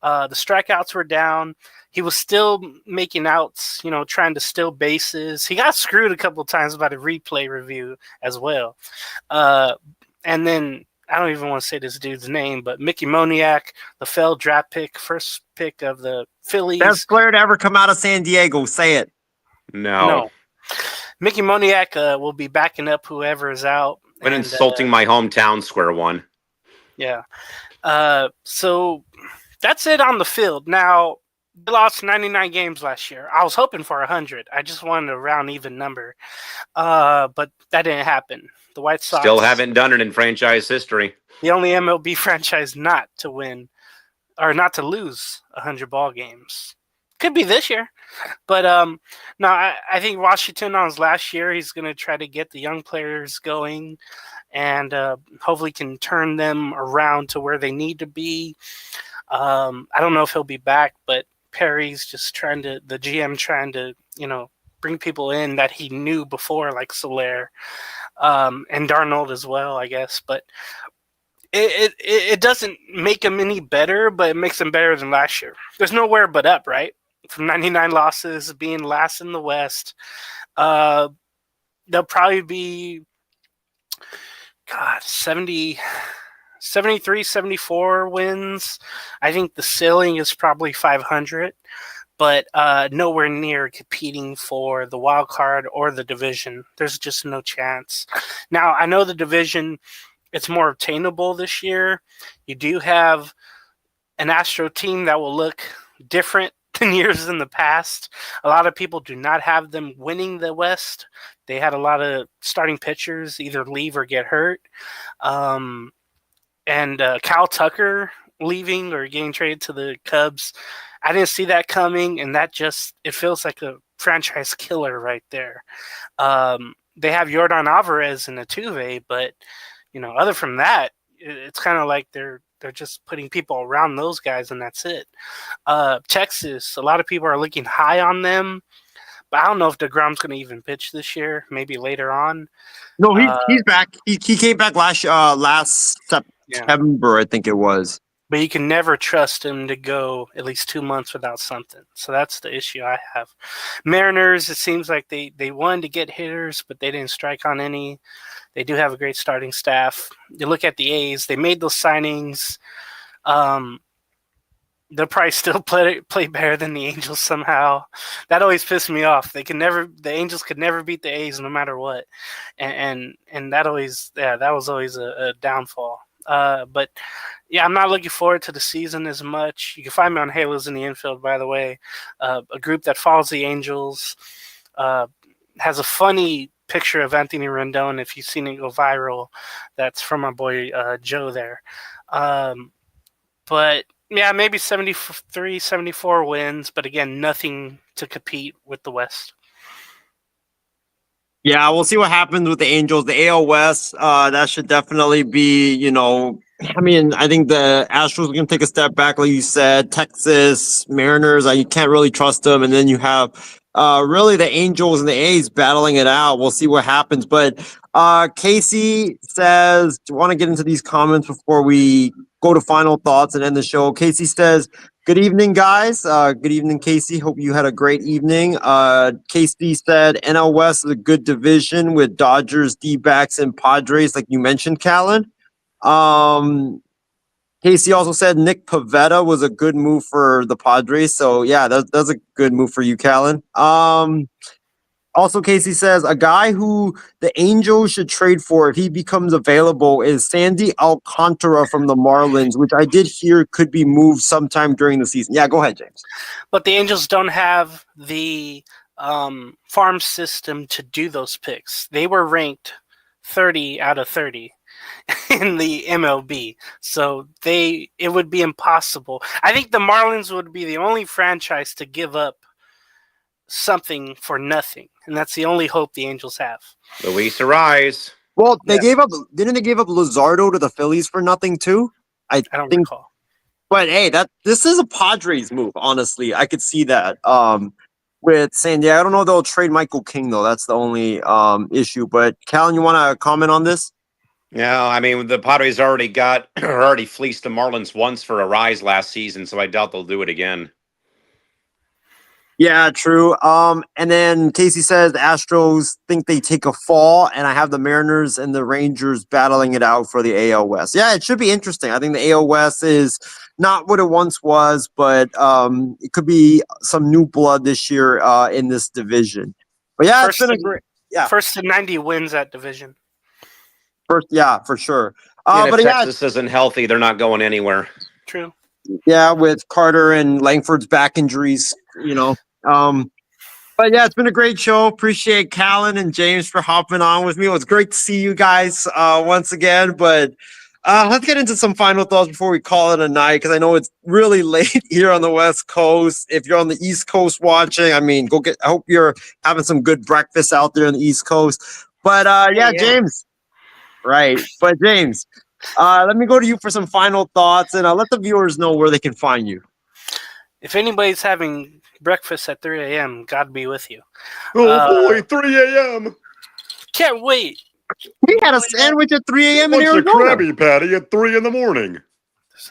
The strikeouts were down. He was still making outs, trying to steal bases. He got screwed a couple times by the replay review as well. And then I don't even want to say this dude's name, but Mickey Moniak, the failed draft pick, first pick of the Phillies. Best player to ever come out of San Diego. Say it. No. Mickey Moniak will be backing up whoever is out. When insulting my hometown, Square One. Yeah. So that's it on the field. Now, They lost 99 games last year. I was hoping for 100. I just wanted a round even number, but that didn't happen. The White Sox Still haven't done it in franchise history. the only MLB franchise not to win or not to lose 100 ball games. Could be this year, but no, I think Washington on his last year, he's going to try to get the young players going, and hopefully can turn them around to where they need to be. I don't know if he'll be back, but Perry's just the GM trying to, bring people in that he knew before, like Soler, and Darnold as well, I guess. But it doesn't make him any better, but it makes him better than last year. There's nowhere but up, right? From 99 losses, being last in the West, they'll probably be, 73, 74 wins. I think the ceiling is probably 500, but nowhere near competing for the wild card or the division. There's just no chance. Now, I know the division, it's more obtainable this year. You do have an Astro team that will look different than years in the past. A lot of people do not have them winning the West. They had a lot of starting pitchers either leave or get hurt. And Kyle Tucker leaving or getting traded to the Cubs, I didn't see that coming, and it feels like a franchise killer right there. They have Yordan Alvarez and Altuve, but other from that, it's kind of like they're just putting people around those guys, and that's it. Texas, a lot of people are looking high on them, but I don't know if DeGrom's going to even pitch this year. Maybe later on. No, he's back. He came back last September, I think it was. But you can never trust him to go at least 2 months without something. So that's the issue I have. Mariners, it seems like they wanted to get hitters, but they didn't strike on any. They do have a great starting staff. You look at the A's, they made those signings. They'll probably still play better than the Angels somehow. That always pissed me off. The Angels could never beat the A's no matter what. And that was always a downfall. But yeah, I'm not looking forward to the season as much. You can find me on Halos in the Infield, by the way. A group that follows the Angels, has a funny picture of Anthony Rendon. If you've seen it go viral, that's from my boy Joe there. But yeah, maybe 73, 74 wins, but again, nothing to compete with the West. Yeah, we'll see what happens with the Angels. The AL West, that should definitely be, I think the Astros are going to take a step back, like you said. Texas, Mariners, you can't really trust them. And then you have really the Angels and the A's battling it out. We'll see what happens. But Casey says, do you want to get into these comments before we go to final thoughts and end the show? Casey says, good evening, guys. Good evening, Casey. Hope you had a great evening. Casey said NL West is a good division with Dodgers, D-backs, and Padres, like you mentioned, Callan. Casey also said Nick Pivetta was a good move for the Padres. So, yeah, that's a good move for you, Callan. Also, Casey says a guy who the Angels should trade for if he becomes available is Sandy Alcantara from the Marlins, which I did hear could be moved sometime during the season. Yeah, go ahead, James. But the Angels don't have the farm system to do those picks. They were ranked 30 out of 30 in the MLB. So it would be impossible. I think the Marlins would be the only franchise to give up something for nothing, and that's the only hope the Angels have. Luis Arise. Well, didn't they give up Luzardo to the Phillies for nothing too? I don't think, recall. But hey, this is a Padres move, honestly. I could see that. With San Diego, I don't know if they'll trade Michael King though. That's the only issue. But Callan, you want to comment on this? Yeah, I mean the Padres already fleeced the Marlins once for Arise last season, so I doubt they'll do it again. Yeah, true. And then Casey says the Astros think they take a fall, and I have the Mariners and the Rangers battling it out for the AL West. Yeah, it should be interesting. I think the AL West is not what it once was, but it could be some new blood this year in this division. But yeah, it's been a great. Yeah, first to 90 wins that division. First, yeah, for sure. If Texas isn't healthy, they're not going anywhere. True. Yeah, with Carter and Langford's back injuries, But yeah, it's been a great show. Appreciate Callan and James for hopping on with me. It was great to see you guys once again. But let's get into some final thoughts before we call it a night, because I know it's really late here on the West Coast. If you're on the East Coast watching, I mean, I hope you're having some good breakfast out there on the East Coast. But yeah, James. Right. But James, let me go to you for some final thoughts, and let the viewers know where they can find you. If anybody's having breakfast at 3 a.m., God be with you. Oh boy, 3 a.m. Can't wait. We had a sandwich at 3 a.m. in What's a Arizona. Krabby Patty at 3 in the morning?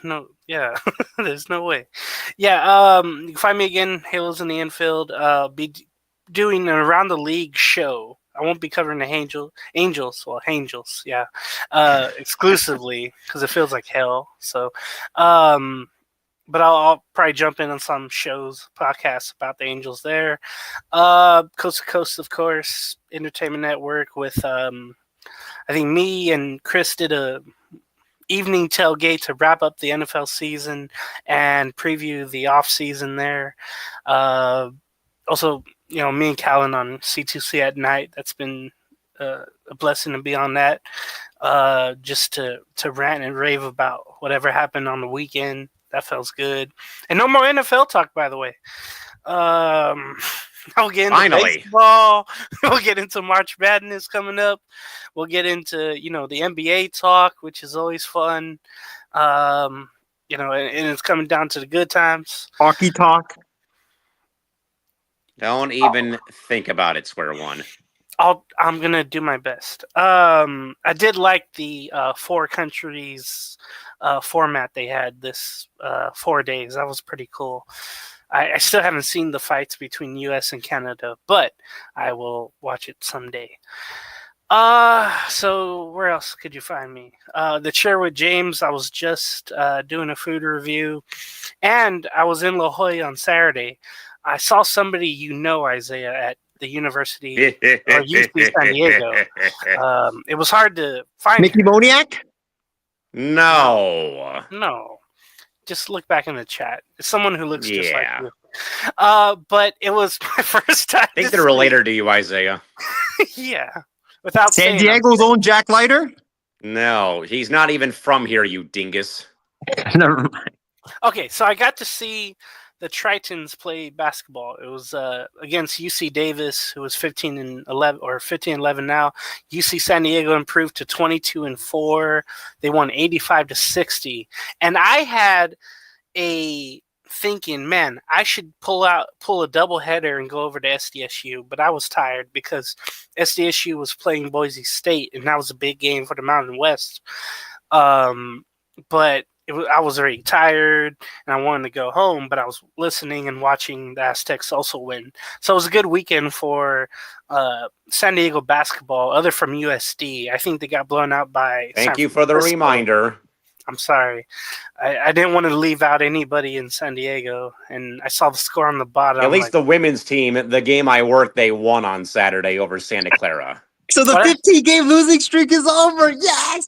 There's no way. Yeah, you can find me again, Halos in the Infield. Be doing an Around the League show. I won't be covering the Angels, yeah, exclusively, because it feels like hell. So, but I'll probably jump in on some podcasts about the Angels there. Coast to Coast, of course, Entertainment Network with, I think me and Chris did a evening tailgate to wrap up the NFL season and preview the off season there. Also, me and Callan on C2C at night. That's been a blessing to be on that. Just to rant and rave about whatever happened on the weekend. That feels good. And no more NFL talk, by the way. I'll get into baseball. We'll get into March Madness coming up. We'll get into, the NBA talk, which is always fun. And it's coming down to the good times. Hockey talk. Don't even think about it, Square One. I'm going to do my best. I did like the 4 countries format they had this 4 days. That was pretty cool. I still haven't seen the fights between U.S. and Canada, but I will watch it someday. So where else could you find me? The Chair with James. I was just doing a food review, and I was in La Jolla on Saturday. I saw somebody Isaiah, at the University or UC San Diego. It was hard to find Mickey Moniak? No. Just look back in the chat. It's someone who looks just like you. But it was my first time. I think they're related to you, Isaiah. Yeah. Without San Diego's own Jack Leiter? No, he's not even from here, you dingus. Never mind. Okay, so I got to see the Tritons play basketball. It was against UC Davis, who was 15-11 now. UC San Diego improved to 22-4. They won 85-60. And I had a thinking, man, I should pull a doubleheader and go over to SDSU, but I was tired because SDSU was playing Boise State, and that was a big game for the Mountain West. But I was already tired, and I wanted to go home, but I was listening and watching the Aztecs also win. So it was a good weekend for San Diego basketball, other from USD. I think they got blown out by Thank you for the reminder. I'm sorry. I didn't want to leave out anybody in San Diego, and I saw the score on the bottom. At least the women's team, the game I worked, they won on Saturday over Santa Clara. So the 15-game losing streak is over. Yes!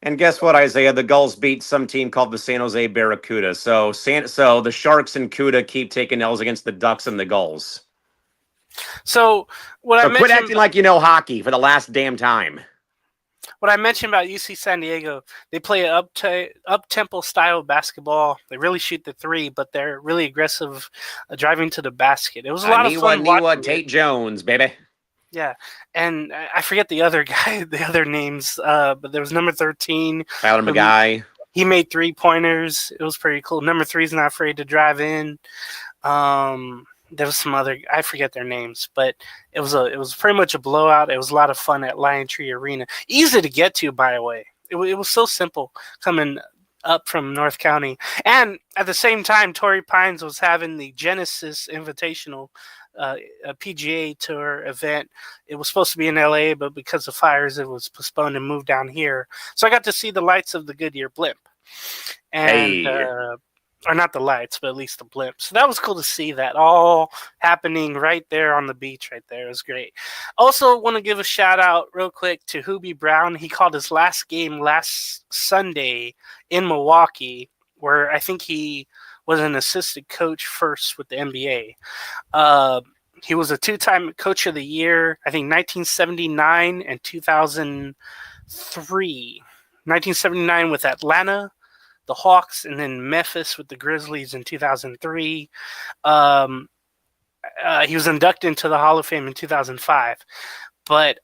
And guess what, Isaiah? The Gulls beat some team called the San Jose Barracuda. So the Sharks and Cuda keep taking L's against the Ducks and the Gulls. So quit acting like you know hockey for the last damn time. What I mentioned about UC San Diego, they play an up-tempo style of basketball. They really shoot the three, but they're really aggressive driving to the basket. It was a lot of fun. Niwa Tate Jones, baby. Yeah, and I forget the other guy, the other names, but there was number 13. Tyler McGuy. He made 3-pointers. It was pretty cool. Number 3's not afraid to drive in. There was some other, I forget their names, but it was pretty much a blowout. It was a lot of fun at Lion Tree Arena. Easy to get to, by the way. It was so simple coming up from North County. And at the same time, Torrey Pines was having the Genesis Invitational a PGA Tour event. It was supposed to be in LA, but because of fires, it was postponed and moved down here. So I got to see the lights of the Goodyear blimp. And, or not the lights, but at least the blimp. So that was cool to see that all happening right there on the beach right there. It was great. Also want to give a shout out real quick to Hubie Brown. He called his last game last Sunday in Milwaukee where I think he was an assistant coach first with the NBA. He was a 2-time Coach of the Year, I think 1979 and 2003. 1979 with Atlanta, the Hawks, and then Memphis with the Grizzlies in 2003. He was inducted into the Hall of Fame in 2005. But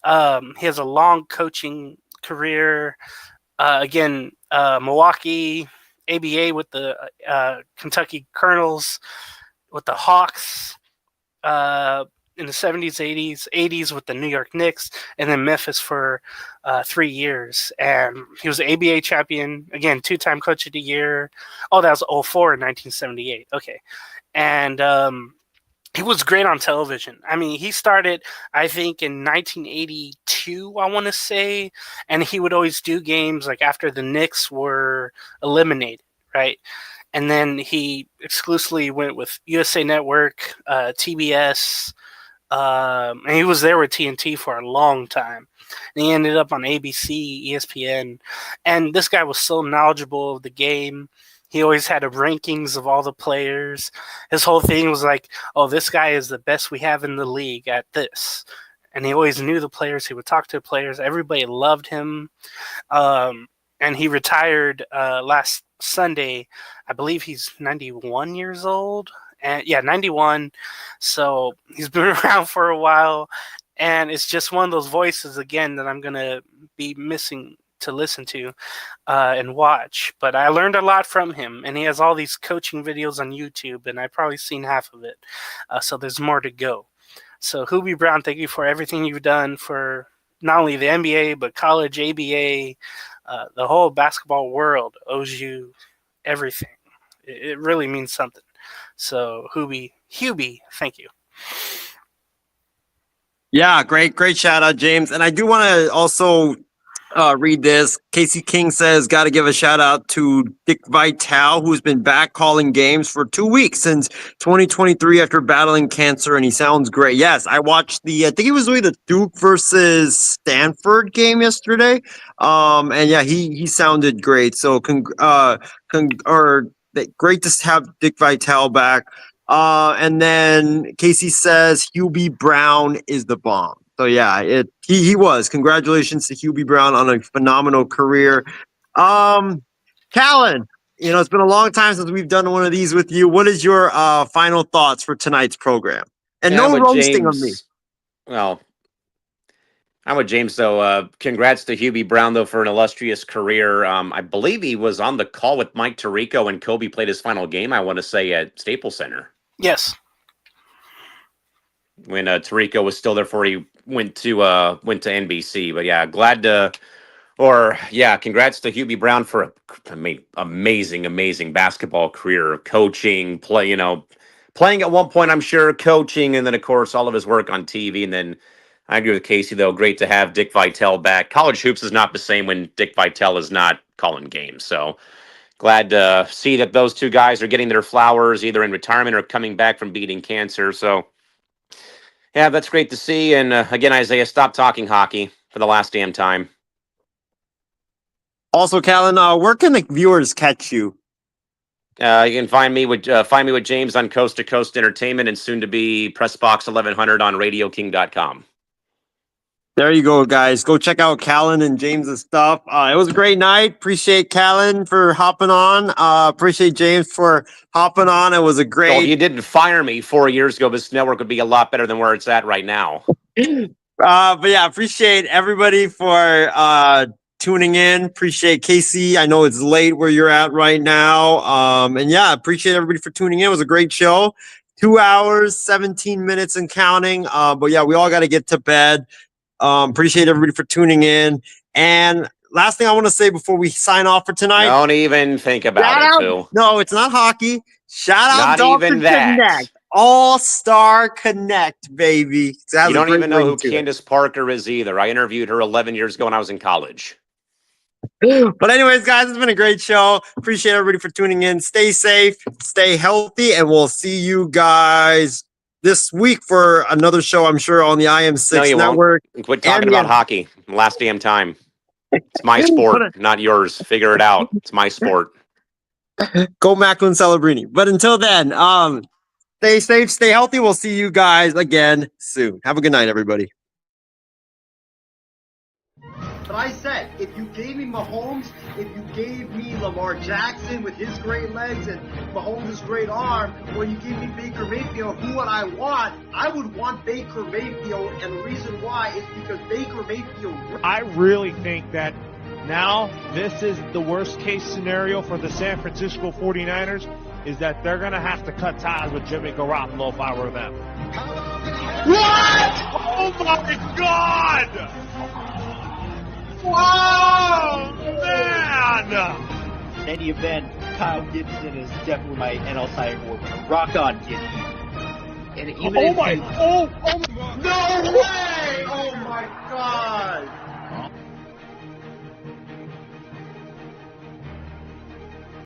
he has a long coaching career. Again, Milwaukee, ABA with the Kentucky Colonels, with the Hawks in the 70s, 80s with the New York Knicks, and then Memphis for 3 years. And he was the ABA champion, again, 2-time Coach of the Year. Oh, that was 04 in 1978. Okay. And he was great on television. I mean, he started, I think, in 1982, I want to say, and he would always do games like after the Knicks were eliminated, right? And then he exclusively went with USA Network, TBS, and he was there with TNT for a long time. And he ended up on ABC, ESPN, and this guy was so knowledgeable of the game. He always had rankings of all the players. His whole thing was like, oh, this guy is the best we have in the league at this. And he always knew the players. He would talk to the players. Everybody loved him. And he retired last Sunday. I believe he's 91 years old. And yeah, 91. So he's been around for a while. And it's just one of those voices, again, that I'm going to be missing to listen to and watch. But I learned a lot from him, and he has all these coaching videos on YouTube, and I've probably seen half of it. So there's more to go. So Hubie Brown, thank you for everything you've done for not only the NBA, but college, ABA, the whole basketball world owes you everything. It really means something. So Hubie, thank you. Yeah, great shout out, James. And I do want to also read this. Casey King says, got to give a shout out to Dick Vitale, who's been back calling games for 2 weeks since 2023 after battling cancer, and he sounds great. Yes, I watched I think he was doing the Duke versus Stanford game yesterday. And yeah, he sounded great. So great to have Dick Vitale back. And then Casey says Hubie Brown is the bomb. So yeah, he was. Congratulations to Hubie Brown on a phenomenal career. Callan, it's been a long time since we've done one of these with you. What is your final thoughts for tonight's program? And no roasting of me. Well, I'm with James, though. Congrats to Hubie Brown, though, for an illustrious career. I believe he was on the call with Mike Tirico when Kobe played his final game, I want to say, at Staples Center. Yes. When Tirico was still there before he went to NBC. But yeah, congrats to Hubie Brown for an amazing basketball career, coaching, playing at one point, I'm sure, coaching, and then of course all of his work on TV. And then I agree with Casey, though, great to have Dick Vitale back. College hoops is not the same when Dick Vitale is not calling games. So glad to see that those two guys are getting their flowers either in retirement or coming back from beating cancer. So yeah, that's great to see. And again, Isaiah, stop talking hockey for the last damn time. Also, Callan, where can the viewers catch you? You can find me with James on Coast to Coast Entertainment and soon to be Pressbox 1100 on RadioKing.com. There you go, guys. Go check out Callan and James's stuff. It was a great night. Appreciate Callan for hopping on. Appreciate James for hopping on. It was a great. Well, you didn't fire me 4 years ago. This network would be a lot better than where it's at right now. But yeah, appreciate everybody for tuning in. Appreciate Casey. I know it's late where you're at right now. And yeah, appreciate everybody for tuning in. It was a great show. 2 hours, 17 minutes and counting. But yeah, we all got to get to bed. Appreciate everybody for tuning in. And last thing I want to say before we sign off for tonight. Don't even think about it, too. No, it's not hockey. Shout out Not even that. Connect. All-Star Connect, baby. You don't even know who Candace Parker is either. I interviewed her 11 years ago when I was in college. But anyways, guys, it's been a great show. Appreciate everybody for tuning in. Stay safe, stay healthy, and we'll see you guys this week for another show, I'm sure, on the IM6 network. Quit talking about hockey. Last damn time. It's my sport, not yours. Figure it out. It's my sport. Go Macklin Celebrini. But until then, stay safe, stay healthy. We'll see you guys again soon. Have a good night, everybody. But I said, if you gave me Mahomes, if you gave me Lamar Jackson with his great legs and Mahomes' great arm, or you gave me Baker Mayfield, who would I want? I would want Baker Mayfield, and the reason why is because Baker Mayfield. I really think that now this is the worst case scenario for the San Francisco 49ers is that they're going to have to cut ties with Jimmy Garoppolo if I were them. What? Oh my God! Oh, man! In any event, Kyle Gibson is definitely my NL Cy Young Award winner. Rock on, Gibson. And even Oh if my! you- Oh! No way!